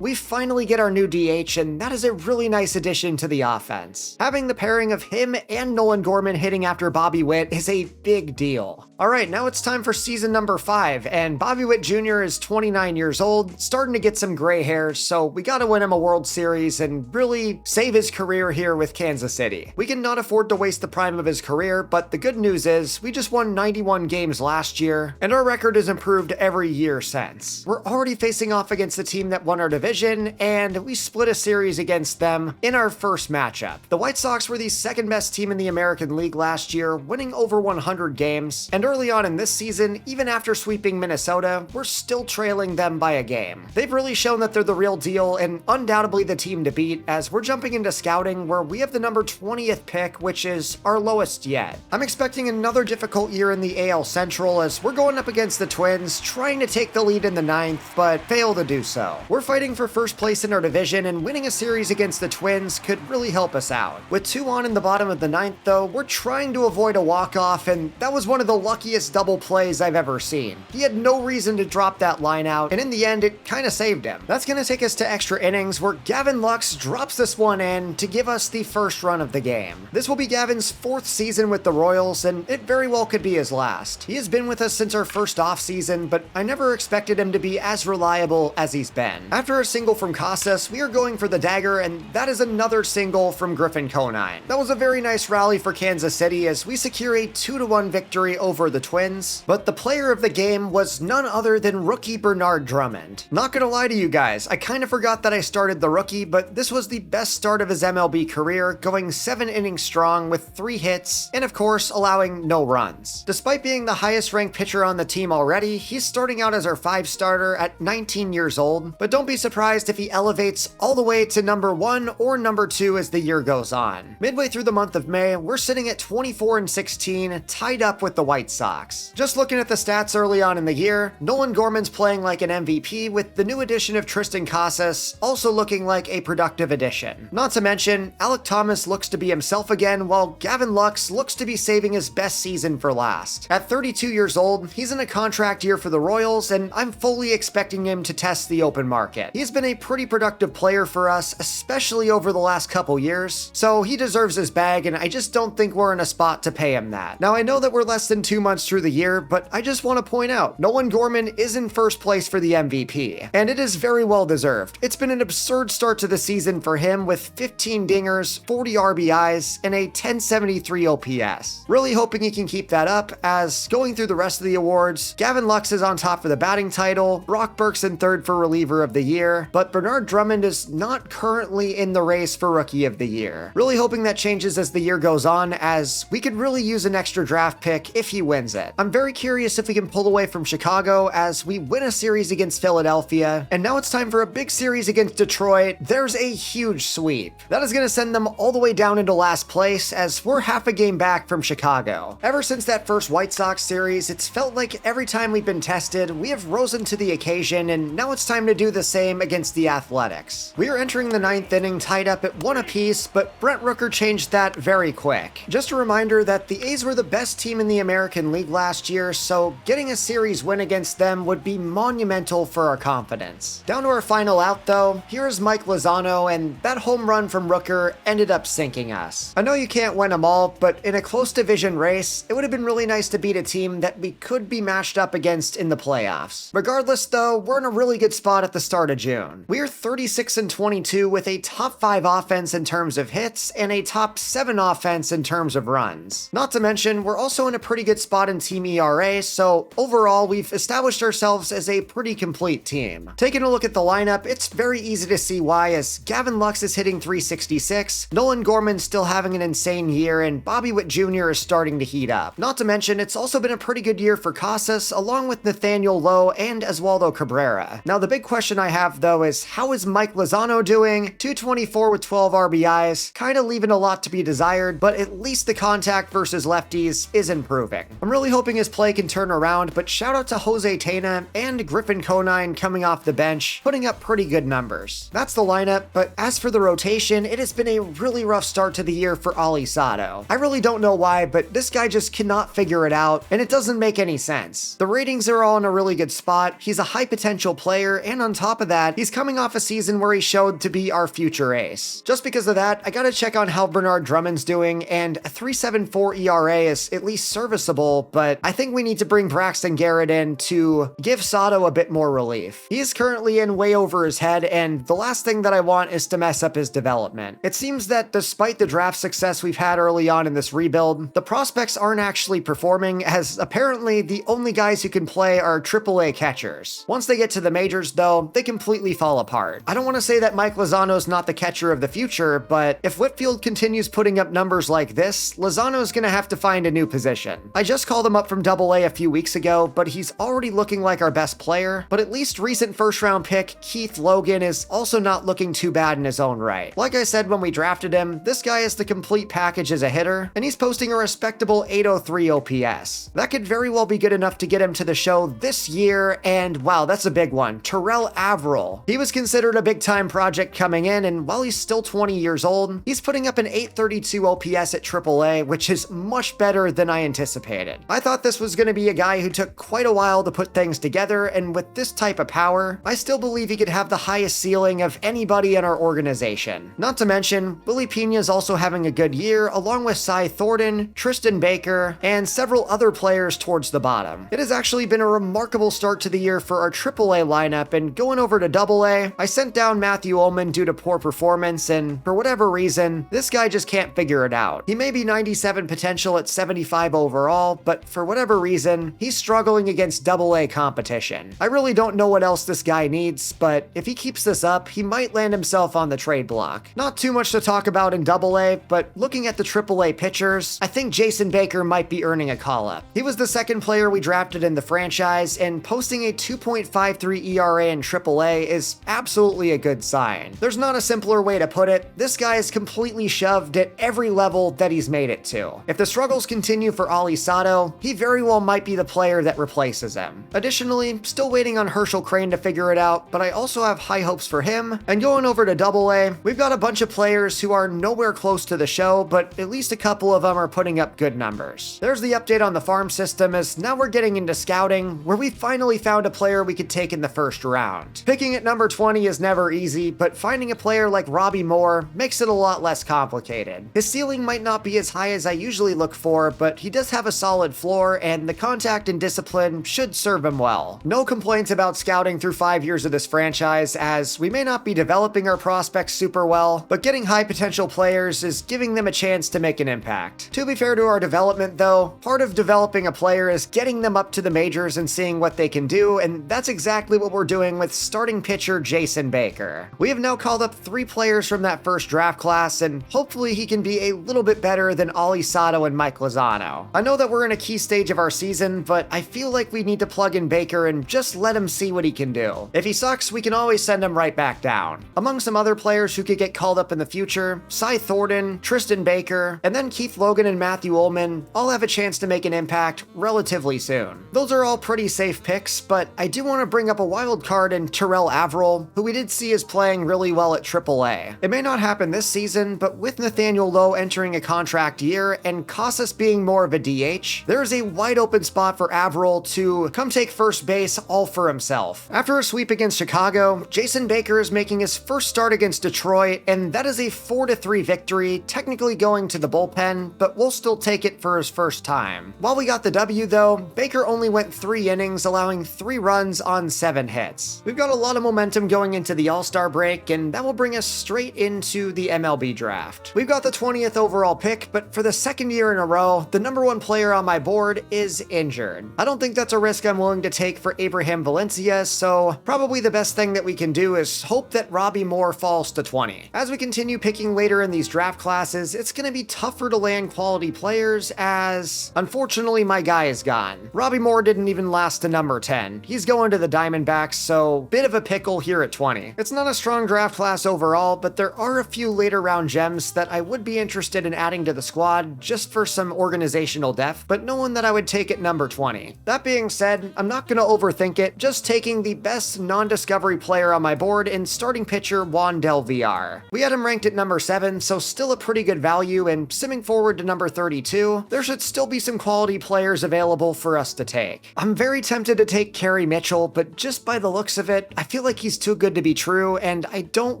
We finally get our new DH, and that is a really nice addition to the offense. Having the pairing of him and Nolan Gorman hitting after Bobby Witt is a big deal. Alright, now it's time for season number 5, and Bobby Witt Jr. is 29 years old, starting to get some gray hairs, so we gotta win him a World Series and really save his career here with Kansas City. We cannot afford to waste the prime of his career, but the good news is, we just won 91 games last year, and our record has improved every year since. We're already facing off against the team that won our division, and we split a series against them in our first matchup. The White Sox were the 2nd best team in the American League last year, winning over 100 games, and early on in this season, even after sweeping Minnesota, we're still trailing them by a game. They've really shown that they're the real deal and undoubtedly the team to beat, as we're jumping into scouting where we have the number 20th pick, which is our lowest yet. I'm expecting another difficult year in the AL Central, as we're going up against the Twins, trying to take the lead in the 9th, but fail to do so. We're fighting for first place in our division, and winning a series against the Twins could really help us out. With 2 on in the bottom of the 9th though, we're trying to avoid a walk-off, and that was one of the luckiest double plays I've ever seen. He had no reason to drop that line out, and in the end, it kind of saved him. That's going to take us to extra innings, where Gavin Lux drops this one in to give us the first run of the game. This will be Gavin's 4th season with the Royals, and it very well could be his last. He has been with us since our first offseason, but I never expected him to be as reliable as he's been. After a single from Casas, we are going for the dagger, and that is another single from Griffin Conine. That was a very nice rally for Kansas City, as we secure a 2-1 victory over over the Twins, but the player of the game was none other than rookie Bernard Drummond. Not gonna lie to you guys, I kinda forgot that I started the rookie, but this was the best start of his MLB career, going 7 innings strong with 3 hits, and of course, allowing no runs. Despite being the highest ranked pitcher on the team already, he's starting out as our 5 starter at 19 years old, but don't be surprised if he elevates all the way to number 1 or number 2 as the year goes on. Midway through the month of May, we're sitting at 24-16, tied up with the White Sox. Just looking at the stats early on in the year, Nolan Gorman's playing like an MVP, with the new addition of Tristan Casas also looking like a productive addition. Not to mention, Alek Thomas looks to be himself again, while Gavin Lux looks to be saving his best season for last. At 32 years old, he's in a contract year for the Royals, and I'm fully expecting him to test the open market. He's been a pretty productive player for us, especially over the last couple years, so he deserves his bag, and I just don't think we're in a spot to pay him that. Now, I know that we're less than 2 months through the year, but I just want to point out, Nolan Gorman is in first place for the MVP, and it is very well deserved. It's been an absurd start to the season for him, with 15 dingers, 40 RBIs, and a 1073 OPS. Really hoping he can keep that up, as going through the rest of the awards, Gavin Lux is on top for the batting title, Brock Burke's in third for reliever of the year, but Bernard Drummond is not currently in the race for rookie of the year. Really hoping that changes as the year goes on, as we could really use an extra draft pick if he wins it. I'm very curious if we can pull away from Chicago, as we win a series against Philadelphia, and now it's time for a big series against Detroit. There's a huge sweep. That is going to send them all the way down into last place, as we're half a game back from Chicago. Ever since that first White Sox series, it's felt like every time we've been tested, we have risen to the occasion, and now it's time to do the same against the Athletics. We are entering the 9th inning tied up at 1 apiece, but Brent Rooker changed that very quick. Just a reminder that the A's were the best team in the American League last year, so getting a series win against them would be monumental for our confidence. Down to our final out though, here is Mike Lozano, and that home run from Rooker ended up sinking us. I know you can't win them all, but in a close division race, it would have been really nice to beat a team that we could be matched up against in the playoffs. Regardless though, we're in a really good spot at the start of June. We are 36-22 with a top 5 offense in terms of hits and a top 7 offense in terms of runs. Not to mention, we're also in a pretty good spot in team ERA, so overall, we've established ourselves as a pretty complete team. Taking a look at the lineup, it's very easy to see why, as Gavin Lux is hitting 366, Nolan Gorman's still having an insane year, and Bobby Witt Jr. is starting to heat up. Not to mention, it's also been a pretty good year for Casas, along with Nathaniel Lowe and Oswaldo Cabrera. Now, the big question I have though is, how is Mike Lozano doing? 224 with 12 RBIs, kinda leaving a lot to be desired, but at least the contact versus lefties is improving. I'm really hoping his play can turn around, but shout out to Jose Tena and Griffin Conine coming off the bench, putting up pretty good numbers. That's the lineup, but as for the rotation, it has been a really rough start to the year for Ali Sato. I really don't know why, but this guy just cannot figure it out, and it doesn't make any sense. The ratings are all in a really good spot, he's a high potential player, and on top of that, he's coming off a season where he showed to be our future ace. Just because of that, I gotta check on how Bernard Drummond's doing, and a 3.74 ERA is at least serviceable, but I think we need to bring Braxton Garrett in to give Sato a bit more relief. He is currently in way over his head, and the last thing that I want is to mess up his development. It seems that despite the draft success we've had early on in this rebuild, the prospects aren't actually performing, as apparently the only guys who can play are AAA catchers. Once they get to the majors though, they completely fall apart. I don't want to say that Mike Lozano's not the catcher of the future, but if Whitfield continues putting up numbers like this, Lozano's gonna have to find a new position. I just called him up from AA a few weeks ago, but he's already looking like our best player, but at least recent first round pick Keith Logan is also not looking too bad in his own right. Like I said when we drafted him, this guy is the complete package as a hitter, and he's posting a respectable 803 OPS. That could very well be good enough to get him to the show this year, and wow, that's a big one, Terrell Averill. He was considered a big time project coming in, and while he's still 20 years old, he's putting up an 832 OPS at AAA, which is much better than I anticipated. I thought this was going to be a guy who took quite a while to put things together, and with this type of power, I still believe he could have the highest ceiling of anybody in our organization. Not to mention, Willie Pena is also having a good year, along with Cy Thornton, Tristan Baker, and several other players towards the bottom. It has actually been a remarkable start to the year for our AAA lineup, and going over to AA, I sent down Matthew Ullman due to poor performance, and for whatever reason, this guy just can't figure it out. He may be 97 potential at 75 overall, now, but for whatever reason, he's struggling against AA competition. I really don't know what else this guy needs, but if he keeps this up, he might land himself on the trade block. Not too much to talk about in AA, but looking at the AAA pitchers, I think Jason Baker might be earning a call-up. He was the second player we drafted in the franchise, and posting a 2.53 ERA in AAA is absolutely a good sign. There's not a simpler way to put it. This guy is completely shoved at every level that he's made it to. If the struggles continue for Ali Sato, he very well might be the player that replaces him. Additionally, still waiting on Herschel Crane to figure it out, but I also have high hopes for him. And going over to AA, we've got a bunch of players who are nowhere close to the show, but at least a couple of them are putting up good numbers. There's the update on the farm system, as now we're getting into scouting, where we finally found a player we could take in the first round. Picking at number 20 is never easy, but finding a player like Robbie Moore makes it a lot less complicated. His ceiling might not be as high as I usually look for, but he does have a solid floor, and the contact and discipline should serve him well. No complaints about scouting through 5 years of this franchise, as we may not be developing our prospects super well, but getting high potential players is giving them a chance to make an impact. To be fair to our development though, part of developing a player is getting them up to the majors and seeing what they can do, and that's exactly what we're doing with starting pitcher Jason Baker. We have now called up 3 players from that first draft class, and hopefully he can be a little bit better than Ali Sato and Mike Lozano. I know that we're in a key stage of our season, but I feel like we need to plug in Baker and just let him see what he can do. If he sucks, we can always send him right back down. Among some other players who could get called up in the future, Cy Thornton, Tristan Baker, and then Keith Logan and Matthew Ullman all have a chance to make an impact relatively soon. Those are all pretty safe picks, but I do want to bring up a wild card in Terrell Averill, who we did see is playing really well at AAA. It may not happen this season, but with Nathaniel Lowe entering a contract year and Casas being more of a DH, there is a wide open spot for Averill to come take first base all for himself. After a sweep against Chicago, Jason Baker is making his first start against Detroit, and that is a 4-3 victory, technically going to the bullpen, but we'll still take it for his first time. While we got the W though, Baker only went 3 innings, allowing 3 runs on 7 hits. We've got a lot of momentum going into the All-Star break, and that will bring us straight into the MLB draft. We've got the 20th overall pick, but for the second year in a row, the number 1 player on my board is injured. I don't think that's a risk I'm willing to take for Abraham Valencia, so probably the best thing that we can do is hope that Robbie Moore falls to 20. As we continue picking later in these draft classes, it's going to be tougher to land quality players, as unfortunately my guy is gone. Robbie Moore didn't even last to number 10. He's going to the Diamondbacks, so bit of a pickle here at 20. It's not a strong draft class overall, but there are a few later round gems that I would be interested in adding to the squad just for some organizational depth, but no one that I would take at number 20. That being said, I'm not going to overthink it, just taking the best non-discovery player on my board in starting pitcher Wandel VR. We had him ranked at number 7, so still a pretty good value, and simming forward to number 32, there should still be some quality players available for us to take. I'm very tempted to take Kerry Mitchell, but just by the looks of it, I feel like he's too good to be true, and I don't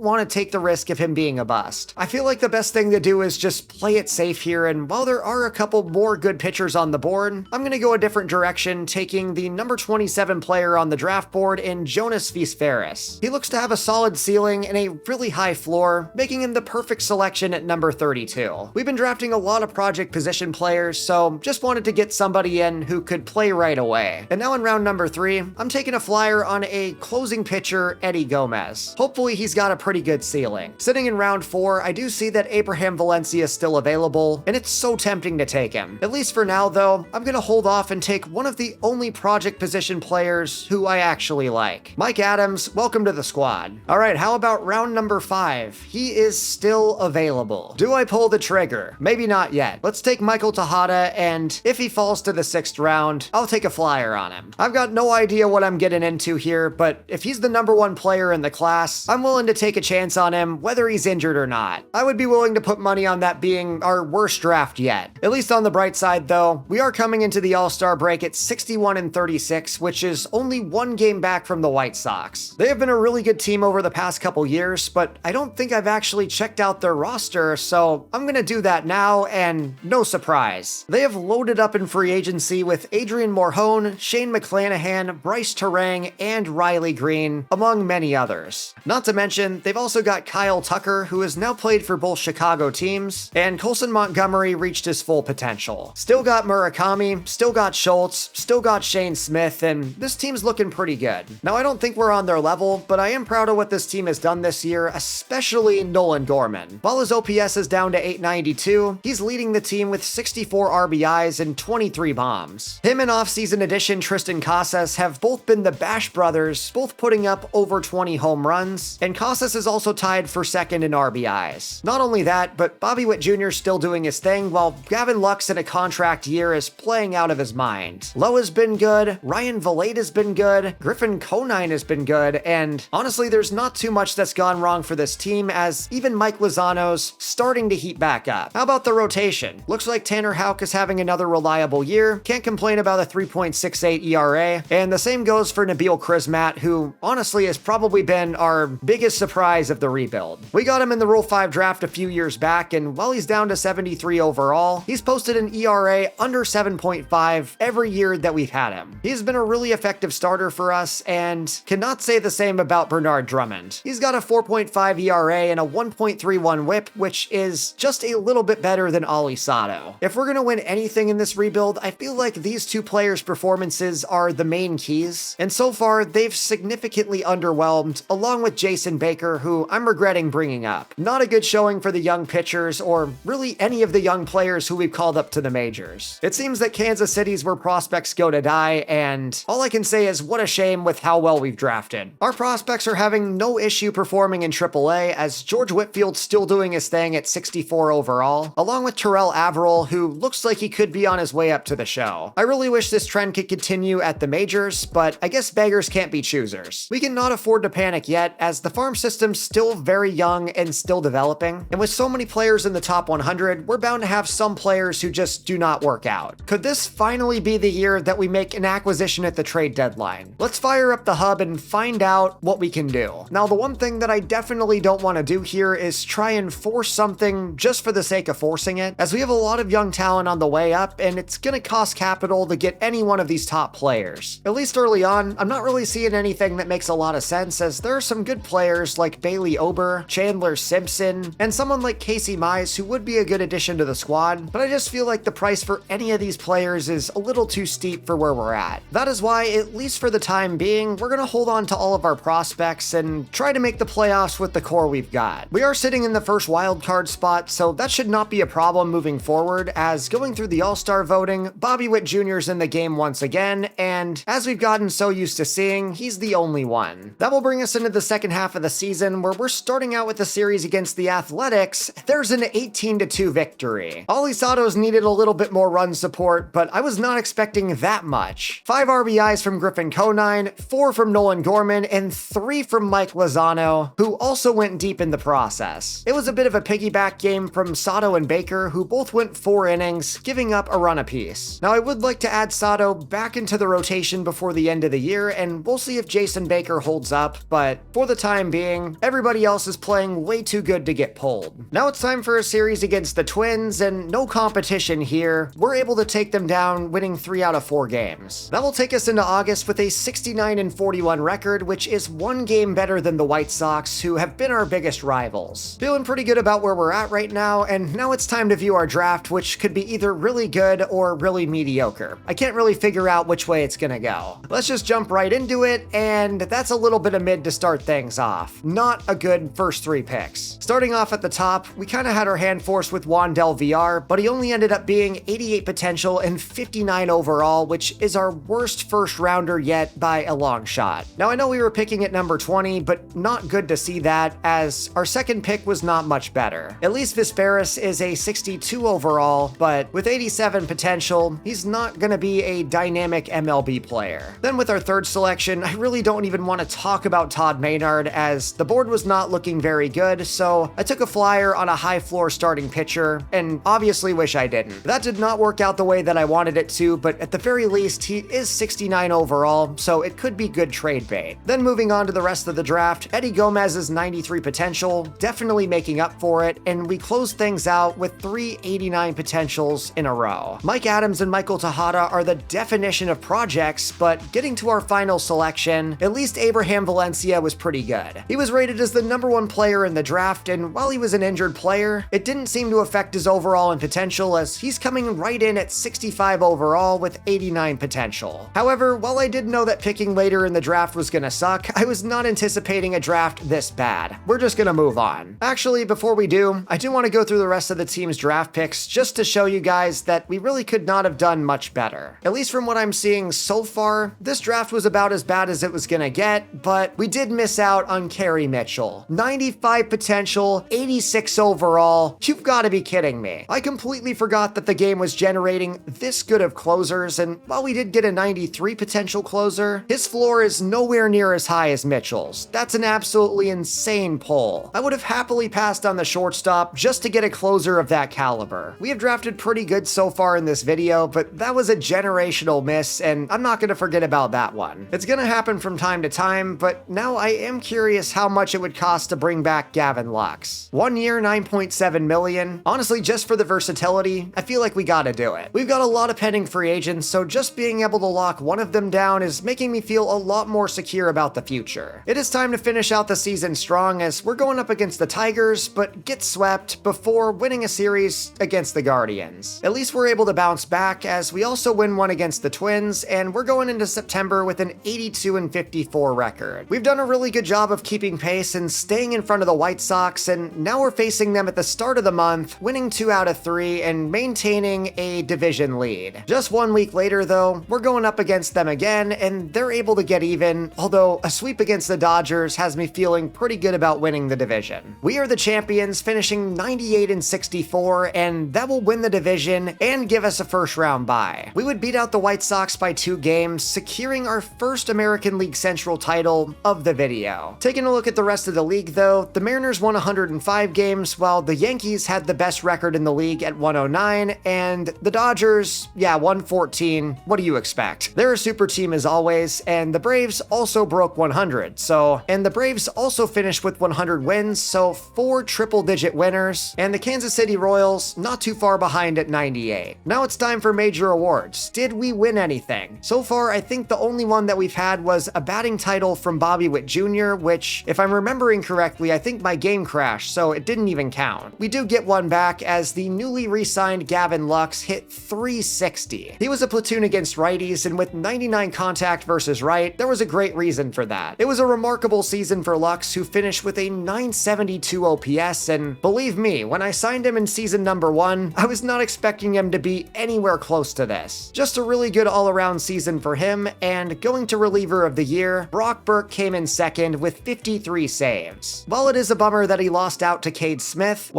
want to take the risk of him being a bust. I feel like the best thing to do is just play it safe here, and while there are a couple more good pitchers on the board, I'm going to go a different direction, taking the number 27 player on the draft board in Jonas Visferis. He looks to have a solid ceiling and a really high floor, making him the perfect selection at number 32. We've been drafting a lot of project position players, so just wanted to get somebody in who could play right away. And now in round number 3, I'm taking a flyer on a closing pitcher, Eddie Gomez. Hopefully he's got a pretty good ceiling. Sitting in round 4, I do see that Abraham Valencia is still available, and it's so tempting to take him. At least for now though, I'm gonna hold off and take one of the only project position players who I actually like. Mike Adams, welcome to the squad. Alright, how about round number 5? He is still available. Do I pull the trigger? Maybe not yet. Let's take Michael Tejada, and if he falls to the 6th round, I'll take a flyer on him. I've got no idea what I'm getting into here, but if he's the number 1 player in the class, I'm willing to take a chance on him whether he's injured or not. I would be willing to put money on that being our worst draft yet. At least on the bright side though, we are coming into the All-Star break at 61-36, which is only 1 game back from the White Sox. They have been a really good team over the past couple years, but I don't think I've actually checked out their roster, so I'm gonna do that now, and no surprise. They have loaded up in free agency with Adrian Morhone, Shane McClanahan, Bryce Terang, and Riley Green, among many others. Not to mention, they've also got Kyle Tucker, who has now played for both Chicago teams, and Colson Montgomery reached his full potential. Still got got Murakami, still got Schultz, still got Shane Smith, and this team's looking pretty good. Now, I don't think we're on their level, but I am proud of what this team has done this year, especially Nolan Gorman. While his OPS is down to 892, he's leading the team with 64 RBIs and 23 bombs. Him and offseason addition Tristan Casas have both been the Bash brothers, both putting up over 20 home runs, and Casas is also tied for second in RBIs. Not only that, but Bobby Witt Jr. is still doing his thing, while Gavin Lux in a contract year is playing out of his mind. Lowe has been good, Ryan Valade has been good, Griffin Conine has been good, and honestly, there's not too much that's gone wrong for this team, as even Mike Lozano's starting to heat back up. How about the rotation? Looks like Tanner Houck is having another reliable year, can't complain about a 3.68 ERA, and the same goes for Nabil Krismat, who honestly has probably been our biggest surprise of the rebuild. We got him in the Rule 5 draft a few years back, and while he's down to 73 overall, he's posted an ERA under 7.5 every year that we've had him. He's been a really effective starter for us, and cannot say the same about Bernard Drummond. He's got a 4.5 ERA and a 1.31 whip, which is just a little bit better than Ollie Sato. If we're gonna win anything in this rebuild, I feel like these two players' performances are the main keys, and so far they've significantly underwhelmed, along with Jason Baker, who I'm regretting bringing up. Not a good showing for the young pitchers, or really any of the young players who we've called up to the majors. It seems that Kansas City's where prospects go to die, and all I can say is what a shame with how well we've drafted. Our prospects are having no issue performing in AAA, as George Whitfield's still doing his thing at 64 overall, along with Terrell Averill, who looks like he could be on his way up to the show. I really wish this trend could continue at the majors, but I guess beggars can't be choosers. We cannot afford to panic yet, as the farm system's still very young and still developing, and with so many players in the top 100, we're bound to have some players who just do not work out. Could this finally be the year that we make an acquisition at the trade deadline? Let's fire up the hub and find out what we can do. Now, the one thing that I definitely don't want to do here is try and force something just for the sake of forcing it, as we have a lot of young talent on the way up, and it's gonna cost capital to get any one of these top players. At least early on, I'm not really seeing anything that makes a lot of sense, as there are some good players like Bailey Ober, Chandler Simpson, and someone like Casey Mize who would be a good addition to the squad, but I just feel like the price for any of these players is a little too steep for where we're at. That is why, at least for the time being, we're gonna hold on to all of our prospects and try to make the playoffs with the core we've got. We are sitting in the first wildcard spot, so that should not be a problem moving forward, as going through the All-Star voting, Bobby Witt Jr. is in the game once again, and as we've gotten so used to seeing, he's the only one. That will bring us into the second half of the season, where we're starting out with a series against the Athletics. There's an 18-2 victory. Ollie Sato's needed a little bit more run support, but I was not expecting that much. 5 RBIs from Griffin Conine, 4 from Nolan Gorman, and 3 from Mike Lozano, who also went deep in the process. It was a bit of a piggyback game from Sato and Baker, who both went 4 innings, giving up a run apiece. Now, I would like to add Sato back into the rotation before the end of the year, and we'll see if Jason Baker holds up, but for the time being, everybody else is playing way too good to get pulled. Now it's time for a series against the Twins, and no competition here. We're able to take them down, winning 3 out of 4 games. That will take us into August with a 69-41 record, which is 1 game better than the White Sox, who have been our biggest rivals. Feeling pretty good about where we're at right now, and now it's time to view our draft, which could be either really good or really mediocre. I can't really figure out which way it's gonna go. Let's just jump right into it, and that's a little bit of mid to start things off. Not a good first 3 picks. Starting off at the top, we kind of had our hand forced with Wandel VR, but he only ended up being 88 potential and 59 overall, which is our worst first rounder yet by a long shot. Now, I know we were picking at number 20, but not good to see that, as our second pick was not much better. At least Visperis is a 62 overall, but with 87 potential, he's not gonna be a dynamic MLB player. Then with our third selection, I really don't even want to talk about Todd Maynard, as the board was not looking very good, so I took a flyer on a high floor starting pitcher, and obviously wish I didn't. That did not work out the way that I wanted it to, but at the very least, he is 69 overall, so it could be good trade bait. Then moving on to the rest of the draft, Eddie Gomez's 93 potential, definitely making up for it, and we closed things out with 3 89 potentials in a row. Mike Adams and Michael Tejada are the definition of projects, but getting to our final selection, at least Abraham Valencia was pretty good. He was rated as the #1 player in the draft, and while he was an injured player, it didn't seem to affect his overall and potential, as he's coming right right in at 65 overall with 89 potential. However, while I did know that picking later in the draft was gonna suck, I was not anticipating a draft this bad. We're just gonna move on. Actually, before we do, I do want to go through the rest of the team's draft picks just to show you guys that we really could not have done much better. At least from what I'm seeing so far, this draft was about as bad as it was gonna get, but we did miss out on Kerry Mitchell. 95 potential, 86 overall. You've got to be kidding me. I completely forgot that the game was generating this good of closers, and while we did get a 93 potential closer, his floor is nowhere near as high as Mitchell's. That's an absolutely insane pull. I would have happily passed on the shortstop just to get a closer of that caliber. We have drafted pretty good so far in this video, but that was a generational miss, and I'm not going to forget about that one. It's going to happen from time to time, but now I am curious how much it would cost to bring back Gavin Lux. 1 year, 9.7 million. Honestly, just for the versatility, I feel like we gotta do it. We've got a lot of pending free agents, so just being able to lock one of them down is making me feel a lot more secure about the future. It is time to finish out the season strong as we're going up against the Tigers, but get swept before winning a series against the Guardians. At least we're able to bounce back as we also win one against the Twins, and we're going into September with an 82-54 record. We've done a really good job of keeping pace and staying in front of the White Sox, and now we're facing them at the start of the month, winning 2 out of 3 and maintaining a division lead. Just 1 week later though, we're going up against them again, and they're able to get even, although a sweep against the Dodgers has me feeling pretty good about winning the division. We are the champions, finishing 98-64, and that will win the division and give us a first round bye. We would beat out the White Sox by 2 games, securing our first American League Central title of the video. Taking a look at the rest of the league though, the Mariners won 105 games, while the Yankees had the best record in the league at 109, and the Dodgers, 114. What do you expect? They're a super team as always, and the Braves also broke 100, and the Braves also finished with 100 wins, so 4 triple-digit winners, and the Kansas City Royals not too far behind at 98. Now it's time for major awards. Did we win anything? So far, I think the only one that we've had was a batting title from Bobby Witt Jr., which, if I'm remembering correctly, I think my game crashed, so it didn't even count. We do get one back as the newly re-signed Gavin Lux hit 360. He was a platoon against righties, and with 99 contact versus right, there was a great reason for that. It was a remarkable season for Lux, who finished with a 972 OPS, and believe me, when I signed him in season number 1, I was not expecting him to be anywhere close to this. Just a really good all-around season for him, and going to reliever of the year, Brock Burke came in second with 53 saves. While it is a bummer that he lost out to Cade Smith,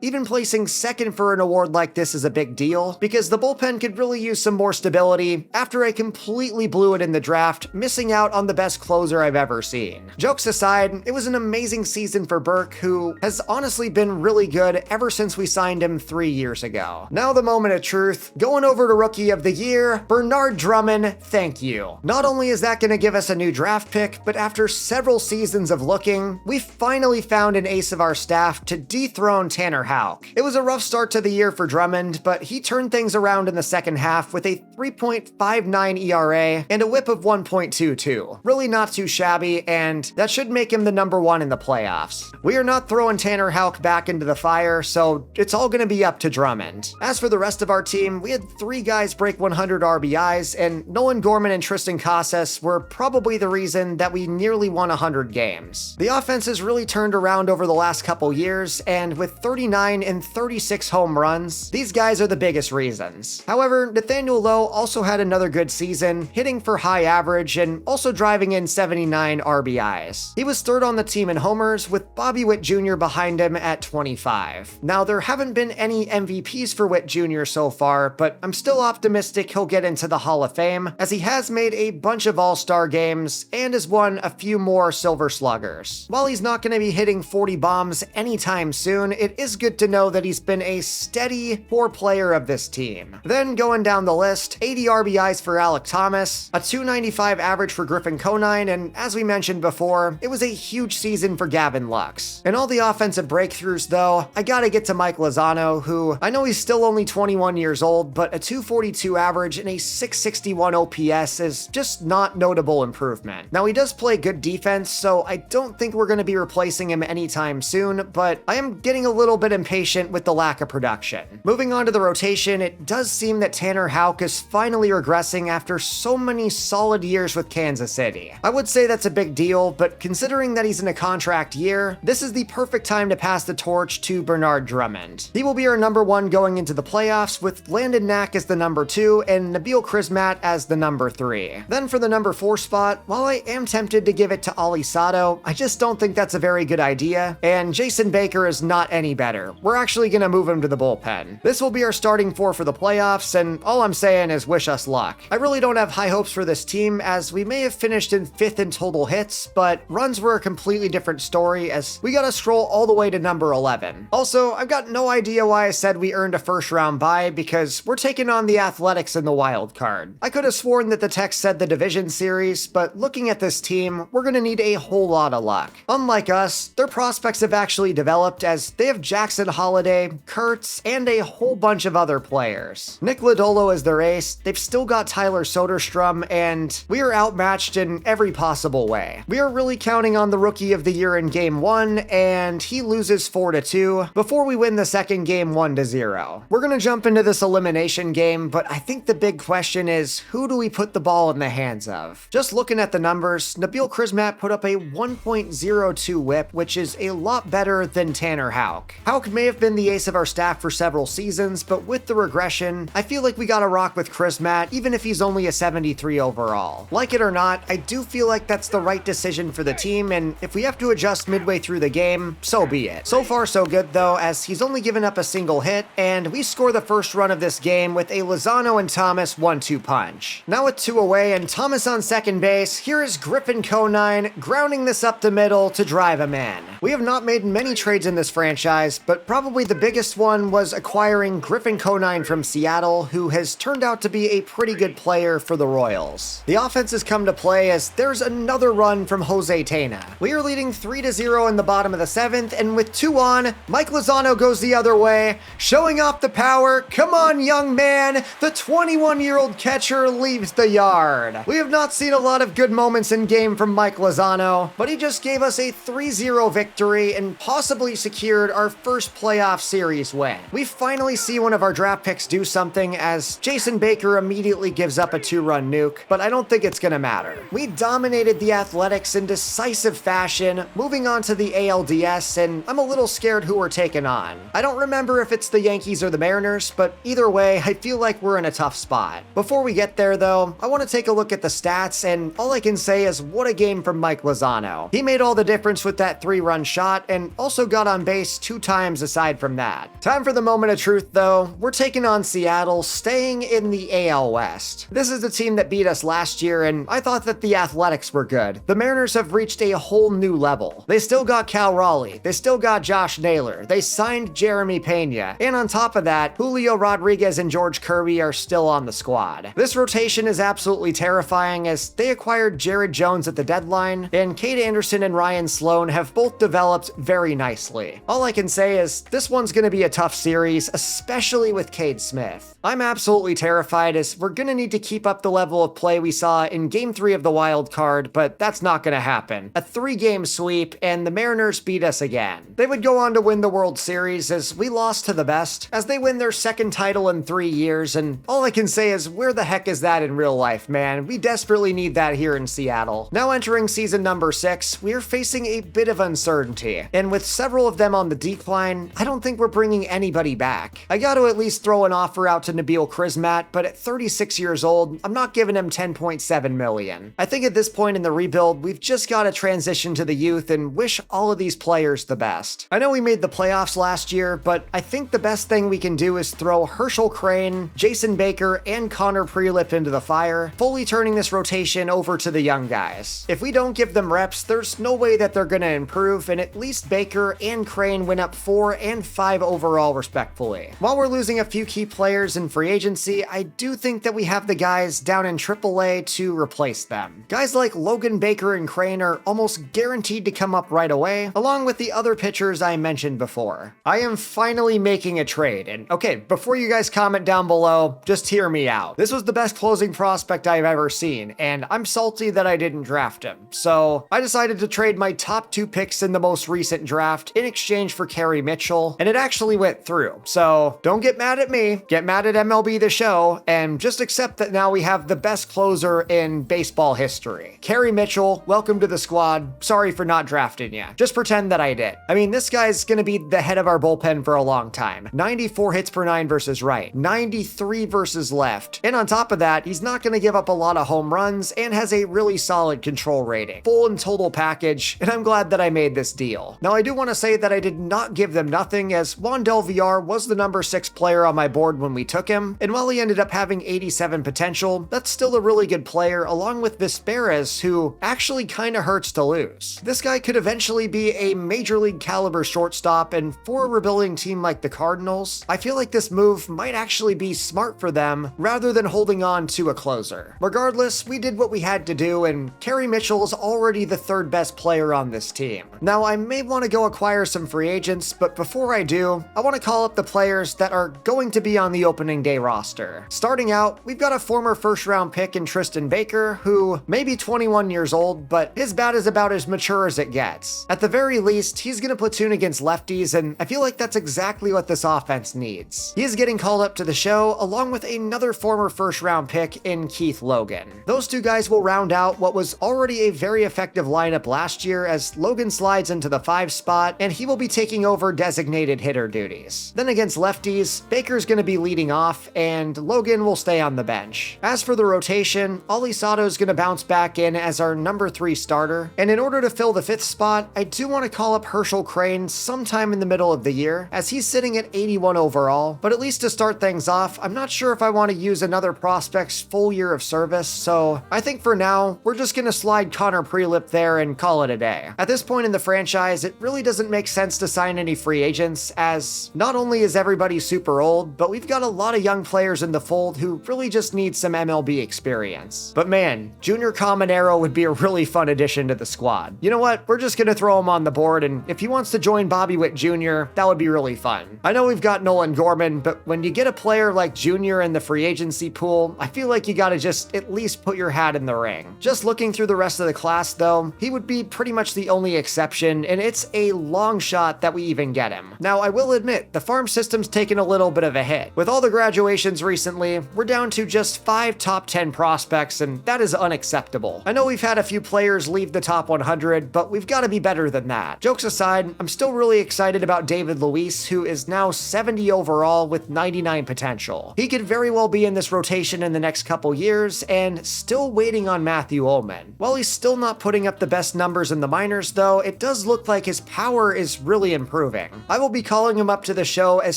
even placing second for an award like this is a big deal, because the bullpen could really use some more stability after I completely blew it in the draft, missing out on the best closer I've ever seen. Jokes aside, it was an amazing season for Burke, who has honestly been really good ever since we signed him 3 years ago. Now the moment of truth, going over to Rookie of the Year, Bernard Drummond, thank you. Not only is that going to give us a new draft pick, but after several seasons of looking, we finally found an ace of our staff to dethrone Tanner Houck. It was a rough start to the year for Drummond, but he turned things around in the second half with a 3.59 ERA and a whip of 1.22. Really not too shabby, and that should make him the number 1 in the playoffs. We are not throwing Tanner Houck back into the fire, so it's all going to be up to Drummond. As for the rest of our team, we had 3 guys break 100 RBIs, and Nolan Gorman and Tristan Casas were probably the reason that we nearly won 100 games. The offense has really turned around over the last couple years, and with 39 and 36 home runs, these guys are the biggest reasons. However, Nathaniel Lowe also had another good season, hitting for high average and also driving in 79 RBIs. He was third on the team in homers, with Bobby Witt Jr. behind him at 25. Now, there haven't been any MVPs for Witt Jr. so far, but I'm still optimistic he'll get into the Hall of Fame, as he has made a bunch of All-Star games and has won a few more Silver Sluggers. While he's not going to be hitting 40 bombs anytime soon, it is good to know that he's been a steady core player of this team. Then going down the list, 80 RBIs for Alek Thomas, a 295 average for Griffin Conine, and as we mentioned before, it was a huge season for Gavin Lux. In all the offensive breakthroughs though, I gotta get to Mike Lozano, who, I know he's still only 21 years old, but a 242 average and a 661 OPS is just not notable improvement. Now he does play good defense, so I don't think we're going to be replacing him anytime soon, but I am getting a little bit impatient with the lack lack of production. Moving on to the rotation, it does seem that Tanner Houck is finally regressing after so many solid years with Kansas City. I would say that's a big deal, but considering that he's in a contract year, this is the perfect time to pass the torch to Bernard Drummond. He will be our number 1 going into the playoffs, with Landon Knack as the number 2 and Nabil Crismatt as the number 3. Then for the number 4 spot, while I am tempted to give it to Ali Sato, I just don't think that's a very good idea, and Jason Baker is not any better. We're actually gonna move him to the bullpen. This will be our starting 4 for the playoffs, and all I'm saying is wish us luck. I really don't have high hopes for this team, as we may have finished in 5th in total hits, but runs were a completely different story, as we gotta scroll all the way to number 11. Also, I've got no idea why I said we earned a first round bye, because we're taking on the Athletics in the wild card. I could have sworn that the text said the division series, but looking at this team, we're gonna need a whole lot of luck. Unlike us, their prospects have actually developed, as they have Jackson Holliday, Kurtz, and a whole bunch of other players. Nick Lodolo is their ace, they've still got Tyler Soderstrom, and we are outmatched in every possible way. We are really counting on the Rookie of the Year in Game 1, and he loses 4-2 before we win the second game 1-0. We're gonna jump into this elimination game, but I think the big question is, who do we put the ball in the hands of? Just looking at the numbers, Nabil Crismatt put up a 1.02 whip, which is a lot better than Tanner Houck. Houck may have been the ace of our staff for several seasons, but with the regression, I feel like we gotta rock with Crismatt, even if he's only a 73 overall. Like it or not, I do feel like that's the right decision for the team, and if we have to adjust midway through the game, so be it. So far so good though, as he's only given up a single hit, and we score the first run of this game with a Lozano and Thomas 1-2 punch. Now with 2 away and Thomas on second base, here is Griffin Conine grounding this up the middle to drive him in. We have not made many trades in this franchise, but probably the biggest one was acquiring Griffin Conine from Seattle, who has turned out to be a pretty good player for the Royals. The offense has come to play as there's another run from Jose Tena. We are leading 3-0 in the bottom of the 7th, and with 2 on, Mike Lozano goes the other way, showing off the power. Come on, young man! The 21-year-old catcher leaves the yard. We have not seen a lot of good moments in game from Mike Lozano, but he just gave us a 3-0 victory and possibly secured our first playoff series win. We finally see one of our draft picks do something, as Jason Baker immediately gives up a 2-run nuke, but I don't think it's gonna matter. We dominated the Athletics in decisive fashion, moving on to the ALDS, and I'm a little scared who we're taking on. I don't remember if it's the Yankees or the Mariners, but either way, I feel like we're in a tough spot. Before we get there though, I want to take a look at the stats, and all I can say is what a game from Mike Lozano. He made all the difference with that 3-run shot, and also got on base 2 times aside from that. Time for the moment of truth though. We're taking on Seattle, staying in the AL West. This is the team that beat us last year, and I thought that the Athletics were good. The Mariners have reached a whole new level. They still got Cal Raleigh, they still got Josh Naylor, they signed Jeremy Pena, and on top of that, Julio Rodriguez and George Kirby are still on the squad. This rotation is absolutely terrifying, as they acquired Jared Jones at the deadline, and Cade Anderson and Ryan Sloan have both developed very nicely. All I can say is this one's gonna be a tough series, especially with Cade Smith. I'm absolutely terrified, as we're gonna need to keep up the level of play we saw in Game 3 of the wild card, but that's not gonna happen. A 3-game sweep, and the Mariners beat us again. They would go on to win the World Series, as we lost to the best, as they win their 2nd title in 3 years, and all I can say is where the heck is that in real life, man? We desperately need that here in Seattle. Now entering season number 6, we are facing a bit of uncertainty, and with several of them on the decline, I don't think we're bringing anybody back. I gotta at least throw an offer out to Nabil Crismatt, but at 36 years old, I'm not giving him $10.7 million. I think at this point in the rebuild, we've just gotta transition to the youth and wish all of these players the best. I know we made the playoffs last year, but I think the best thing we can do is throw Herschel Crane, Jason Baker, and Connor Prelip into the fire, fully turning this rotation over to the young guys. If we don't give them reps, there's no way that they're gonna improve, and at least Baker and Crane went up 4 and 5 overall respectfully. While we're losing a few key players in free agency, I do think that we have the guys down in AAA to replace them. Guys like Logan Baker and Crane are almost guaranteed to come up right away, along with the other pitchers I mentioned before. I am finally making a trade, and okay, before you guys comment down below, just hear me out. This was the best closing prospect I've ever seen, and I'm salty that I didn't draft him. So I decided to trade my top 2 picks in the most recent draft in exchange for Kerry Mitchell, and it actually actually went through. So don't get mad at me, get mad at MLB The Show, and just accept that now we have the best closer in baseball history. Kerry Mitchell, welcome to the squad. Sorry for not drafting you. Just pretend that I did. I mean, this guy's gonna be the head of our bullpen for a long time. 94 hits per 9 versus right, 93 versus left. And on top of that, he's not gonna give up a lot of home runs and has a really solid control rating. Full and total package, and I'm glad that I made this deal. Now, I do want to say that I did not give them nothing, as Wandel VR was the number 6 player on my board when we took him, and while he ended up having 87 potential, that's still a really good player, along with Vesperas, who actually kinda hurts to lose. This guy could eventually be a major league caliber shortstop, and for a rebuilding team like the Cardinals, I feel like this move might actually be smart for them, rather than holding on to a closer. Regardless, we did what we had to do, and Kerry Mitchell is already the 3rd best player on this team. Now, I may want to go acquire some free agents, but before I do, I want to call up the players that are going to be on the opening day roster. Starting out, we've got a former 1st round pick in Tristan Baker, who may be 21 years old, but his bat is about as mature as it gets. At the very least, he's going to platoon against lefties, and I feel like that's exactly what this offense needs. He is getting called up to the show, along with another former 1st round pick in Keith Logan. Those two guys will round out what was already a very effective lineup last year, as Logan slides into the 5 spot, and he will be taking over designated hitter duties. Then against lefties, Baker's going to be leading off, and Logan will stay on the bench. As for the rotation, Ollie Sato's going to bounce back in as our number 3 starter, and in order to fill the 5th spot, I do want to call up Herschel Crane sometime in the middle of the year, as he's sitting at 81 overall, but at least to start things off, I'm not sure if I want to use another prospect's full year of service, so I think for now, we're just going to slide Connor Prelip there and call it a day. At this point in the franchise, it really doesn't make sense to sign any free agents, as not only is everybody super old, but we've got a lot of young players in the fold who really just need some MLB experience. But man, Junior Caminero would be a really fun addition to the squad. You know what? We're just going to throw him on the board, and if he wants to join Bobby Witt Jr., that would be really fun. I know we've got Nolan Gorman, but when you get a player like Junior in the free agency pool, I feel like you gotta just at least put your hat in the ring. Just looking through the rest of the class though, he would be pretty much the only exception, and it's a long shot that we even get him. Now, I will admit, the farm system's taken a little bit of a hit. With all the graduations recently, we're down to just 5 top 10 prospects, and that is unacceptable. I know we've had a few players leave the top 100, but we've got to be better than that. Jokes aside, I'm still really excited about David Luis, who is now 70 overall with 99 potential. He could very well be in this rotation in the next couple years, and still waiting on Matthew Ullman. While he's still not putting up the best numbers in the minors though, it does look like his power is really improving. I will be calling him up to the show as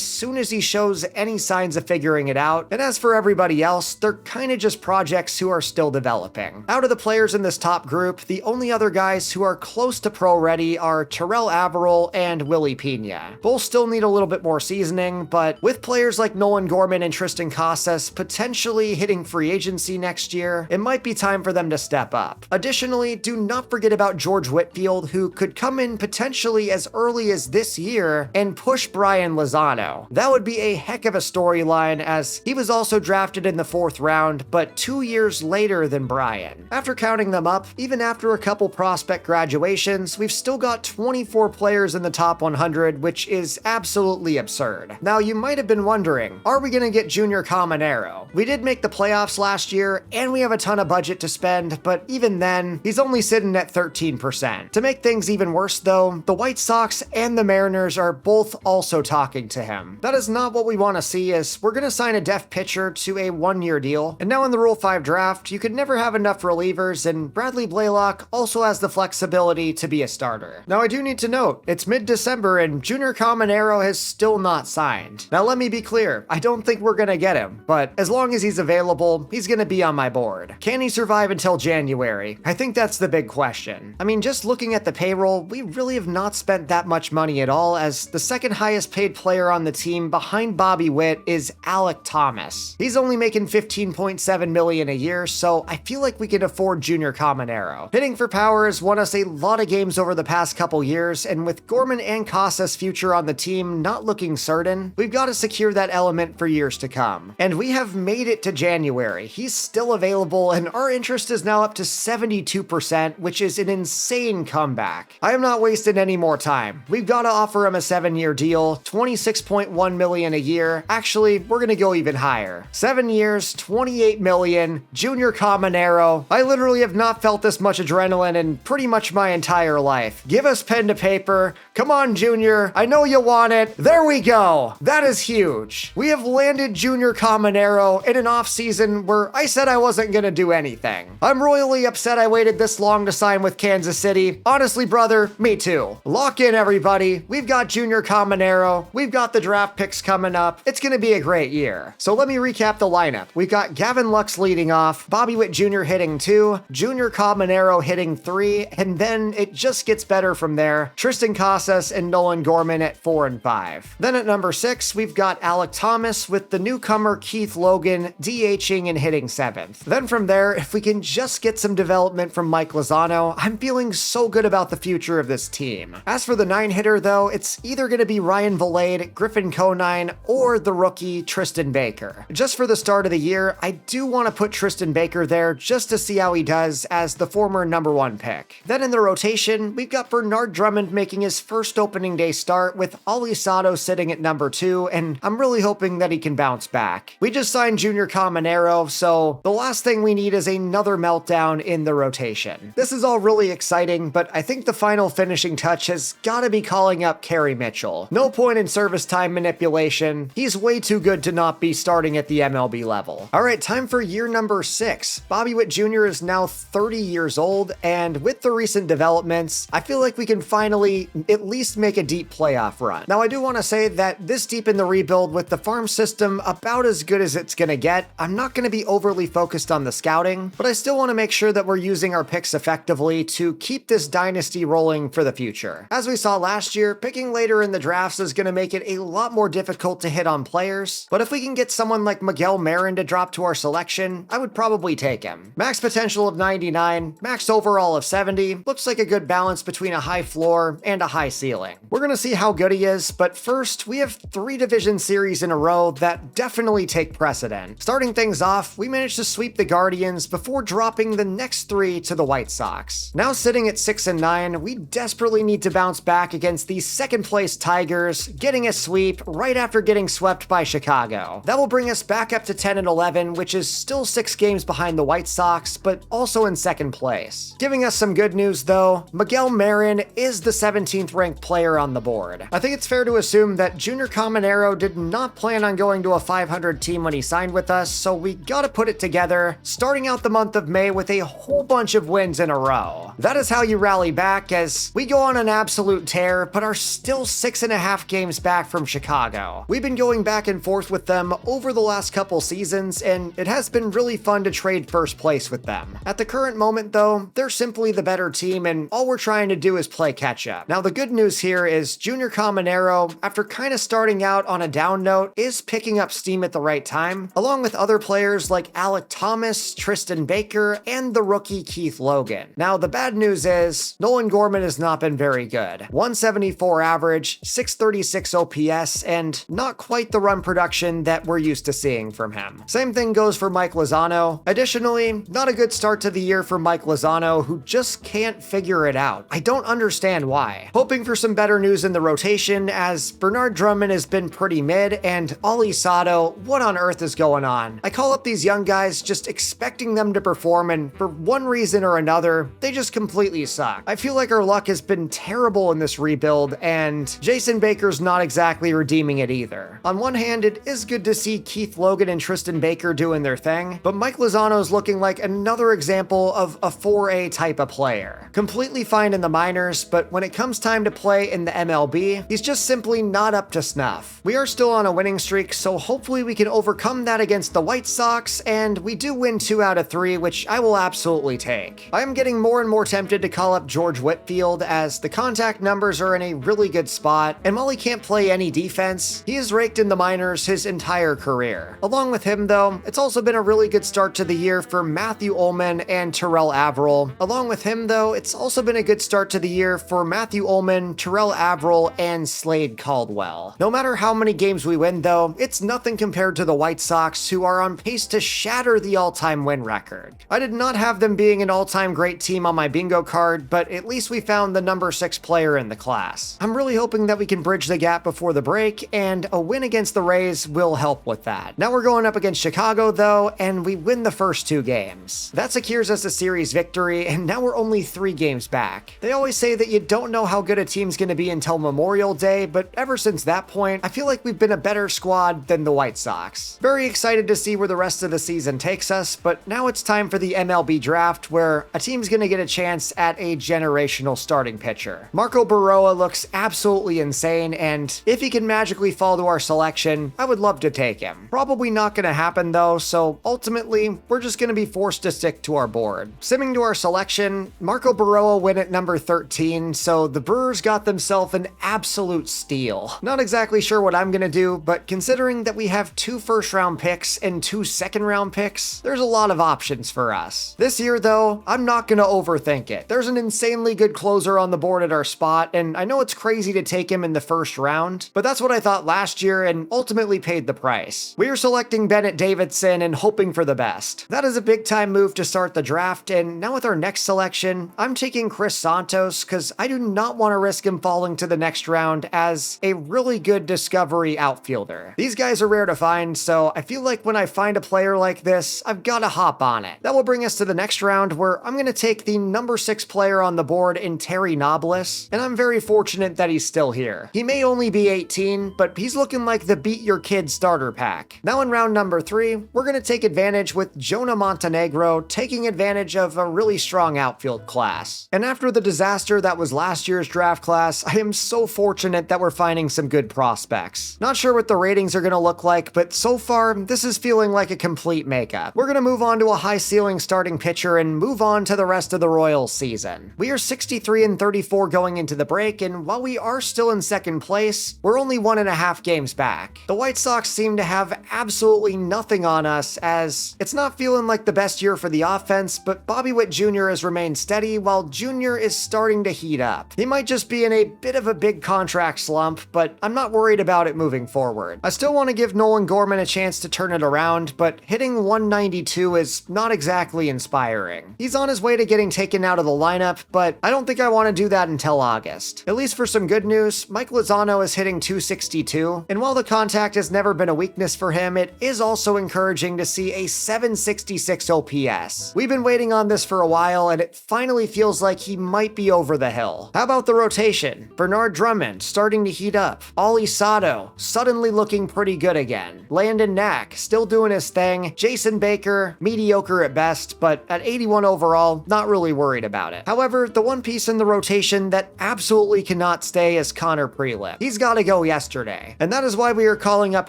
soon as he shows any signs of figuring it out, and as for everybody else, they're kinda just projects who are still developing. Out of the players in this top group, the only other guys who are close to pro ready are Terrell Averill and Willie Pena. Both still need a little bit more seasoning, but with players like Nolan Gorman and Tristan Casas potentially hitting free agency next year, it might be time for them to step up. Additionally, do not forget about George Whitfield, who could come in potentially as early as this year and push Brian Lozano. That would be a heck of a storyline, as he was also drafted in the 4th round, but 2 years later than Brian. After counting them up, even after a couple prospect graduations, we've still got 24 players in the top 100, which is absolutely absurd. Now, you might have been wondering, are we gonna get Junior Caminero? We did make the playoffs last year, and we have a ton of budget to spend, but even then, he's only sitting at 13%. To make things even worse though, the White Sox and the Mariners are both also talking to him. That is not what we want to see, as we're gonna sign a deaf pitcher to a 1-year deal, and now in the Rule 5 draft, you could never have enough relievers, and Bradley Blaylock also has the flexibility to be a starter. Now, I do need to note, it's mid-December and Junior Caminero has still not signed. Now, let me be clear, I don't think we're gonna get him, but as long as he's available, he's gonna be on my board. Can he survive until January? I think that's the big question. I mean, just looking at the payroll, we really have not spent that much money at all, as the second highest paid player on the team behind Bobby Witt is Alec Thomas. He's only making $15.7 million a year, so I feel like we can afford Junior Caminero. Hitting for power has won us a lot of games over the past couple years, and with Gorman and Casas' future on the team not looking certain, we've got to secure that element for years to come. And we have made it to January. He's still available, and our interest is now up to 72%, which is an insane comeback. I am not wasting any more time. We've got to offer him a 7-year deal deal, $26.1 million a year. Actually, we're gonna go even higher. 7 years, $28 million, Junior Caminero. I literally have not felt this much adrenaline in pretty much my entire life. Give us pen to paper. Come on, Junior. I know you want it. There we go. That is huge. We have landed Junior Caminero in an offseason where I said I wasn't gonna do anything. I'm royally upset I waited this long to sign with Kansas City. Honestly, brother, me too. Lock in, everybody. We've got Junior Caminero. We've got the draft picks coming up. It's gonna be a great year. So let me recap the lineup. We've got Gavin Lux leading off, Bobby Witt Jr. hitting 2, Junior Caminero hitting 3, and then it just gets better from there. Tristan Casas and Nolan Gorman at 4 and 5. Then at number 6, we've got Alec Thomas with the newcomer Keith Logan DHing and hitting 7th. Then from there, if we can just get some development from Mike Lozano, I'm feeling so good about the future of this team. As for the 9-hitter though, it's either going to be Ryan Valade, Griffin Conine, or the rookie Tristan Baker. Just for the start of the year, I do want to put Tristan Baker there just to see how he does as the former number 1 pick. Then in the rotation, we've got Bernard Drummond making his first opening day start with Ali Sato sitting at number 2, and I'm really hoping that he can bounce back. We just signed Junior Caminero, so the last thing we need is another meltdown in the rotation. This is all really exciting, but I think the final finishing touch has got to be calling up Kerry Mitchell. No point in service time manipulation. He's way too good to not be starting at the MLB level. All right, time for year number 6. Bobby Witt Jr. is now 30 years old, and with the recent developments, I feel like we can finally at least make a deep playoff run. Now, I do want to say that this deep in the rebuild with the farm system about as good as it's gonna get, I'm not gonna be overly focused on the scouting, but I still want to make sure that we're using our picks effectively to keep this dynasty rolling for the future. As we saw last year, picking later in the drafts is gonna make it a lot more difficult to hit on players, but if we can get someone like Miguel Marin to drop to our selection, I would probably take him. Max potential of 99, max overall of 70, looks like a good balance between a high floor and a high ceiling. We're gonna see how good he is, but first, we have 3 division series in a row that definitely take precedent. Starting things off, we managed to sweep the Guardians before dropping the next 3 to the White Sox. Now sitting at 6 and 9, we desperately need to bounce back against the second place Tigers, getting a sweep right after getting swept by Chicago. That will bring us back up to 10 and 11, which is still 6 games behind the White Sox, but also in second place. Giving us some good news though, Miguel Marin is the 17th ranked player on the board. I think it's fair to assume that Junior Caminero did not plan on going to a 500 team when he signed with us, so we gotta put it together, starting out the month of May with a whole bunch of wins in a row. That is how you rally back as we go on an absolute tear, but are still 6.5 games back from Chicago. We've been going back and forth with them over the last couple seasons, and it has been really fun to trade first place with them. At the current moment though, they're simply the better team, and all we're trying to do is play catch up. Now the good news here is Junior Caminero, after kind of starting out on a down note, is picking up steam at the right time, along with other players like Alec Thomas, Tristan Baker, and the rookie Keith Logan. Now the bad news is Nolan Gorman has not been very good. 174 average, 636 OPS, and not quite the run production that we're used to seeing from him. Same thing goes for Mike Lozano. Additionally, not a good start to the year for Mike Lozano, who just can't figure it out. I don't understand why. Hoping for some better news in the rotation, as Bernard Drummond has been pretty mid, and Ali Sato, what on earth is going on? I call up these young guys just expecting them to perform, and for one reason or another, they just completely suck. I feel like our luck has been terrible in this rebuild, and Jason Baker's not exactly redeeming it either. On one hand, it is good to see Keith Logan and Tristan Baker doing their thing, but Mike Lozano's looking like another example of a 4A type of player. Completely fine in the minors, but when it comes time to play in the MLB, he's just simply not up to snuff. We are still on a winning streak, so hopefully we can overcome that against the White Sox, and we do win 2 out of 3, which I will absolutely take. I am getting more and more tempted to call up George Whitfield, as the contact numbers are in a really good spot, and while he can't play any defense, he is raked in the minors his entire career. Along with him though, it's also been a really good start to the year for Matthew Ullman and Terrell Averill. Along with him though, it's also been a good start to the year for Matthew Ullman, Terrell Averill, and Slade Caldwell. No matter how many games we win though, it's nothing compared to the White Sox, who are on pace to shatter the all-time win record. I did not have them being an all-time great team on my bingo card, but at least we found the number 6 player in the class. I'm really hoping that we can can bridge the gap before the break, and a win against the Rays will help with that. Now we're going up against Chicago though, and we win the first 2 games. That secures us a series victory, and now we're only 3 games back. They always say that you don't know how good a team's going to be until Memorial Day, but ever since that point, I feel like we've been a better squad than the White Sox. Very excited to see where the rest of the season takes us, but now it's time for the MLB draft, where a team's going to get a chance at a generational starting pitcher. Marco Baroa looks absolutely insane, and if he can magically fall to our selection, I would love to take him. Probably not going to happen though, so ultimately, we're just going to be forced to stick to our board. Simming to our selection, Marco Baroa went at number 13, so the Brewers got themselves an absolute steal. Not exactly sure what I'm going to do, but considering that we have 2 first-round picks and 2 second-round picks, there's a lot of options for us. This year though, I'm not going to overthink it. There's an insanely good closer on the board at our spot, and I know it's crazy to take him in the first round, but that's what I thought last year and ultimately paid the price. We are selecting Bennett Davidson and hoping for the best. That is a big time move to start the draft, and now with our next selection, I'm taking Chris Santos because I do not want to risk him falling to the next round as a really good discovery outfielder. These guys are rare to find, so I feel like when I find a player like this, I've got to hop on it. That will bring us to the next round where I'm going to take the number 6 player on the board in Terry Nobles, and I'm very fortunate that he's still here. He may only be 18, but he's looking like the beat your kid starter pack. Now in round number 3, we're going to take advantage with Jonah Montenegro taking advantage of a really strong outfield class. And after the disaster that was last year's draft class, I am so fortunate that we're finding some good prospects. Not sure what the ratings are going to look like, but so far, this is feeling like a complete makeup. We're going to move on to a high ceiling starting pitcher and move on to the rest of the Royals season. We are 63-34 going into the break, and while we are still in second place, we're only 1.5 games back. The White Sox seem to have absolutely nothing on us, as it's not feeling like the best year for the offense, but Bobby Witt Jr. has remained steady while Jr. is starting to heat up. He might just be in a bit of a big contract slump, but I'm not worried about it moving forward. I still want to give Nolan Gorman a chance to turn it around, but hitting 192 is not exactly inspiring. He's on his way to getting taken out of the lineup, but I don't think I want to do that until August. At least for some good news, Mike Lozano is hitting 262, and while the contact has never been a weakness for him, it is also encouraging to see a 766 OPS. We've been waiting on this for a while, and it finally feels like he might be over the hill. How about the rotation? Bernard Drummond starting to heat up. Ollie Sato suddenly looking pretty good again. Landon Knack still doing his thing. Jason Baker, mediocre at best, but at 81 overall, not really worried about it. However, the one piece in the rotation that absolutely cannot stay is Connor Prelip. He's got to go yesterday, and that is why we are calling up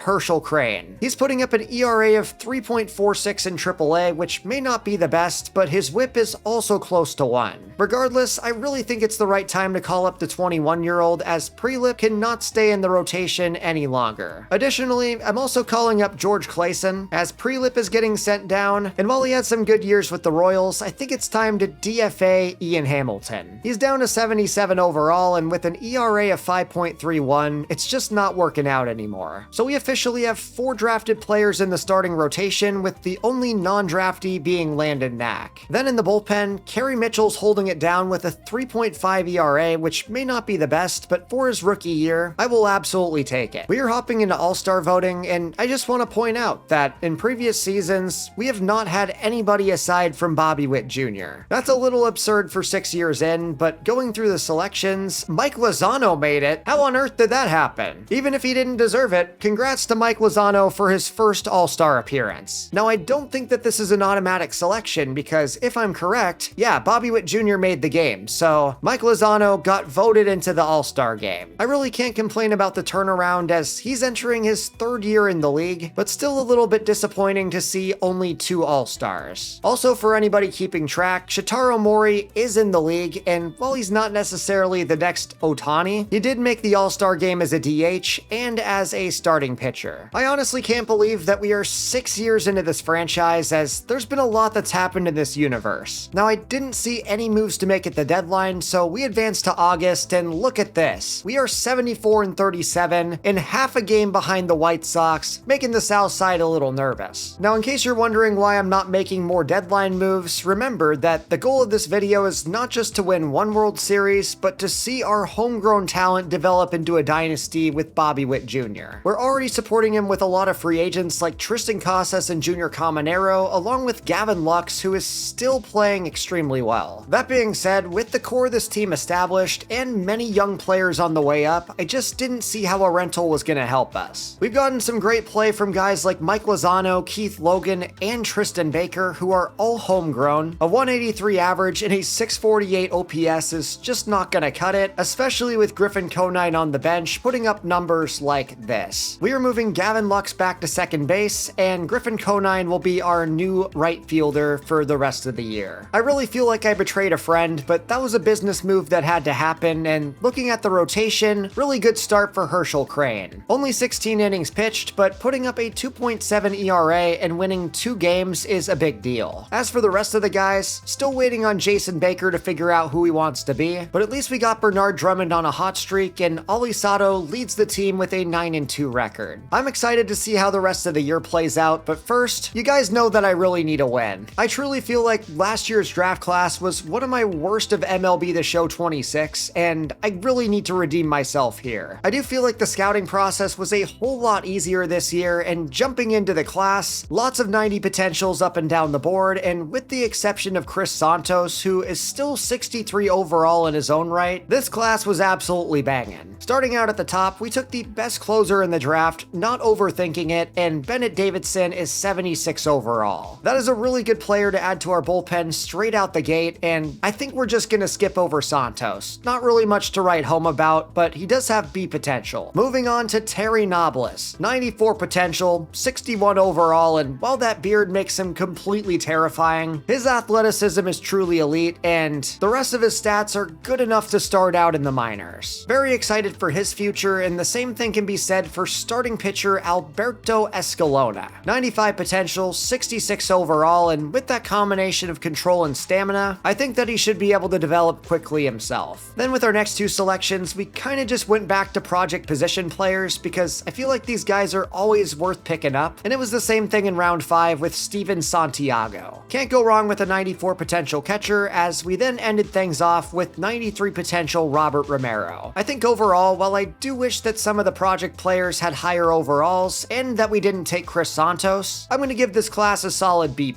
Herschel Crane. He's putting up an ERA of 3.46 in AAA, which may not be the best, but his whip is also close to 1. Regardless, I really think it's the right time to call up the 21-year-old, as Prelip cannot stay in the rotation any longer. Additionally, I'm also calling up George Clayson, as Prelip is getting sent down, and while he had some good years with the Royals, I think it's time to DFA Ian Hamilton. He's down to 77 overall, and with an ERA of 5.31, it's just not working out anymore. So we officially have 4 drafted players in the starting rotation, with the only non-draftee being Landon Knack. Then in the bullpen, Kerry Mitchell's holding it down with a 3.5 ERA, which may not be the best, but for his rookie year, I will absolutely take it. We are hopping into All-Star voting, and I just want to point out that in previous seasons, we have not had anybody aside from Bobby Witt Jr. That's a little absurd for 6 years in, but going through the selections, Mike Lozano made it. How on earth did that happen? Even if he didn't deserve it, congrats to Mike Lozano for his first All-Star appearance. Now, I don't think that this is an automatic selection because if I'm correct, yeah, Bobby Witt Jr. made the game, so Mike Lozano got voted into the All-Star game. I really can't complain about the turnaround as he's entering his 3rd year in the league, but still a little bit disappointing to see only 2 All-Stars. Also, for anybody keeping track, Shitaro Mori is in the league, and while he's not necessarily the next Ohtani, he did make the All-Star game as a DH and as a starting pitcher. I honestly can't believe that we are 6 years into this franchise, as there's been a lot that's happened in this universe. Now, I didn't see any moves to make at the deadline, so we advanced to August, and look at this. We are 74-37 and half a game behind the White Sox, making the South Side a little nervous. Now, in case you're wondering why I'm not making more deadline moves, remember that the goal of this video is not just to win one World Series, but to see our homegrown talent develop into a dynasty with Bobby Witt Jr. We're already supporting him with a lot of free agents like Tristan Casas and Junior Caminero, along with Gavin Lux, who is still playing extremely well. That being said, with the core of this team established and many young players on the way up, I just didn't see how a rental was going to help us. We've gotten some great play from guys like Mike Lozano, Keith Logan, and Tristan Baker, who are all homegrown. A 183 average and a 648 OPS is just not going to cut it, especially with Griffin Conine on the bench putting up numbers like this. We are moving Gavin Lux back to second base, and Griffin Conine will be our new right fielder for the rest of the year. I really feel like I betrayed a friend, but that was a business move that had to happen, and looking at the rotation, really good start for Herschel Crane. Only 16 innings pitched, but putting up a 2.7 ERA and winning 2 games is a big deal. As for the rest of the guys, still waiting on Jason Baker to figure out who he wants to be, but at least we got Bernard Drummond on a hot streak, and Ali Sato leads the team with a 9-2 record. I'm excited to see how the rest of the year plays out, but first, you guys know that I really need a win. I truly feel like last year's draft class was one of my worst of MLB The Show 26, and I really need to redeem myself here. I do feel like the scouting process was a whole lot easier this year, and jumping into the class, lots of 90 potentials up and down the board, and with the exception of Chris Santos, who is still 63 overall in his own right, this class was absolutely banging. Starting out at the top, we took the best closer in the draft, not overthinking it, and Bennett Davidson is 76 overall. That is a really good player to add to our bullpen straight out the gate, and I think we're just gonna skip over Santos. Not really much to write home about, but he does have B potential. Moving on to Terry Nobles, 94 potential, 61 overall, and while that beard makes him completely terrifying, his athleticism is truly elite, and the rest of his stats are good enough to start out in the minors. Very excited for his future, and the same thing can be said for starting pitcher Alberto Escalona. 95 potential, 66 overall, and with that combination of control and stamina, I think that he should be able to develop quickly himself. Then with our next 2 selections, we kind of just went back to project position players because I feel like these guys are always worth picking up, and it was the same thing in round 5 with Steven Santiago. Can't go wrong with a 94 potential catcher, as we then ended things off with 93 potential Robert Romero. I think overall, while I do wish that some of the project players had higher overalls and that we didn't take Chris Santos, I'm going to give this class a solid B+.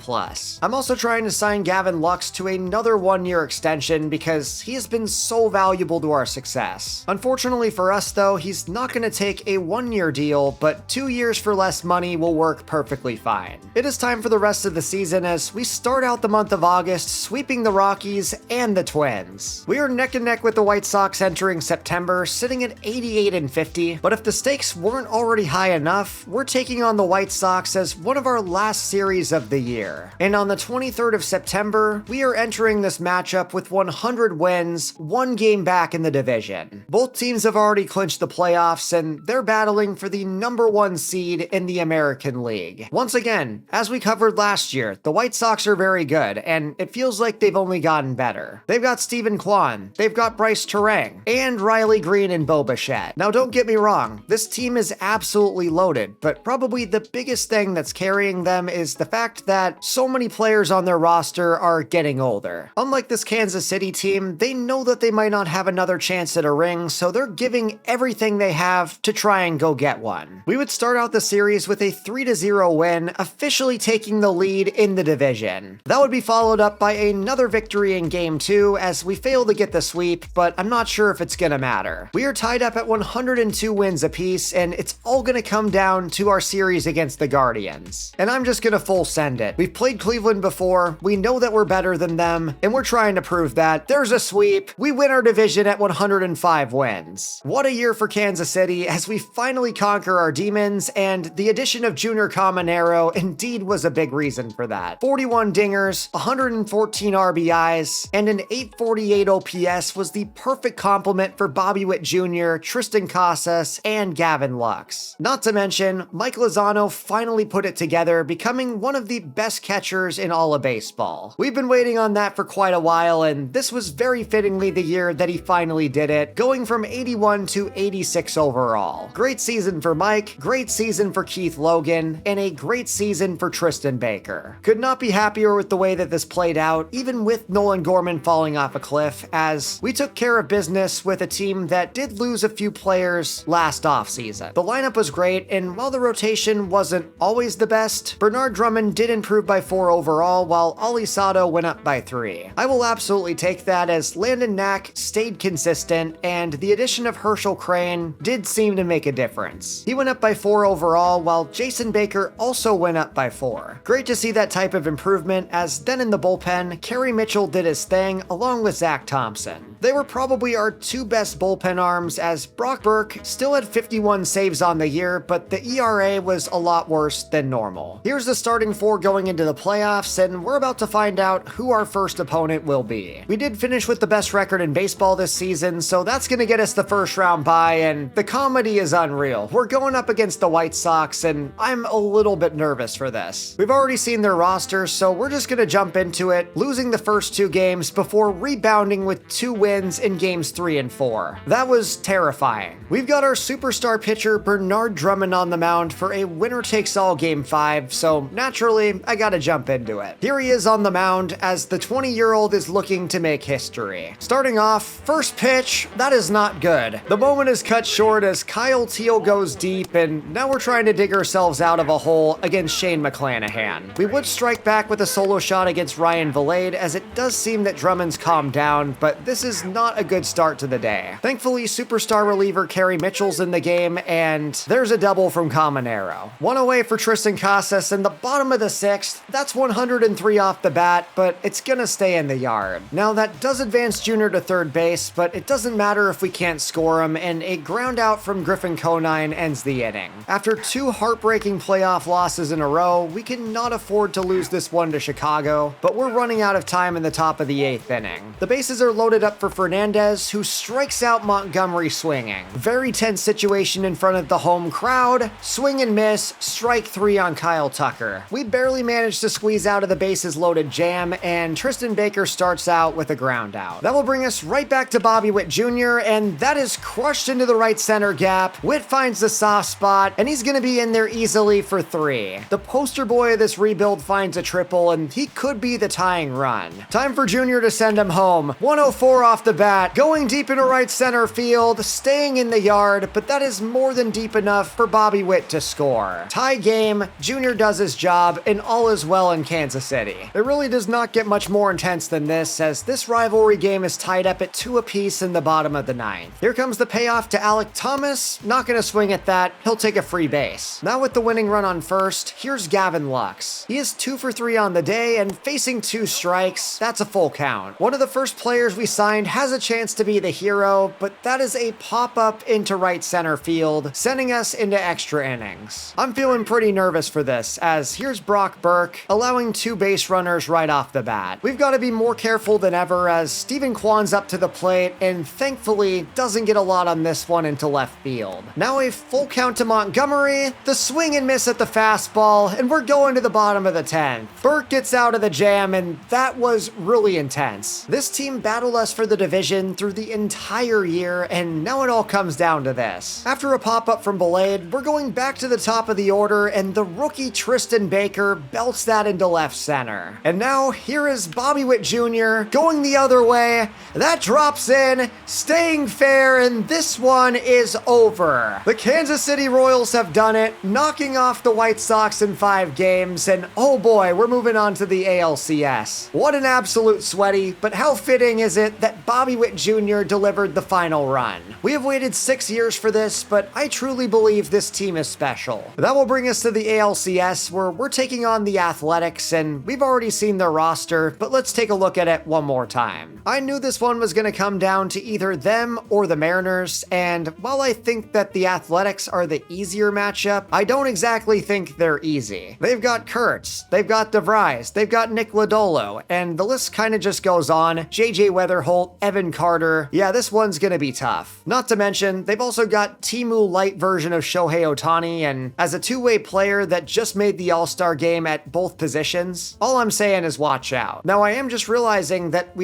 I'm also trying to sign Gavin Lux to another 1-year extension because he has been so valuable to our success. Unfortunately for us though, he's not going to take a 1-year deal, but 2 years for less money will work perfectly fine. It is time for the rest of the season as we start out the month of August sweeping the Rockies and the Twins. We are neck and neck with the White Sox entering September, sitting at 88-50, but if the stakes weren't already high enough, we're taking on the White Sox as one of our last series of the year. And on the 23rd of September, we are entering this matchup with 100 wins, 1 game back in the division. Both teams have already clinched the playoffs, and they're battling for the #1 seed in the American League. Once again, as we covered last year, the White Sox are very good, and it feels like they've only gotten better. They've got Steven Kwan, they've got Bryce Terang, and Riley Green and Bo Bichette. Now don't get me wrong, this team is absolutely loaded, but probably the biggest thing that's carrying them is the fact that so many players on their roster are getting older. Unlike this Kansas City team, they know that they might not have another chance at a ring, so they're giving everything they have to try and go get one. We would start out the series with a 3-0 win, officially taking the lead in the division. That would be followed up by another victory in Game 2 as we fail to get the sweep, but I'm not sure if it's gonna matter. We are tied up at 102 wins apiece, and it's all gonna come down to our series against the Guardians. And I'm just gonna full send it. We've played Cleveland before, we know that we're better than them, and we're trying to prove that. There's a sweep, we win our division at 105 wins. What a year for Kansas City as we finally conquer our demons, and the addition of Junior Caminero indeed was a big reason for that. 41 dingers, 114 RBIs, and an 848 OPS was the perfect complement for Bobby Witt Jr., Tristan Casas, and Gavin Lux. Not to mention, Mike Lozano finally put it together, becoming one of the best catchers in all of baseball. We've been waiting on that for quite a while, and this was very fittingly the year that he finally did it, going from 81 to 86 overall. Great season for Mike, great season for Keith Logan, and a great season for Tristan Baker. Could not be happier with the way that this played out, even with Nolan Gorman falling off a cliff, as we took care of business with a team that did lose a few players last offseason. The lineup was great, and while the rotation wasn't always the best, Bernard Drummond did improve by 4 overall, while Ollie Sato went up by 3. I will absolutely take that, as Landon Knack stayed consistent, and the addition of Herschel Crane did seem to make a difference. He went up by 4 overall, while Jason Baker also went up by 4. Great to see that type of improvement, as then in the bullpen, Kerry Mitchell did his thing, along with Zach Thompson. They were probably our 2 best bullpen arms, as Brock Burke still had 51 saves on the year, but the ERA was a lot worse than normal. Here's the starting 4 going into the playoffs, and we're about to find out who our first opponent will be. We did finish with the best record in baseball this season, so that's gonna get us the first round bye, and the comedy is unreal. We're going up against the White Sox, and I'm a little bit nervous for this. We've already seen their roster, so we're just gonna jump into it, losing the first 2 games before rebounding with 2 wins in games 3 and 4. That was terrifying. We've got our superstar pitcher Bernard Drummond on the mound for a winner-takes-all game 5, so naturally, I gotta jump into it. Here he is on the mound as the 20-year-old is looking to make history. Starting off, first pitch, that is not good. The moment is cut short as Kyle Teal goes deep, and now we're trying to dig ourselves out of a hole against Shane McClanahan. We would strike back with a solo shot against Ryan Valade, as it does seem that Drummond's calmed down, but this is not a good start to the day. Thankfully, superstar reliever Kerry Mitchell's in the game, and there's a double from Caminero. 1 away for Tristan Casas in the bottom of the 6th. That's 103 off the bat, but it's gonna stay in the yard. Now that does advance Junior to third base, but it doesn't matter if we can't score him, and a ground out from Griffin Conine ends the inning. After 2 heartbreaking playoff losses in a row, we cannot afford to lose this one to Chicago, but we're running out of time in the top of the 8th inning. The bases are loaded up for Fernandez, who strikes out Montgomery swinging. Very tense situation in front of the home crowd. Swing and miss, strike 3 on Kyle Tucker. We barely managed to squeeze out of the bases loaded jam, and Tristan Baker starts out with a ground out. That will bring us right back to Bobby Witt Jr., and that is crushed into the right center gap. Witt finds the soft spot, and he's gonna be in there easily for 3. The poster boy of this rebuild finds a triple, and he could be the tying run. Time for Junior to send him home. 104 off the bat, going deep into right center field, staying in the yard, but that is more than deep enough for Bobby Witt to score. Tie game, Junior does his job, and all is well in Kansas City. It really does not get much more intense than this, as this rivalry game is tied up at 2 apiece in the bottom of the 9th. Here comes the payoff to Alec Thomas. Not gonna swing at that, he'll take a free base. Now with the winning run on first, here's Gavin Lux. He is 2 for 3 on the day, and facing 2 strikes, that's a full count. One of the first players we signed has a chance to be the hero, but that is a pop-up into right center field, sending us into extra innings. I'm feeling pretty nervous for this, as here's Brock Burke, allowing 2 base runners right off the bat. We've got to be more careful than ever, as Steven Kwan's up to the plate, and thankfully doesn't get a lot on this one into left field. Now a full count to Montgomery, the swing and miss at the fastball, and we're going to the bottom of the 10th. Burke gets out of the jam, and that was really intense. This team battled us for the division through the entire year, and now it all comes down to this. After a pop-up from Belade, we're going back to the top of the order, and the rookie Tristan Baker belts that into left center. And now here is Bobby Witt Jr. going the other way. That drops in, staying fair, and this one is over. The Kansas City Royals have done it, knocking off the White Sox in 5 games, and oh boy, we're moving on to the ALCS. What an absolute sweaty, but how fitting is it that Bobby Witt Jr. delivered the final run. We have waited 6 years for this, but I truly believe this team is special. That will bring us to the ALCS, where we're taking on the Athletics, and we've already seen their roster, but let's take a look at it one more time. I knew this one was going to come down to either them or the Mariners, and while I think that the Athletics are the easier matchup, I don't exactly think they're easy. They've got Kurtz, they've got DeVries, they've got Nick Lodolo, and the list kind of just goes on. JJ Weatherholt, Evan Carter. Yeah, this one's gonna be tough. Not to mention, they've also got Timu light version of Shohei Ohtani, and as a two-way player that just made the All-Star game at both positions, all I'm saying is watch out. Now I just realized that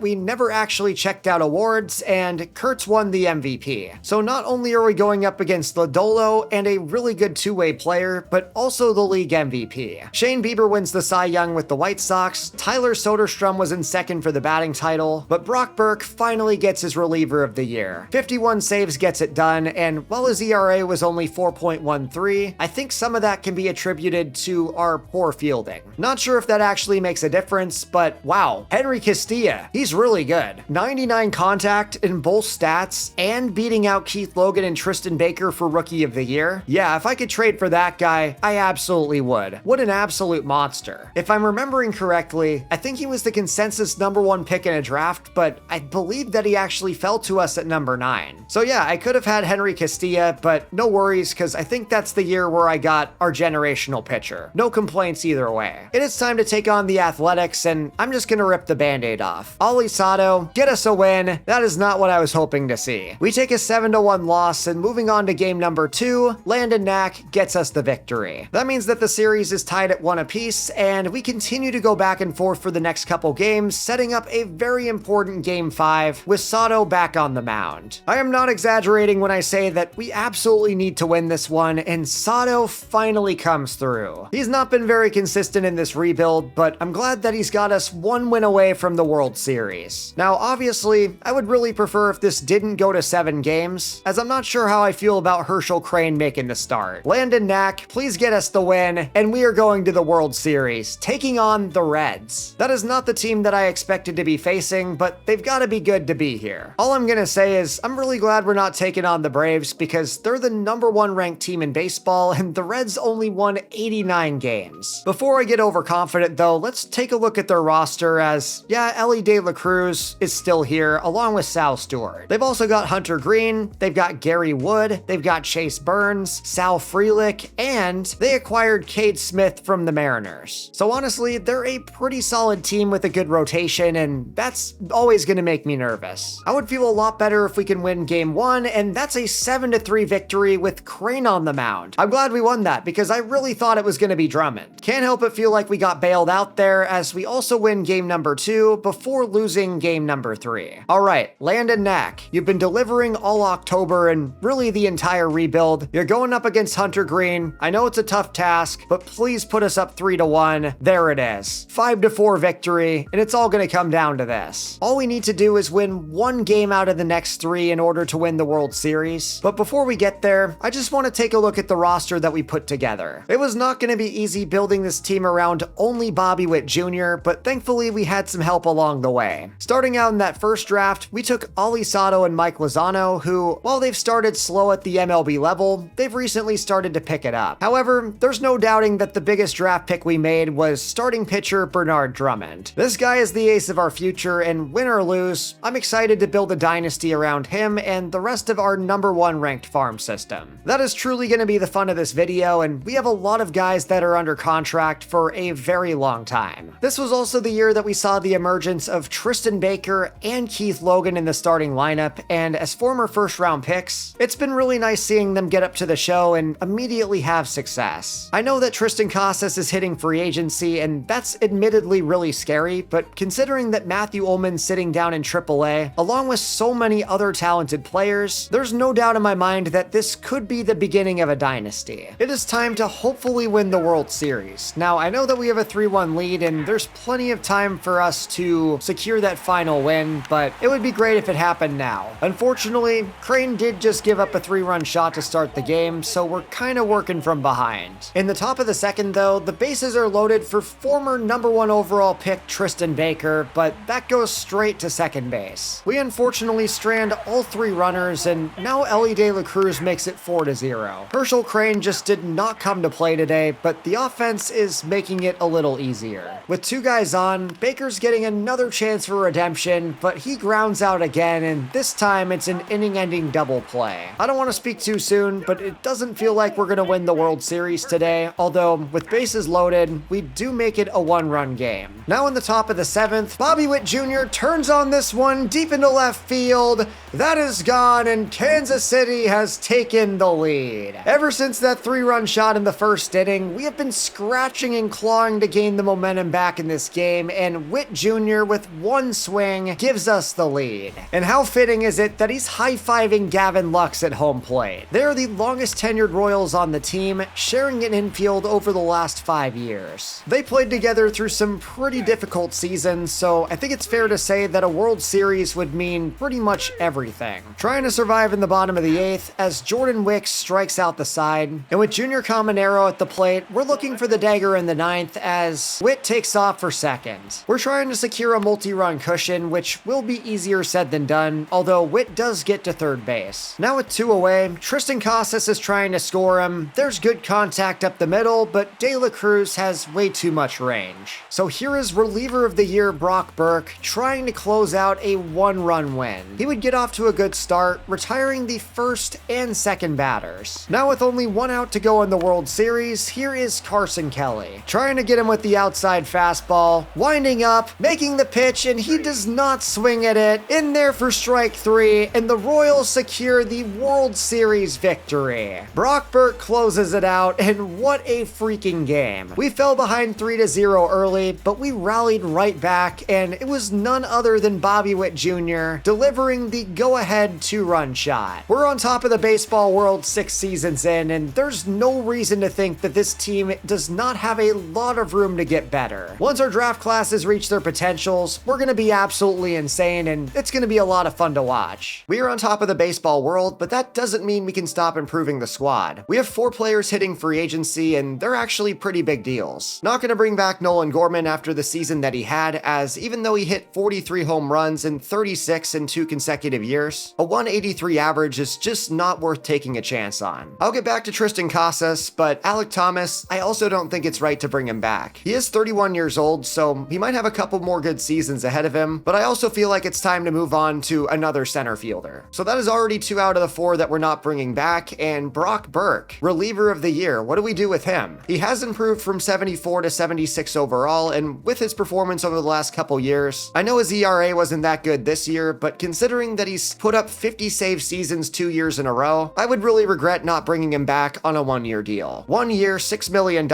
we never actually checked out awards, and Kurtz won the MVP. So not only are we going up against Lodolo and a really good two-way player, but also the league MVP. Shane Bieber wins the Cy Young with the White Sox. Tyler Soderstrom was in second vying for the batting title, but Brock Burke finally gets his reliever of the year. 51 saves gets it done, and while his ERA was only 4.13, I think some of that can be attributed to our poor fielding. Not sure if that actually makes a difference, but wow, Henry Castilla, he's really good. 99 contact in both stats, and beating out Keith Logan and Tristan Baker for Rookie of the Year. Yeah, if I could trade for that guy, I absolutely would. What an absolute monster. If I'm remembering correctly, I think he was the consensus #1 pick in a draft, but I believe that he actually fell to us at number 9. So yeah, I could have had Henry Castilla, but no worries, because I think that's the year where I got our generational pitcher. No complaints either way. It is time to take on the Athletics, and I'm just gonna rip the band-aid off. Ali Sato, get us a win. That is not what I was hoping to see. We take a 7-1 loss, and moving on to game number 2, Landon Knack gets us the victory. That means that the series is tied at 1 apiece, and we continue to go back and forth for the next couple games, setting up a very important game 5 with Sato back on the mound. I am not exaggerating when I say that we absolutely need to win this one, and Sato finally comes through. He's not been very consistent in this rebuild, but I'm glad that he's got us 1 win away from the World Series. Now, obviously, I would really prefer if this didn't go to 7 games, as I'm not sure how I feel about Herschel Crane making the start. Landon Knack, please get us the win, and we are going to the World Series, taking on the Reds. That is not the team that I expected to be facing, but they've got to be good to be here. All I'm gonna say is, I'm really glad we're not taking on the Braves, because they're the #1 ranked team in baseball, and the Reds only won 89 games. Before I get overconfident though, let's take a look at their roster as, yeah, Elly De La Cruz is still here, along with Sal Stewart. They've also got Hunter Green, they've got Gary Wood, they've got Chase Burns, Sal Frelick, and they acquired Cade Smith from the Mariners. So honestly, they're a pretty solid team with a good rotation, and that's always gonna make me nervous. I would feel a lot better if we can win game 1, and that's a 7-3 victory with Crane on the mound. I'm glad we won that, because I really thought it was gonna be Drummond. Can't help but feel like we got bailed out there, as we also win game number 2 before losing game number 3. Alright, Landon Knack, you've been delivering all October and really the entire rebuild. You're going up against Hunter Green. I know it's a tough task, but please put us up 3-1. There it is. 5-4 victory, and it's all gonna come down to this. All we need to do is win 1 game out of the next 3 in order to win the World Series. But before we get there, I just want to take a look at the roster that we put together. It was not going to be easy building this team around only Bobby Witt Jr., but thankfully we had some help along the way. Starting out in that first draft, we took Ali Sato and Mike Lozano, who, while they've started slow at the MLB level, they've recently started to pick it up. However, there's no doubting that the biggest draft pick we made was starting pitcher Bernard Drummond. This guy is the ace of our future, and win or lose, I'm excited to build a dynasty around him and the rest of our #1 ranked farm system. That is truly going to be the fun of this video, and we have a lot of guys that are under contract for a very long time. This was also the year that we saw the emergence of Tristan Baker and Keith Logan in the starting lineup, and as former first-round picks, it's been really nice seeing them get up to the show and immediately have success. I know that Tristan Casas is hitting free agency, and that's admittedly really scary, but considering that Matthew Ullman's sitting down in AAA, along with so many other talented players, there's no doubt in my mind that this could be the beginning of a dynasty. It is time to hopefully win the World Series. Now, I know that we have a 3-1 lead, and there's plenty of time for us to secure that final win, but it would be great if it happened now. Unfortunately, Crane did just give up a 3-run shot to start the game, so we're kind of working from behind. In the top of the second, though, the bases are loaded for former #1 overall pick Tristan Baker, but that goes straight to second base. We unfortunately strand all 3 runners, and now Elly De La Cruz makes it 4-0. Herschel Crane just did not come to play today, but the offense is making it a little easier. With 2 guys on, Baker's getting another chance for redemption, but he grounds out again, and this time it's an inning-ending double play. I don't want to speak too soon, but it doesn't feel like we're going to win the World Series today, although with bases loaded, we do make it a 1-run game. Now in the top of the 7th, Bobby Witt Jr. turns on this one deep into left field. That is gone, and Kansas City has taken the lead. Ever since that 3-run shot in the first inning, we have been scratching and clawing to gain the momentum back in this game, and Witt Jr. with 1 swing gives us the lead. And how fitting is it that he's high-fiving Gavin Lux at home plate? They're the longest tenured Royals on the team, sharing an infield over the last 5 years. They played together through some pretty difficult seasons, seasons, so I think it's fair to say that a World Series would mean pretty much everything. Trying to survive in the bottom of the 8th as Jordan Wicks strikes out the side, and with Junior Caminero at the plate, we're looking for the dagger in the 9th as Witt takes off for second. We're trying to secure a multi-run cushion, which will be easier said than done, although Witt does get to third base. Now with 2 away, Tristan Casas is trying to score him. There's good contact up the middle, but De La Cruz has way too much range. So here is reliever of the year Brock Burke trying to close out a 1-run win. He would get off to a good start, retiring the first and second batters. Now with only 1 out to go in the World Series, here is Carson Kelly, trying to get him with the outside fastball, winding up, making the pitch, and he does not swing at it. In there for strike 3, and the Royals secure the World Series victory. Brock Burke closes it out, and what a freaking game. We fell behind 3-0 early, but we rallied right back, and it was none other than Bobby Witt Jr. delivering the go-ahead 2-run shot. We're on top of the baseball world 6 seasons in, and there's no reason to think that this team does not have a lot of room to get better. Once our draft classes reach their potentials, we're going to be absolutely insane, and it's going to be a lot of fun to watch. We are on top of the baseball world, but that doesn't mean we can stop improving the squad. We have 4 players hitting free agency, and they're actually pretty big deals. Not going to bring back Nolan Gorman after the season that he had, as even though he hit 43 home runs and 36 in 2 consecutive years, a 183 average is just not worth taking a chance on. I'll get back to Tristan Casas, but Alek Thomas, I also don't think it's right to bring him back. He is 31 years old, so he might have a couple more good seasons ahead of him, but I also feel like it's time to move on to another center fielder. So that is already 2 out of the 4 that we're not bringing back, and Brock Burke, reliever of the year, what do we do with him? He has improved from 74 to 76 overall, and with his performance over the last couple years, I know his ERA wasn't that good this year, but considering that he's put up 50 save seasons 2 years in a row, I would really regret not bringing him back on a 1-year deal. 1 year, $6 million,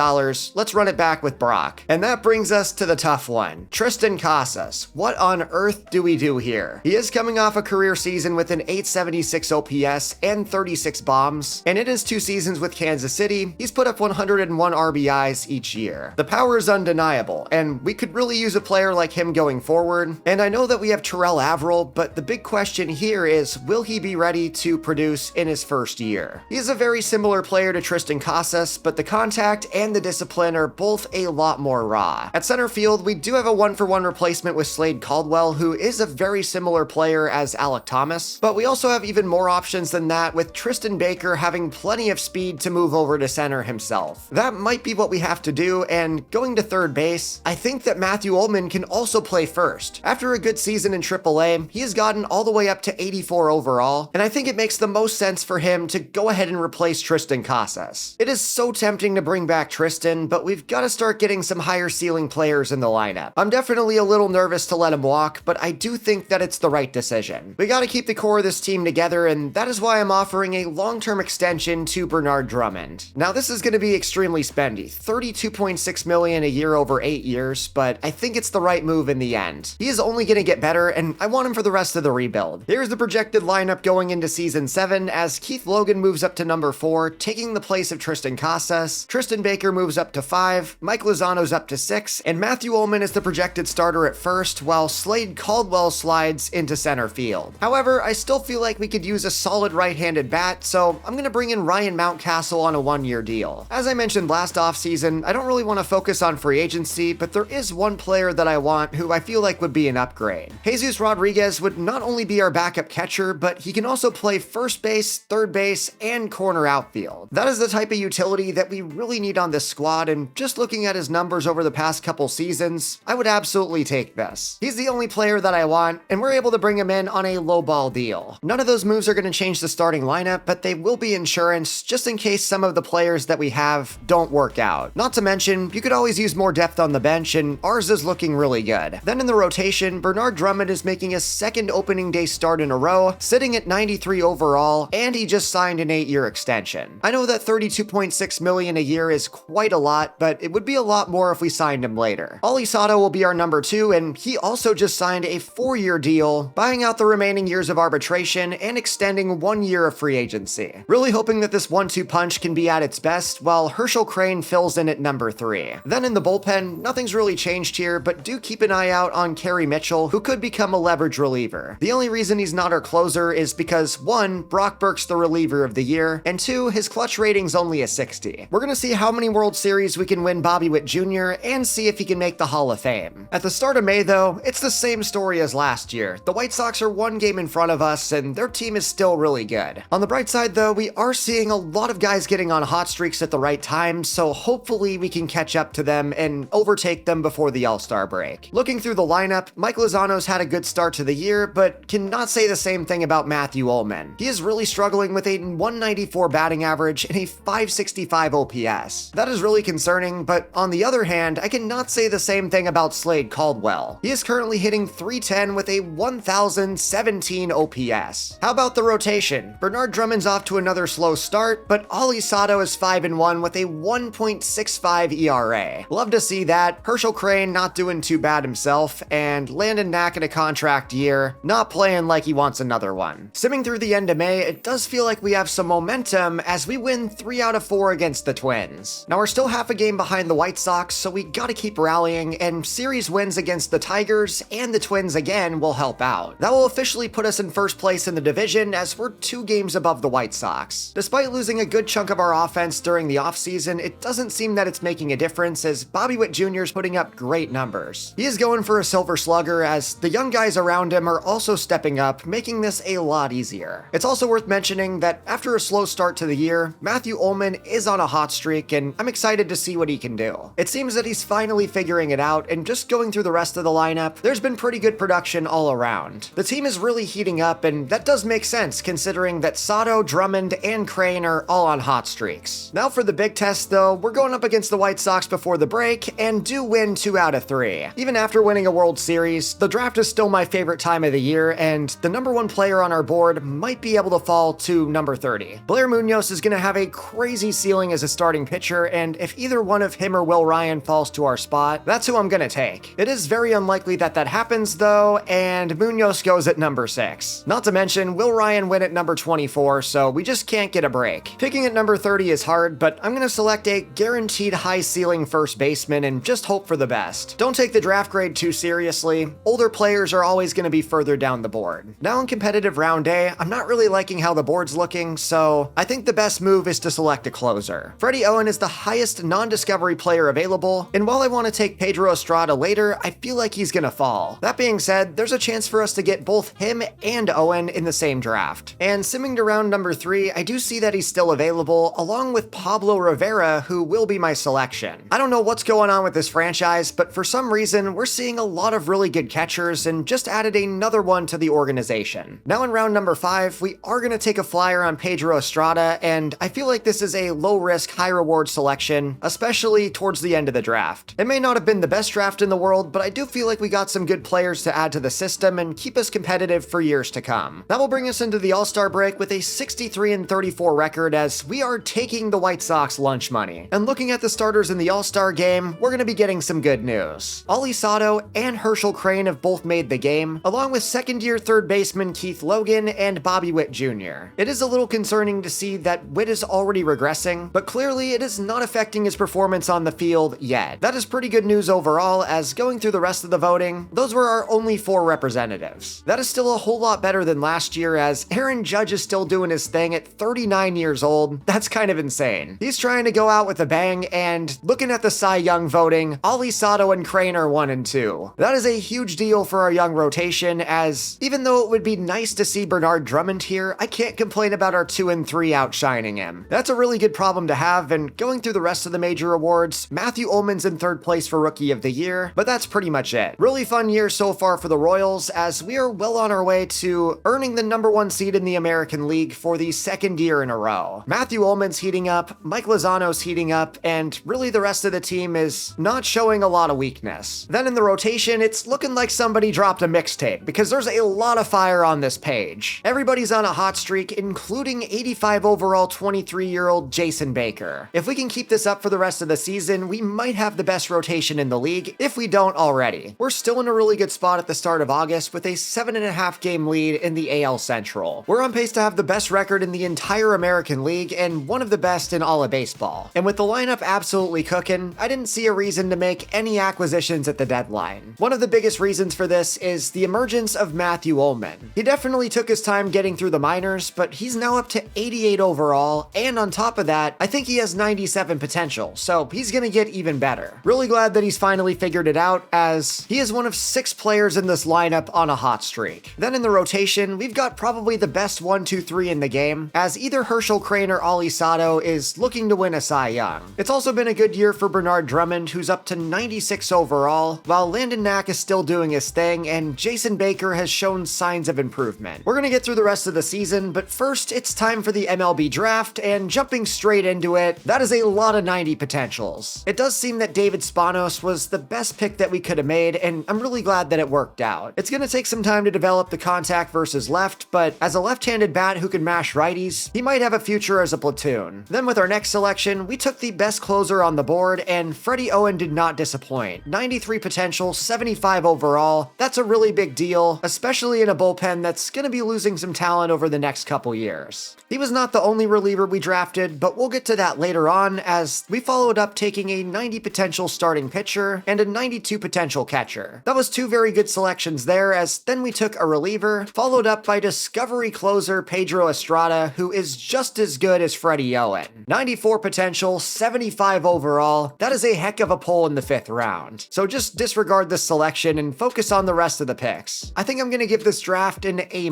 let's run it back with Brock. And that brings us to the tough one. Tristan Casas. What on earth do we do here? He is coming off a career season with an 876 OPS and 36 bombs, and in his 2 seasons with Kansas City, he's put up 101 RBIs each year. The power is undeniable, and we could really use a player like him going forward, and I know that we have Terrell Averill, but the big question here is, will he be ready to produce in his first year? He's a very similar player to Tristan Casas, but the contact and the discipline are both a lot more raw. At center field, we do have a 1-for-1 replacement with Slade Caldwell, who is a very similar player as Alek Thomas, but we also have even more options than that, with Tristan Baker having plenty of speed to move over to center himself. That might be what we have to do, and going to third base, I think that Matthew Ullman can also play first. After a good season in AAA, he has gotten all the way up to 84 overall, and I think it makes the most sense for him to go ahead and replace Tristan Casas. It is so tempting to bring back Tristan, but we've got to start getting some higher ceiling players in the lineup. I'm definitely a little nervous to let him walk, but I do think that it's the right decision. We got to keep the core of this team together, and that is why I'm offering a long-term extension to Bernard Drummond. Now this is going to be extremely spendy, $32.6 million a year over 8 years, but I think it's the right move in the end. He is only going to get better, and I want him for the rest of the rebuild. Here's the projected lineup going into season 7 as Keith Logan moves up to number 4, taking the place of Tristan Casas. Tristan Baker moves up to 5, Mike Lozano's up to 6, and Matthew Ullman is the projected starter at first, while Slade Caldwell slides into center field. However, I still feel like we could use a solid right-handed bat, so I'm going to bring in Ryan Mountcastle on a 1-year deal. As I mentioned last offseason, I don't really want to focus on free agency, but there is one player that I want who I feel like would be an upgrade. Jesus Rodriguez would not only be our backup catcher, but he can also play first base, third base, and corner outfield. That is the type of utility that we really need on this squad, and just looking at his numbers over the past couple seasons, I would absolutely take this. He's the only player that I want, and we're able to bring him in on a lowball deal. None of those moves are going to change the starting lineup, but they will be insurance just in case some of the players that we have don't work out. Not to mention, you could always use more depth on the bench, and ours is looking really good. Then in the rotation, Bernard Drummond is making his 2nd opening day start in a row, sitting at 93 overall, and he just signed an 8-year extension. I know that $32.6 million a year is quite a lot, but it would be a lot more if we signed him later. Oli Sato will be our number 2, and he also just signed a 4-year deal, buying out the remaining years of arbitration and extending 1 year of free agency. Really hoping that this 1-2 punch can be at its best, while Herschel Crane fills in at number 3. Then in the bullpen, nothing's really changed here, but do do keep an eye out on Kerry Mitchell, who could become a leverage reliever. The only reason he's not our closer is because 1, Brock Burke's the reliever of the year, and 2, his clutch rating's only a 60. We're gonna see how many World Series we can win Bobby Witt Jr. and see if he can make the Hall of Fame. At the start of May though, it's the same story as last year. The White Sox are 1 game in front of us and their team is still really good. On the bright side though, we are seeing a lot of guys getting on hot streaks at the right time, so hopefully we can catch up to them and overtake them before the All-Star break. Looking through the lineup, Mike Lozano's had a good start to the year, but cannot say the same thing about Matthew Ullman. He is really struggling with a 194 batting average and a 565 OPS. That is really concerning, but on the other hand, I cannot say the same thing about Slade Caldwell. He is currently hitting .310 with a 1017 OPS. How about the rotation? Bernard Drummond's off to another slow start, but Ali Sato is 5-1 with a 1.65 ERA. Love to see that. Herschel Crane not doing too bad himself, and Landon Knack in a contract year, not playing like he wants another one. Simming through the end of May, it does feel like we have some momentum as we win 3 out of 4 against the Twins. Now we're still half a game behind the White Sox, so we gotta keep rallying, and series wins against the Tigers and the Twins again will help out. That will officially put us in first place in the division as we're 2 games above the White Sox. Despite losing a good chunk of our offense during the offseason, it doesn't seem that it's making a difference as Bobby Witt Jr. is putting up great numbers. He is going for a silver slugger as the young guys around him are also stepping up, making this a lot easier. It's also worth mentioning that after a slow start to the year, Matthew Ullman is on a hot streak and I'm excited to see what he can do. It seems that he's finally figuring it out, and just going through the rest of the lineup, there's been pretty good production all around. The team is really heating up, and that does make sense considering that Sato, Drummond, and Crane are all on hot streaks. Now for the big test though, we're going up against the White Sox before the break and do win 2 out of 3. Even after winning a World Series, the draft is still my favorite time of the year, and the number 1 player on our board might be able to fall to number 30. Blair Munoz is going to have a crazy ceiling as a starting pitcher, and if either one of him or Will Ryan falls to our spot, that's who I'm going to take. It is very unlikely that that happens though, and Munoz goes at number 6. Not to mention, Will Ryan went at number 24, so we just can't get a break. Picking at number 30 is hard, but I'm going to select a guaranteed high ceiling first baseman and just hope for the best. Don't take the draft grade too seriously. Older players are always going to be further down the board. Now in competitive round A, I'm not really liking how the board's looking, so I think the best move is to select a closer. Freddie Owen is the highest non-discovery player available, and while I want to take Pedro Estrada later, I feel like he's going to fall. That being said, there's a chance for us to get both him and Owen in the same draft. And simming to round number 3, I do see that he's still available, along with Pablo Rivera, who will be my selection. I don't know what's going on with this franchise, but for some reason, we're seeing a lot of really good catchers and just added another one to the organization. Now in round number 5, we are going to take a flyer on Pedro Estrada, and I feel like this is a low-risk, high-reward selection, especially towards the end of the draft. It may not have been the best draft in the world, but I do feel like we got some good players to add to the system and keep us competitive for years to come. That will bring us into the All-Star break with a 63-34 record as we are taking the White Sox lunch money. And looking at the starters in the All-Star game, we're going to be getting some good news. Ali Sato and Herschel Crane have both made the game, along with second-year third baseman Keith Logan and Bobby Witt Jr. It is a little concerning to see that Witt is already regressing, but clearly it is not affecting his performance on the field yet. That is pretty good news overall, as going through the rest of the voting, those were our only 4 representatives. That is still a whole lot better than last year, as Aaron Judge is still doing his thing at 39 years old. That's kind of insane. He's trying to go out with a bang, and looking at the Cy Young voting, Ali Sato and Crane are 1 and 2. That is a huge deal for our young rotation, as even though it would be nice to see Bernard Drummond here, I can't complain about our 2 and 3 outshining him. That's a really good problem to have, and going through the rest of the major awards, Matthew Ullman's in 3rd place for Rookie of the Year, but that's pretty much it. Really fun year so far for the Royals, as we are well on our way to earning the number 1 seed in the American League for the 2nd year in a row. Matthew Ullman's heating up, Mike Lozano's heating up, and really the rest of the team is not showing a lot of weakness. Then in the rotation, it's looking like somebody dropped a mixtape, because there's a lot of fire on this page. Everybody's on a hot streak, including 85 overall 23-year-old Jason Baker. If we can keep this up for the rest of the season, we might have the best rotation in the league, if we don't already. We're still in a really good spot at the start of August with a 7.5 game lead in the AL Central. We're on pace to have the best record in the entire American League and one of the best in all of baseball. And with the lineup absolutely cooking, I didn't see a reason to make any acquisitions selections at the deadline. One of the biggest reasons for this is the emergence of Matthew Ullman. He definitely took his time getting through the minors, but he's now up to 88 overall, and on top of that, I think he has 97 potential, so he's gonna get even better. Really glad that he's finally figured it out, as he is one of 6 players in this lineup on a hot streak. Then in the rotation, we've got probably the best 1-2-3 in the game, as either Herschel Crane or Ollie Sato is looking to win a Cy Young. It's also been a good year for Bernard Drummond, who's up to 96 overall, while Landon Knack is still doing his thing, and Jason Baker has shown signs of improvement. We're gonna get through the rest of the season, but first it's time for the MLB draft, and jumping straight into it, that is a lot of 90 potentials. It does seem that David Spanos was the best pick that we could have made, and I'm really glad that it worked out. It's gonna take some time to develop the contact versus left, but as a left-handed bat who can mash righties, he might have a future as a platoon. Then with our next selection, we took the best closer on the board, and Freddie Owen did not disappoint. 93 potential, 75 overall. That's a really big deal, especially in a bullpen that's gonna be losing some talent over the next couple years. He was not the only reliever we drafted, but we'll get to that later on, as we followed up taking a 90 potential starting pitcher and a 92 potential catcher. That was 2 very good selections there, as then we took a reliever, followed up by discovery closer Pedro Estrada, who is just as good as Freddie Owen. 94 potential, 75 overall. That is a heck of a pull in the 5th round. So just disregard this selection and focus on the rest of the picks. I think I'm gonna give this draft an A-.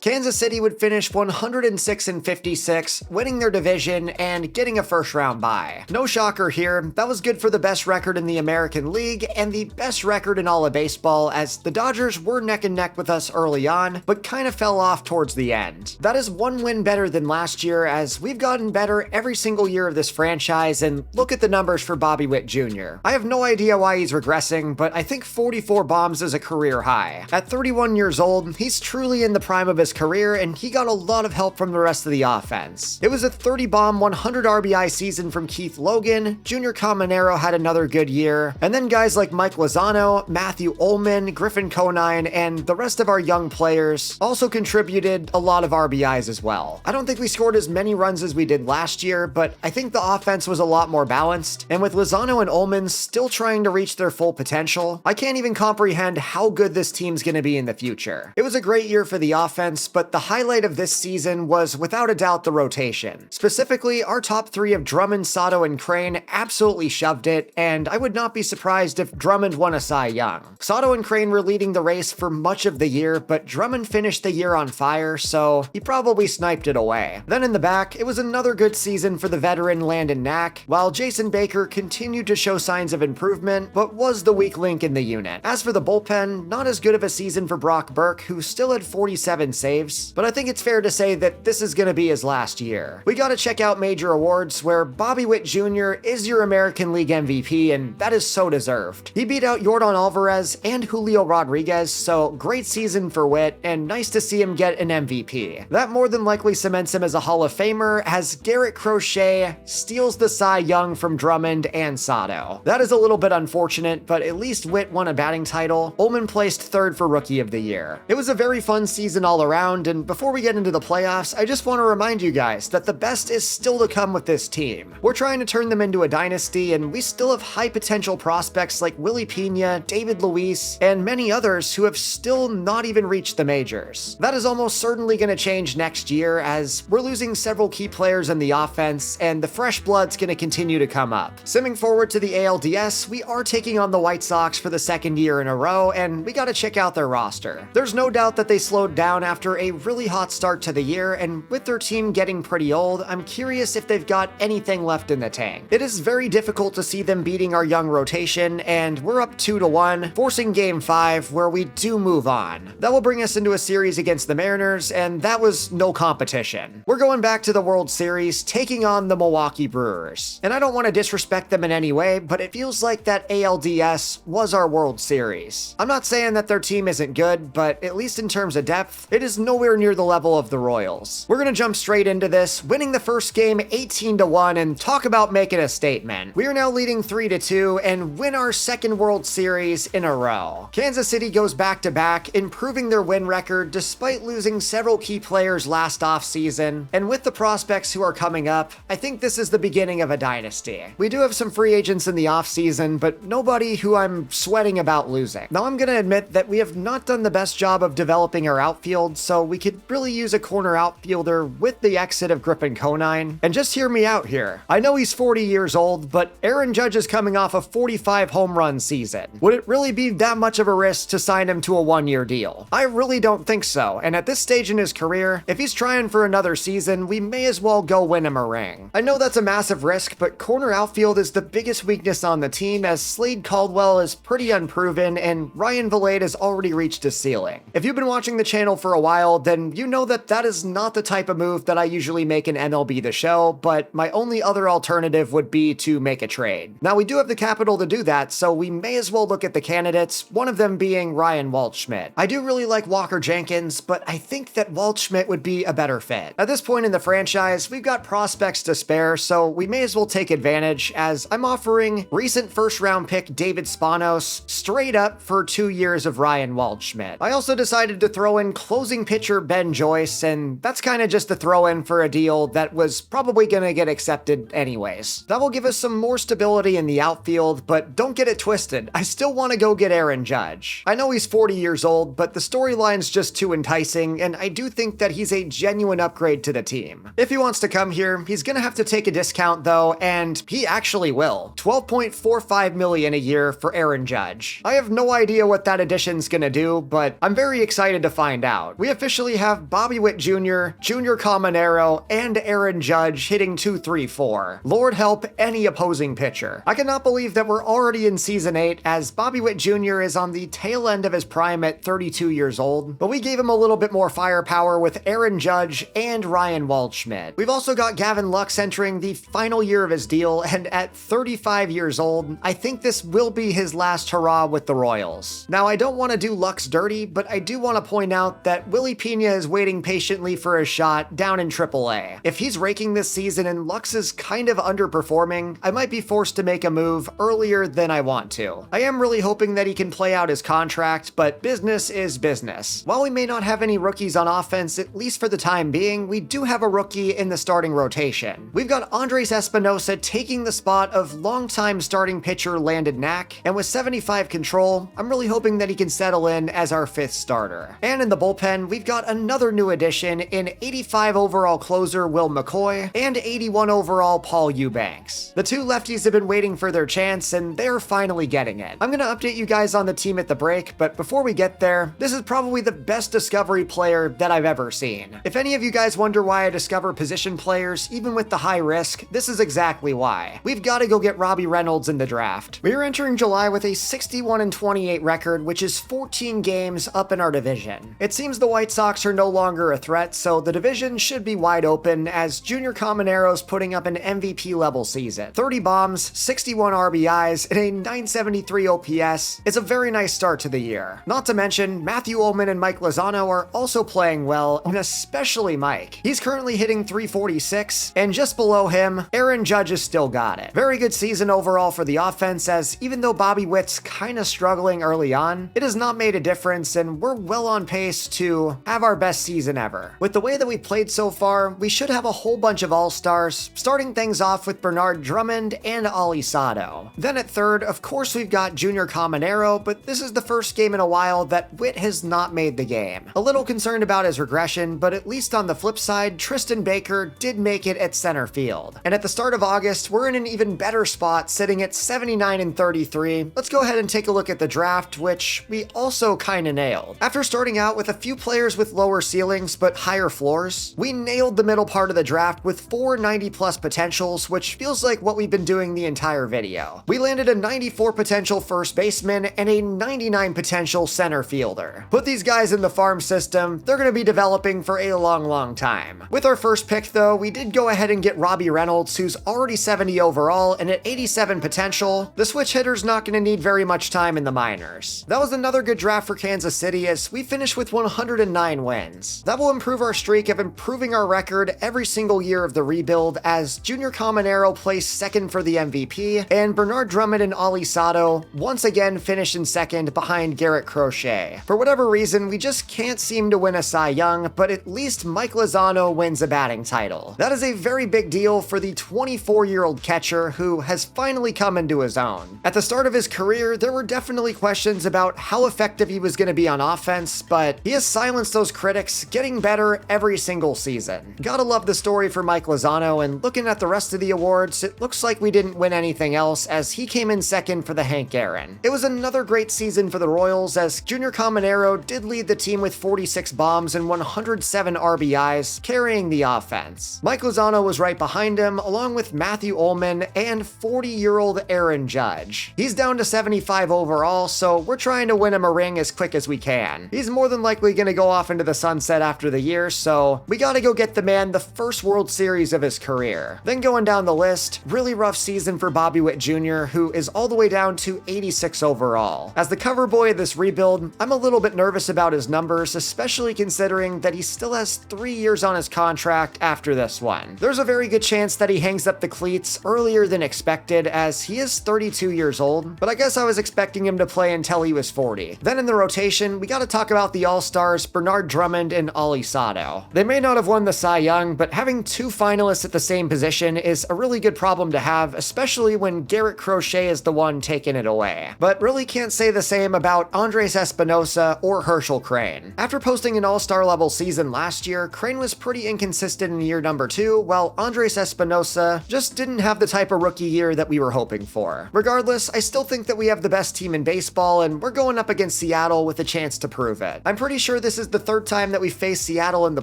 Kansas City would finish 106-56, winning their division and getting a first-round bye. No shocker here, that was good for the best record in the American League and the best record in all of baseball, as the Dodgers were neck and neck with us early on, but kind of fell off towards the end. That is 1 win better than last year, as we've gotten better every single year of this franchise, and look at the numbers for Bobby Witt Jr. I have no idea why he's regressing, but I think 44 bombs is a career high. At 31 years old, he's truly in the prime of his career, and he got a lot of help from the rest of the offense. It was a 30-bomb, 100 RBI season from Keith Logan, Junior Caminero had another good year, and then guys like Mike Lozano, Matthew Ullman, Griffin Conine, and the rest of our young players also contributed a lot of RBIs as well. I don't think we scored as many runs as we did last year, but I think the offense was a lot more balanced, and with Lozano and Ullman still trying to reach their full potential, I can't even comprehend how good this team's gonna be in the future. It was a great year for the offense, but the highlight of this season was without a doubt the rotation. Specifically, our top 3 of Drummond, Sato, and Crane absolutely shoved it, and I would not be surprised if Drummond won a Cy Young. Sato and Crane were leading the race for much of the year, but Drummond finished the year on fire, so he probably sniped it away. Then in the back, it was another good season for the veteran Landon Knack, while Jason Baker continued to show signs of improvement, but was the weak link in the unit. As for the bullpen, not as good of a season for Brock Burke, who still had 47 saves, but I think it's fair to say that this is gonna be his last year. We gotta check out major awards, where Bobby Witt Jr. is your American League MVP, and that is so deserved. He beat out Yordan Alvarez and Julio Rodriguez, so great season for Witt, and nice to see him get an MVP. That more than likely cements him as a Hall of Famer, as Garrett Crochet steals the Cy Young from Drummond and Sato. That is a little bit unfortunate, but at least Witt won a batting title. Ullman placed 3rd for Rookie of the Year. It was a very fun season all around, and before we get into the playoffs, I just want to remind you guys that the best is still to come with this team. We're trying to turn them into a dynasty, and we still have high potential prospects like Willie Pena, David Luis, and many others who have still not even reached the majors. That is almost certainly going to change next year, as we're losing several key players in the offense, and the fresh blood's going to continue to come up. Simming forward to the ALDS, we are taking on the White Sox for the 2nd year in a row, and we got to check out their roster. There's no doubt that they slowed down after a really hot start to the year, and with their team getting pretty old, I'm curious if they've got anything left in the tank. It is very difficult to see them beating our young rotation, and we're up 2-1, forcing Game 5, where we do move on. That will bring us into a series against the Mariners, and that was no competition. We're going back to the World Series, taking on the Milwaukee Brewers. And I don't want to disrespect them in any way, but it feels like that ALDS was our World Series. I'm not saying that their team isn't good, but at least in terms of depth, it is nowhere near the level of the Royals. We're gonna jump straight into this, winning the first game 18-1, and talk about making a statement. We are now leading 3-2 and win our 2nd World Series in a row. Kansas City goes back-to-back, improving their win record despite losing several key players last offseason, and with the prospects who are coming up, I think this is the beginning of a dynasty. We do have some free agents in the offseason, but nobody nobody who I'm sweating about losing. Now, I'm gonna admit that we have not done the best job of developing our outfield, so we could really use a corner outfielder with the exit of Griffin Conine. And just hear me out here. I know he's 40 years old, but Aaron Judge is coming off a 45 home run season. Would it really be that much of a risk to sign him to a one-year deal? I really don't think so, and at this stage in his career, if he's trying for another season, we may as well go win him a ring. I know that's a massive risk, but corner outfield is the biggest weakness on the team, as Slade Caldwell is pretty unproven and Ryan Vilade has already reached his ceiling. If you've been watching the channel for a while, then you know that that is not the type of move that I usually make in MLB The Show, but my only other alternative would be to make a trade. Now, we do have the capital to do that, so we may as well look at the candidates, one of them being Ryan Waldschmidt. I do really like Walker Jenkins, but I think that Waldschmidt would be a better fit. At this point in the franchise, we've got prospects to spare, so we may as well take advantage, as I'm offering recent first-round pick David Spanos straight up for 2 years of Ryan Waldschmidt. I also decided to throw in closing pitcher Ben Joyce, and that's kind of just a throw-in for a deal that was probably gonna get accepted anyways. That will give us some more stability in the outfield, but don't get it twisted, I still want to go get Aaron Judge. I know he's 40 years old, but the storyline's just too enticing, and I do think that he's a genuine upgrade to the team. If he wants to come here, he's gonna have to take a discount though, and he actually will. $12.45 million a year for Aaron Judge. I have no idea what that addition's gonna do, but I'm very excited to find out. We officially have Bobby Witt Jr., Junior Caminero, and Aaron Judge hitting 2-3-4. Lord help any opposing pitcher. I cannot believe that we're already in Season 8, as Bobby Witt Jr. is on the tail end of his prime at 32 years old, but we gave him a little bit more firepower with Aaron Judge and Ryan Waldschmidt. We've also got Gavin Lux entering the final year of his deal, and at 35 years old, I think this will be his last hurrah with the Royals. Now, I don't want to do Lux dirty, but I do want to point out that Willie Pena is waiting patiently for a shot down in AAA. If he's raking this season and Lux is kind of underperforming, I might be forced to make a move earlier than I want to. I am really hoping that he can play out his contract, but business is business. While we may not have any rookies on offense, at least for the time being, we do have a rookie in the starting rotation. We've got Andres Espinosa taking the spot of longtime starting pitcher Landon Knack, and with 75 control, I'm really hoping that he can settle in as our 5th starter. And in the bullpen, we've got another new addition in 85 overall closer Will McCoy and 81 overall Paul Eubanks. The two lefties have been waiting for their chance, and they're finally getting it. I'm gonna update you guys on the team at the break, but before we get there, this is probably the best discovery player that I've ever seen. If any of you guys wonder why I discover position players, even with the high risk, this is exactly why. We've got to go get Robbie Reynolds in the draft. We are entering July with a 61-28 record, which is 14 games up in our division. It seems the White Sox are no longer a threat, so the division should be wide open, as Junior Caminero's putting up an MVP level season. 30 bombs, 61 RBIs, and a 973 OPS. It's a very nice start to the year. Not to mention, Matthew Ullman and Mike Lozano are also playing well, and especially Mike. He's currently hitting 346, and just below him, Aaron Judge has still got it. Very good season overall for the offense, as even though Bobby Witt's kinda struggling early on, it has not made a difference, and we're well on pace to have our best season ever. With the way that we played so far, we should have a whole bunch of all-stars, starting things off with Bernard Drummond and Ali Sato. Then at third, of course we've got Junior Caminero, but this is the first game in a while that Witt has not made the game. A little concerned about his regression, but at least on the flip side, Tristan Baker did make it at center field. And at the start of August, we're in an even better spot, sitting at 79-33. Let's go ahead and take a look at the draft, which we also kinda nailed. After starting out with a few players with lower ceilings but higher floors, we nailed the middle part of the draft with 4 90+ potentials, which feels like what we've been doing the entire video. We landed a 94 potential first baseman and a 99 potential center fielder. Put these guys in the farm system, they're gonna be developing for a long time. With our first pick though, we did go ahead and get Robbie Reynolds, who's already 70 overall and at 87 potential. The switch hitter's not gonna need very much time in the minors. That was another good draft for Kansas City, as we finished with 109 wins. That will improve our streak of improving our record every single year of the rebuild, as Junior Caminero placed second for the MVP, and Bernard Drummond and Ali Sato once again finished in second behind Garrett Crochet. For whatever reason, we just can't seem to win a Cy Young, but at least Mike Lozano wins a batting title. That is a very big deal for the 24-year-old catcher who has finally come into his own. At the start of his career, there were definitely questions about how effective he was going to be on offense, but he has silenced those critics, getting better every single season. Gotta love the story for Mike Lozano, and looking at the rest of the awards, it looks like we didn't win anything else as he came in second for the Hank Aaron. It was another great season for the Royals as Junior Caminero did lead the team with 46 bombs and 107 RBIs, carrying the offense. Mike Lozano was right behind him, along with Matthew Ullman and 40-year-old Aaron Judge. He's down to 75 overall, so we're trying to win him a ring as quick as we can. He's more than likely going to go off into the sunset after the year, so we gotta go get the man the first World Series of his career. Then going down the list, really rough season for Bobby Witt Jr., who is all the way down to 86 overall. As the cover boy of this rebuild, I'm a little bit nervous about his numbers, especially considering that he still has 3 years on his contract after this one. There's a very good chance that he hangs up the cleats earlier than expected, as he is 32 years old, but I guess I was expecting him to play until he was 40. Then in the rotation, we gotta talk about the All-Stars Bernard Drummond and Ollie Sato. They may not have won the Cy Young, but having two finalists at the same position is a really good problem to have, especially when Garrett Crochet is the one taking it away. But really can't say the same about Andres Espinosa or Herschel Crane. After posting an all-star level season last year, Crane was pretty inconsistent in year number 2, while Andres Espinosa just didn't have the type of rookie year that we were hoping for. Regardless, I still think that we have the best team in baseball, and we're going up against Seattle with a chance to prove it. I'm pretty sure this is the third time that we faced Seattle in the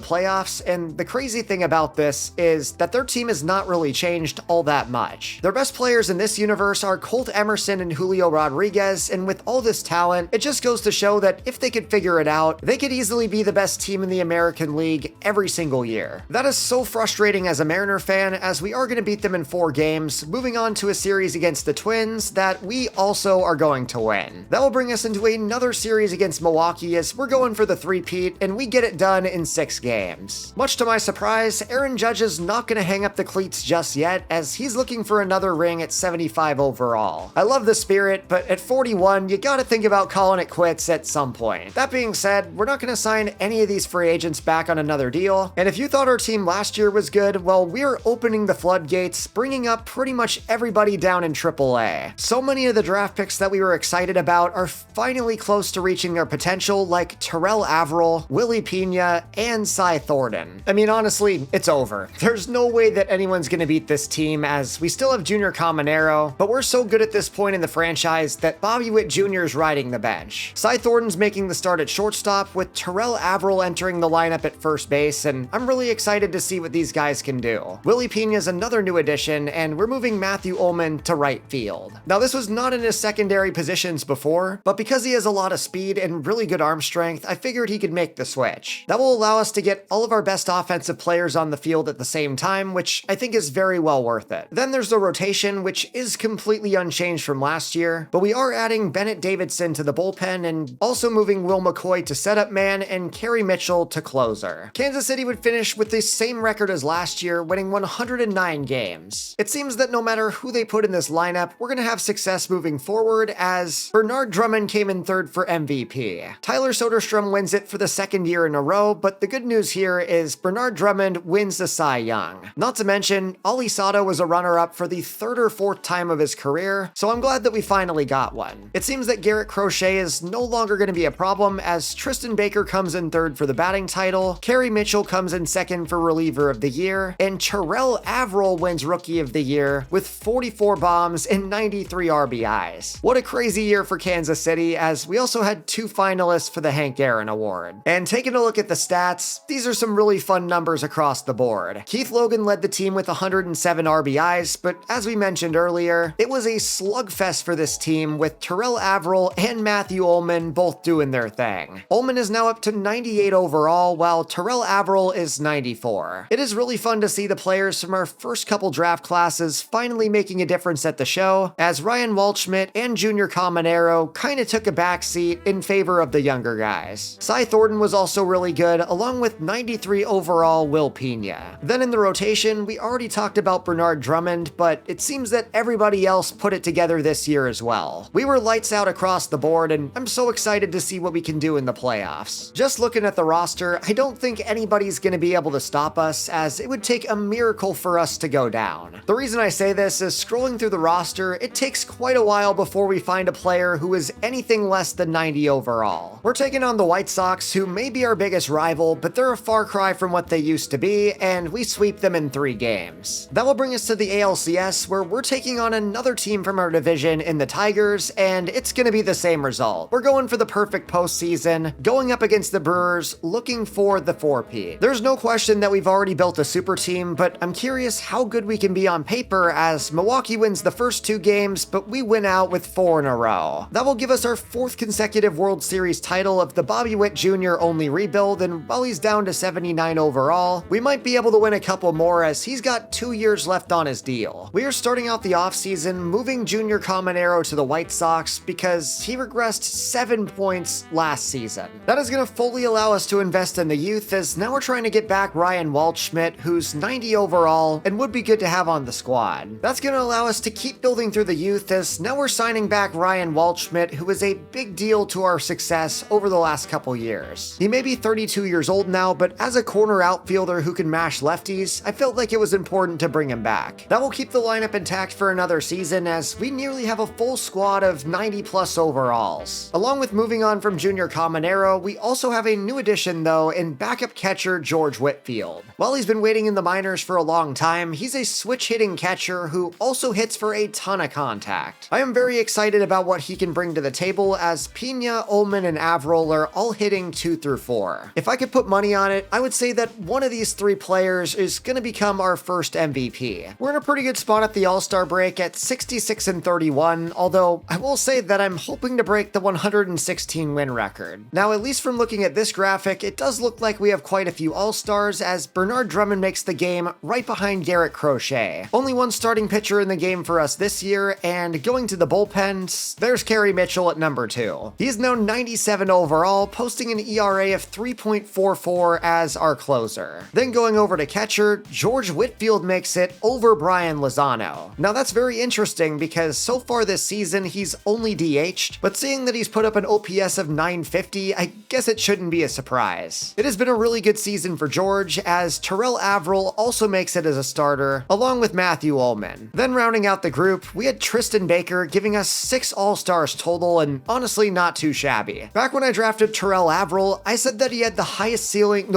playoffs, and the crazy thing about this is that their team has not really changed all that much. Their best players in this universe are Colt Emerson and Julio Rodriguez, and with all this talent, it just goes to show that if they could figure it out, they could easily be the best team in the American League every single year. That is so frustrating as a Mariner fan, as we are going to beat them in 4 games, moving on to a series against the Twins that we also are going to win. That will bring us into another series against Milwaukee as we're going for the three-peat, and we get it done in 6 games. Much to my surprise, Aaron Judge is not going to hang up the cleats just yet, as he's looking for another ring at 75 overall. I love the spirit, but at 41, you gotta think about calling it quits at some point. That being said, we're not going to sign any of these free agents back on another deal, and if you thought our team last year was good, well, we're opening the floodgates, bringing up pretty much everybody down in AAA. So many of the draft picks that we were excited about are finally close to reaching their potential, like Terrell Averill, Willie Pena, and Cy Thornton. I mean, honestly, it's over. There's no way that anyone's going to beat this team, as we still have Junior Caminero, but we're so good at this point in the franchise that Bobby Witt Jr. is riding the bench. Cy Thornton's making the start at shortstop, with Terrell Averill entering the lineup at first base, and I'm really excited to see what these guys can do. Willie Pena is another new addition, and we're moving Matthew Ullman to right field. Now, this was not in his secondary positions before, but because he has a lot of speed and really good arm strength, I figured he could make the switch. That will allow us to get all of our best offensive players on the field at the same time, which I think is very well worth it. Then there's the rotation, which is completely unchanged from last year, but we are adding Bennett Davidson to the bullpen and also moving Will McCoy to setup man and Kerry Mitchell to closer. Kansas City would finish with the same record as last year, winning 109 games. It seems that no matter who they put in this lineup, we're going to have success moving forward, as Bernard Drummond came in third for MVP. Tyler Soderstrom wins it for the 2nd year in a row, but the good news here is Bernard Drummond wins the Cy Young. Not to mention, Ollie Sato was a runner-up for the 3rd or 4th time of his career, so I'm glad that we finally got one. It seems that Garrett Crochet is no longer going to be a problem, as Tristan Baker comes in 3rd for the batting title, Kerry Mitchell comes in 2nd for reliever of the year, and Terrell Averill wins rookie of the year with 44 bombs and 93 RBIs. What a crazy year for Kansas City, as we also had 2 finalists for the Hank Aaron Award. And taking a look at the stats, these are some really fun numbers across the board. Keith Logan led the team with 107 RBIs, but as we mentioned earlier, it was a slugfest for this team, with Terrell Averill and Matthew Ullman both doing their thing. Ullman is now up to 98 overall, while Terrell Averill is 94. It is really fun to see the players from our first couple draft classes finally making a difference at the show, as Ryan Waldschmidt and Junior Caminero kinda took a backseat in favor of the younger guys. Cy Thornton was also really good, along with 93 overall Will Pena. Then in the rotation, we already talked about Bernard Drummond, but it seems that everybody else put it together this year as well. We were lights out across the board, and I'm so excited to see what we can do in the playoffs. Just looking at the roster, I don't think anybody's going to be able to stop us, as it would take a miracle for us to go down. The reason I say this is scrolling through the roster, it takes takes quite a while before we find a player who is anything less than 90 overall. We're taking on the White Sox, who may be our biggest rival, but they're a far cry from what they used to be, and we sweep them in 3 games. That will bring us to the ALCS, where we're taking on another team from our division in the Tigers, and it's gonna be the same result. We're going for the perfect postseason, going up against the Brewers, looking for the 4P. There's no question that we've already built a super team, but I'm curious how good we can be on paper, as Milwaukee wins the first 2 games, but we win out with 4 in a row. That will give us our 4th consecutive World Series title of the Bobby Witt Jr. only rebuild, and while he's down to 79 overall, we might be able to win a couple more as he's got 2 years left on his deal. We are starting out the offseason moving Junior Caminero to the White Sox because he regressed 7 points last season. That is going to fully allow us to invest in the youth, as now we're trying to get back Ryan Waldschmidt, who's 90 overall and would be good to have on the squad. That's going to allow us to keep building through the youth, as now we're signing back Ryan Waldschmidt, who is a big deal to our success over the last couple years. He may be 32 years old now, but as a corner outfielder who can mash lefties, I felt like it was important to bring him back. That will keep the lineup intact for another season, as we nearly have a full squad of 90 plus overalls. Along with moving on from Junior Caminero, we also have a new addition though in backup catcher George Whitfield. While he's been waiting in the minors for a long time, he's a switch hitting catcher who also hits for a ton of contact. I am very excited about what he can bring to the table, as Pena, Ullman, and Averill are all hitting 2 through 4. If I could put money on it, I would say that one of these 3 players is going to become our first MVP. We're in a pretty good spot at the All-Star break at 66 and 31, although I will say that I'm hoping to break the 116 win record. Now, at least from looking at this graphic, it does look like we have quite a few All-Stars, as Bernard Drummond makes the game right behind Garrett Crochet. Only one starting pitcher in the game for us this year, and going to the bullpens, there's Kerry Mitchell at number 2. He's now 97 overall, posting an ERA of 3.44 as our closer. Then going over to catcher, George Whitfield makes it over Brian Lozano. Now that's very interesting, because so far this season he's only DH'd, but seeing that he's put up an OPS of 950, I guess it shouldn't be a surprise. It has been a really good season for George, as Terrell Averill also makes it as a starter, along with Matthew Ullman. Then rounding out the group, we had Tristan Baker giving us 6 All-Stars total, and honestly not too shabby. Back when I drafted Terrell Averill, I said that he had the highest ceiling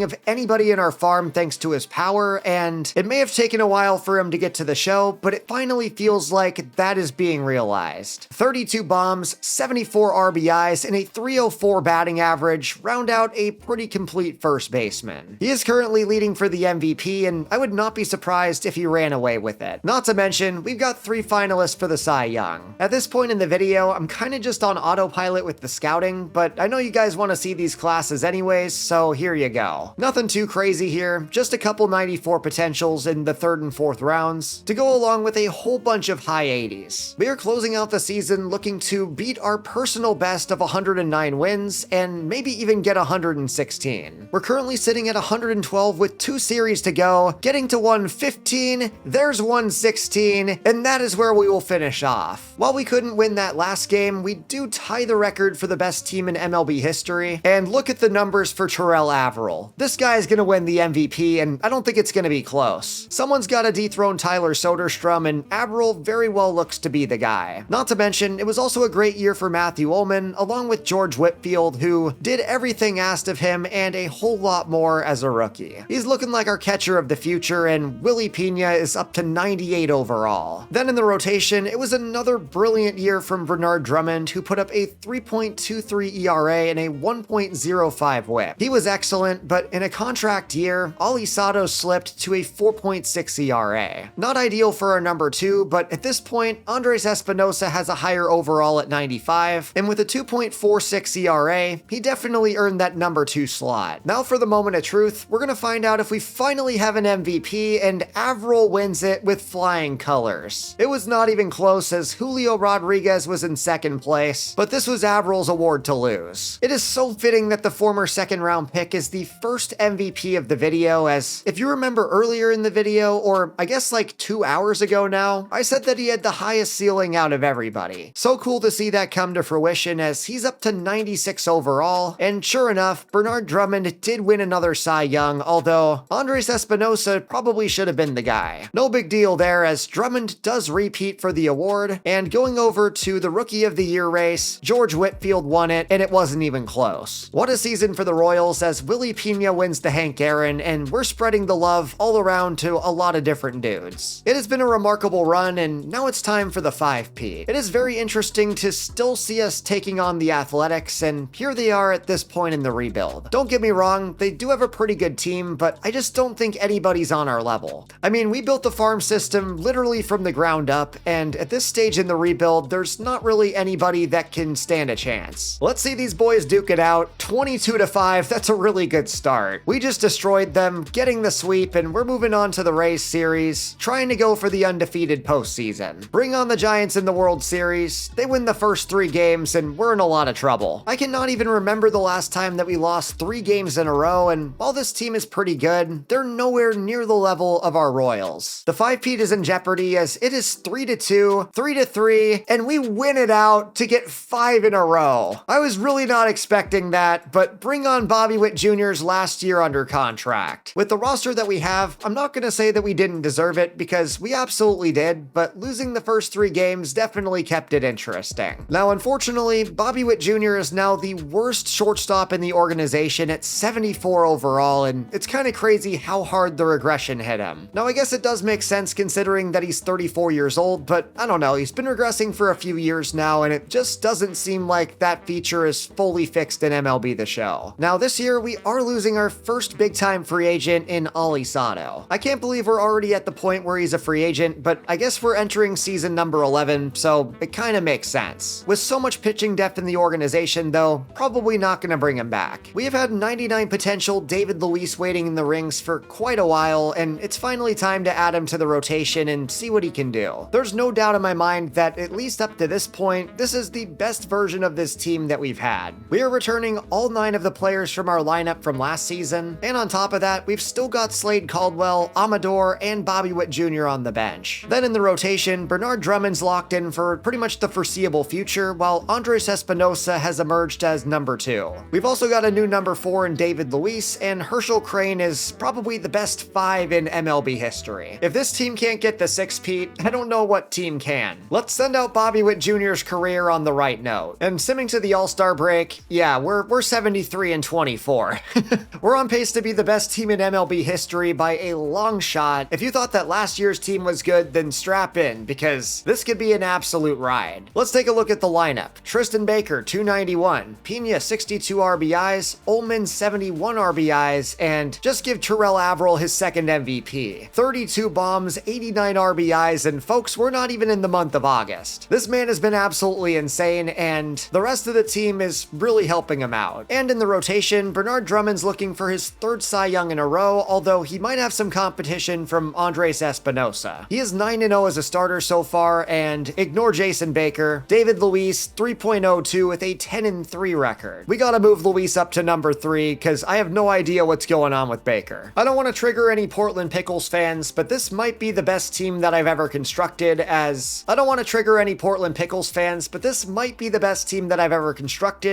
of anybody in our farm thanks to his power, and it may have taken a while for him to get to the show, but it finally feels like that is being realized. 32 bombs, 74 RBIs, and a 304 batting average round out a pretty complete first baseman. He is currently leading for the MVP, and I would not be surprised if he ran away with it. Not to mention, we've got 3 finalists for the Cy Young. At this point in the video, I'm kinda just on autopilot with the scouting, but I know you guys want to see these classes anyways, so here you go. Nothing too crazy here, just a couple 94 potentials in the 3rd and 4th rounds, to go along with a whole bunch of high 80s. We are closing out the season looking to beat our personal best of 109 wins, and maybe even get 116. We're currently sitting at 112 with 2 series to go, getting to 115, there's 116, and that is where we will finish off. While we couldn't win that last game, we do tie the record for the best team in MLB history, and look at the numbers for Terrell Averill. This guy is going to win the MVP, and I don't think it's going to be close. Someone's got to dethrone Tyler Soderstrom, and Averill very well looks to be the guy. Not to mention, it was also a great year for Matthew Ullman, along with George Whitfield, who did everything asked of him and a whole lot more as a rookie. He's looking like our catcher of the future, and Willie Pena is up to 98 overall. Then in the rotation, it was another brilliant year from Bernard Drummond, who put up a 3.23 ERA and a 1.05 whip. He was excellent, but in a contract year, Ali Sato slipped to a 4.6 ERA. Not ideal for our number 2, but at this point, Andres Espinosa has a higher overall at 95, and with a 2.46 ERA, he definitely earned that number 2 slot. Now for the moment of truth, we're gonna find out if we finally have an MVP, and Averill wins it with flying colors. It was not even close, as Julio Julio Rodriguez was in second place, but this was Avral's award to lose. It is so fitting that the former second-round pick is the first MVP of the video, as if you remember earlier in the video, or I guess like 2 hours ago now, I said that he had the highest ceiling out of everybody. So cool to see that come to fruition, as he's up to 96 overall, and sure enough, Bernard Drummond did win another Cy Young, although Andres Espinosa probably should have been the guy. No big deal there, as Drummond does repeat for the award, and going over to the Rookie of the Year race, George Whitfield won it, and it wasn't even close. What a season for the Royals, as Willie Pena wins the Hank Aaron, and we're spreading the love all around to a lot of different dudes. It has been a remarkable run, and now it's time for the 5P. It is very interesting to still see us taking on the Athletics, and here they are at this point in the rebuild. Don't get me wrong, they do have a pretty good team, but I just don't think anybody's on our level. I mean, we built the farm system literally from the ground up, and at this stage in the rebuild, there's not really anybody that can stand a chance. Let's see these boys duke it out. 22-5, that's a really good start. We just destroyed them, getting the sweep, and we're moving on to the Rays series, trying to go for the undefeated postseason. Bring on the Giants in the World Series. They win the first 3 games, and we're in a lot of trouble. I cannot even remember the last time that we lost 3 games in a row, and while this team is pretty good, they're nowhere near the level of our Royals. The 5-peat is in jeopardy, as it is 3-2, 3-3, and we win it out to get 5 in a row. I was really not expecting that, but bring on Bobby Witt Jr.'s last year under contract. With the roster that we have, I'm not going to say that we didn't deserve it, because we absolutely did, but losing the first 3 games definitely kept it interesting. Now, unfortunately, Bobby Witt Jr. is now the worst shortstop in the organization at 74 overall, and it's kind of crazy how hard the regression hit him. Now, I guess it does make sense considering that he's 34 years old, but I don't know, he's been regressing for a few years now, and it just doesn't seem like that feature is fully fixed in MLB The Show. Now, this year, we are losing our first big-time free agent in Ali Sato. I can't believe we're already at the point where he's a free agent, but I guess we're entering season number 11, so it kind of makes sense. With so much pitching depth in the organization, though, probably not going to bring him back. We have had 99 potential David Luis waiting in the rings for quite a while, and it's finally time to add him to the rotation and see what he can do. There's no doubt in my mind that at least up to this point, this is the best version of this team that we've had. We are returning all 9 of the players from our lineup from last season, and on top of that, we've still got Slade Caldwell, Amador, and Bobby Witt Jr. on the bench. Then in the rotation, Bernard Drummond's locked in for pretty much the foreseeable future, while Andres Espinosa has emerged as number 2. We've also got a new number 4 in David Luis, and Herschel Crane is probably the best 5 in MLB history. If this team can't get the 6-peat, I don't know what team can. Let's send out Bobby Witt Jr.'s career on the right note. And simming to the All-Star break, yeah, we're 73-24. We're on pace to be the best team in MLB history by a long shot. If you thought that last year's team was good, then strap in, because this could be an absolute ride. Let's take a look at the lineup. Tristan Baker, 291. Pena, 62 RBIs. Ullman, 71 RBIs. And just give Terrell Averill his second MVP. 32 bombs, 89 RBIs, and folks, we're not even in the month of August. This man has been absolutely insane, and the rest of the team is really helping him out. And in the rotation, Bernard Drummond's looking for his 3rd Cy Young in a row, although he might have some competition from Andres Espinosa. He is 9-0 as a starter so far, and ignore Jason Baker. David Luis, 3.02 with a 10-3 record. We gotta move Luis up to number 3, because I have no idea what's going on with Baker. I don't want to trigger any Portland Pickles fans, but this might be the best team that I've ever constructed,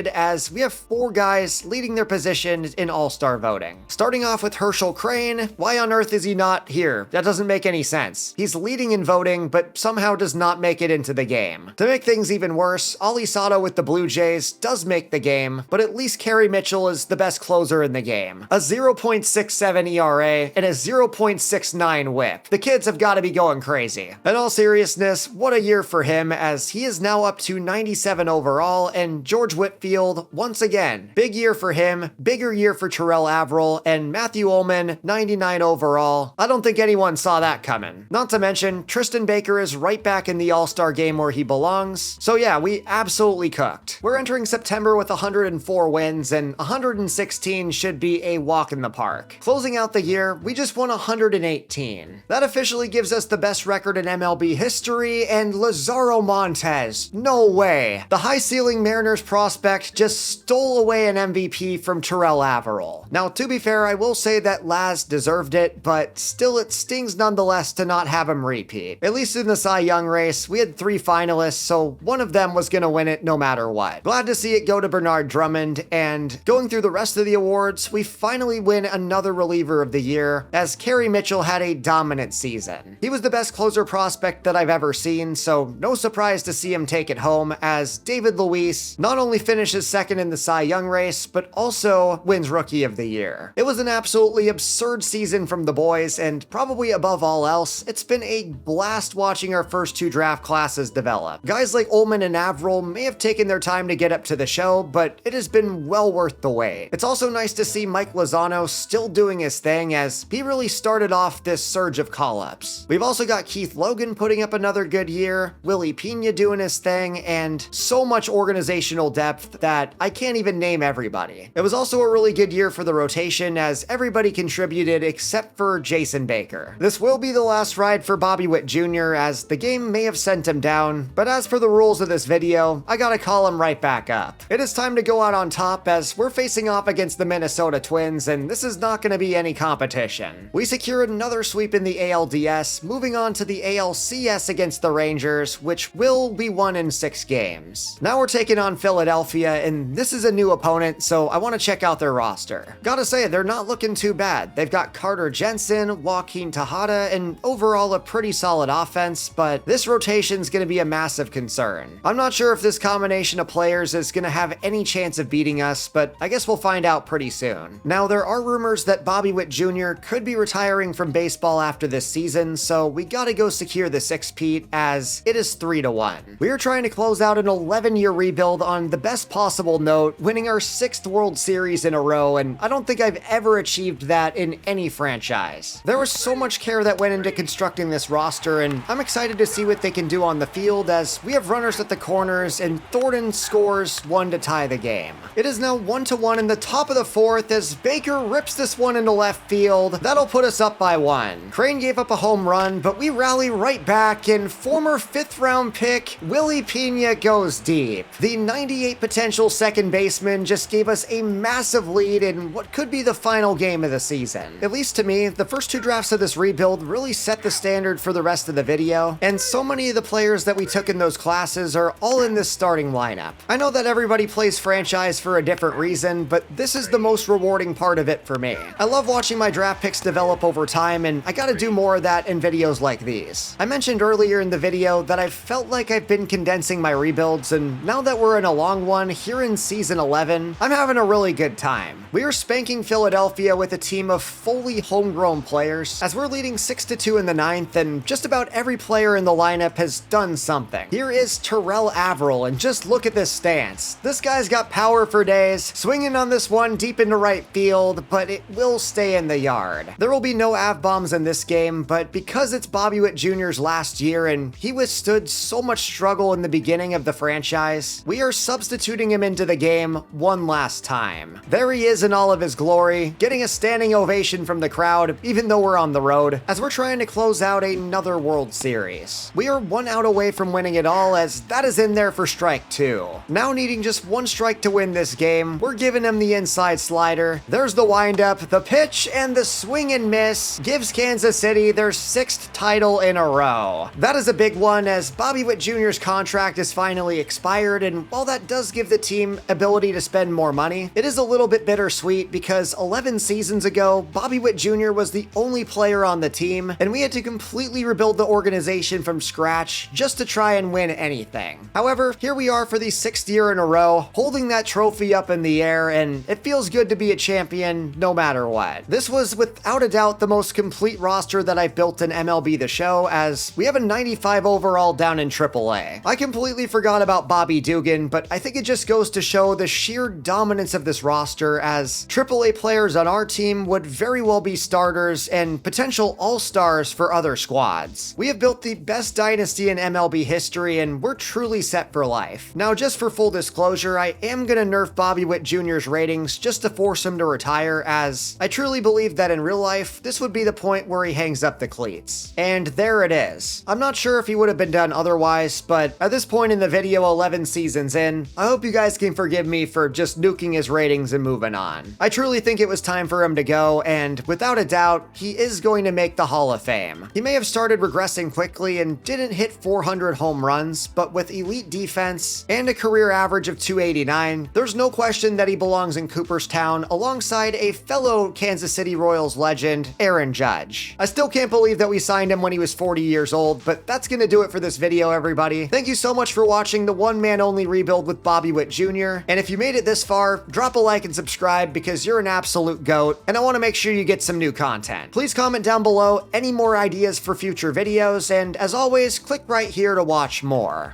as we have 4 guys leading their positions in All-Star voting. Starting off with Herschel Crane, why on earth is he not here? That doesn't make any sense. He's leading in voting, but somehow does not make it into the game. To make things even worse, Ali Sato with the Blue Jays does make the game, but at least Kerry Mitchell is the best closer in the game. A 0.67 ERA and a 0.69 whip. The kids have got to be going crazy. In all seriousness, what a year for him, as he is now up to 97 overall, and George Whitfield, once again, big year for him, bigger year for Terrell Averill, and Matthew Ullman, 99 overall. I don't think anyone saw that coming. Not to mention, Tristan Baker is right back in the All-Star game where he belongs. So yeah, we absolutely cooked. We're entering September with 104 wins, and 116 should be a walk in the park. Closing out the year, we just won 118. That officially gives us the best record in MLB history, and Lazaro Montes. No way. The high-ceiling Mariners prospect just stole away an MVP from Terrell Averill. Now, to be fair, I will say that Laz deserved it, but still it stings nonetheless to not have him repeat. At least in the Cy Young race, we had 3 finalists, so one of them was gonna win it no matter what. Glad to see it go to Bernard Drummond, and going through the rest of the awards, we finally win another reliever of the year, as Kerry Mitchell had a dominant season. He was the best closer prospect that I've ever seen, so no surprise to see him take it home, as David Luis not only finishes second in the Cy Young race, but also wins Rookie of the Year. It was an absolutely absurd season from the boys, and probably above all else, it's been a blast watching our first 2 draft classes develop. Guys like Ullman and Averill may have taken their time to get up to the show, but it has been well worth the wait. It's also nice to see Mike Lozano still doing his thing, as he really started off this surge of call-ups. We've also got Keith Logan putting up another good year, Willie Pena doing his thing, and so much organizational depth that I can't even name everybody. It was also a really good year for the rotation, as everybody contributed except for Jason Baker. This will be the last ride for Bobby Witt Jr., as the game may have sent him down, but as for the rules of this video, I gotta call him right back up. It is time to go out on top, as we're facing off against the Minnesota Twins, and this is not gonna be any competition. We secured another sweep in the ALDS, moving on to the ALCS against the Rangers, which will be won in 6 games. Now we're taking on Philadelphia, and this is a new opponent, so I want to check out their roster. Gotta say, they're not looking too bad. They've got Carter Jensen, Joaquin Tejada, and overall a pretty solid offense, but this rotation's gonna be a massive concern. I'm not sure if this combination of players is gonna have any chance of beating us, but I guess we'll find out pretty soon. Now, there are rumors that Bobby Witt Jr. could be retiring from baseball after this season, so we gotta go secure the 6-peat, as it is 3-1. We are trying to close out an 11-year rebuild on the best possible note, winning our 6th World Series in a row, and I don't think I've ever achieved that in any franchise. There was so much care that went into constructing this roster, and I'm excited to see what they can do on the field, as we have runners at the corners, and Thornton scores 1 to tie the game. It is now 1-1 in the top of the 4th, as Baker rips this one into left field. That'll put us up by 1. Crane gave up a home run, but we rally right back, and former 5th-round pick Willie Pena goes deep. The 98 potential second baseman just gave us a massive lead in what could be the final game of the season. At least to me, the first 2 drafts of this rebuild really set the standard for the rest of the video, and so many of the players that we took in those classes are all in this starting lineup. I know that everybody plays franchise for a different reason, but this is the most rewarding part of it for me. I love watching my draft picks develop over time, and I gotta do more of that in videos like these. I mentioned earlier in the video that I felt like I've been condensing my rebuilds, and now that we're in a long one here in season 11, I'm having a really good time. We are spanking Philadelphia with a team of fully homegrown players, as we're leading 6-2 in the 9th, and just about every player in the lineup has done something. Here is Terrell Averill, and just look at this stance. This guy's got power for days, swinging on this one deep into right field, but it will stay in the yard. There will be no Av bombs in this game, but because it's Bobby Witt Jr.'s last year and he withstood so much struggle in the beginning of the franchise, we are substituting him into the game one last time. There he is in all of his glory, getting a standing ovation from the crowd, even though we're on the road, as we're trying to close out another World Series. We are 1 out away from winning it all, as that is in there for strike 2. Now needing just 1 strike to win this game, we're giving him the inside slider. There's the windup, the pitch, and the swing and miss gives Kansas City their 6th title in a row. That is a big one, as Bobby Witt Jr.'s contract is finally expired, and while that does give the team ability to spend more money, it is a little bit bittersweet because 11 seasons ago, Bobby Witt Jr. was the only player on the team, and we had to completely rebuild the organization from scratch just to try and win anything. However, here we are for the 6th year in a row, holding that trophy up in the air, and it feels good to be a champion no matter what. This was without a doubt the most complete roster that I've built in MLB The Show, as we have a 95 overall down in AAA. I completely forgot about Bobby Dugan, but I think it just goes to show the sheer dominance of this roster, as AAA players on our team would very well be starters and potential all-stars for other squads. We have built the best dynasty in MLB history, and we're truly set for life. Now, just for full disclosure, I am gonna nerf Bobby Witt Jr.'s ratings just to force him to retire, as I truly believe that in real life, this would be the point where he hangs up the cleats. And there it is. I'm not sure if he would have been done otherwise, but at this point in the video 11 seasons in, I hope you guys can forgive me for just nuking his ratings and moving on. I truly think it was time for him to go, and without a doubt, he is going to make the Hall of Fame. He may have started regressing quickly and didn't hit 400 home runs, but with elite defense and a career average of 289, there's no question that he belongs in Cooperstown alongside a fellow Kansas City Royals legend, Aaron Judge. I still can't believe that we signed him when he was 40 years old, but that's gonna do it for this video, everybody. Thank you so much for watching the one-man-only rebuild with Bobby Witt Jr., and if you made it this far, drop a like and subscribe because you're an absolute GOAT, and I want to make sure you get some new content. Please comment down below any more ideas for future videos, and as always, click right here to watch more.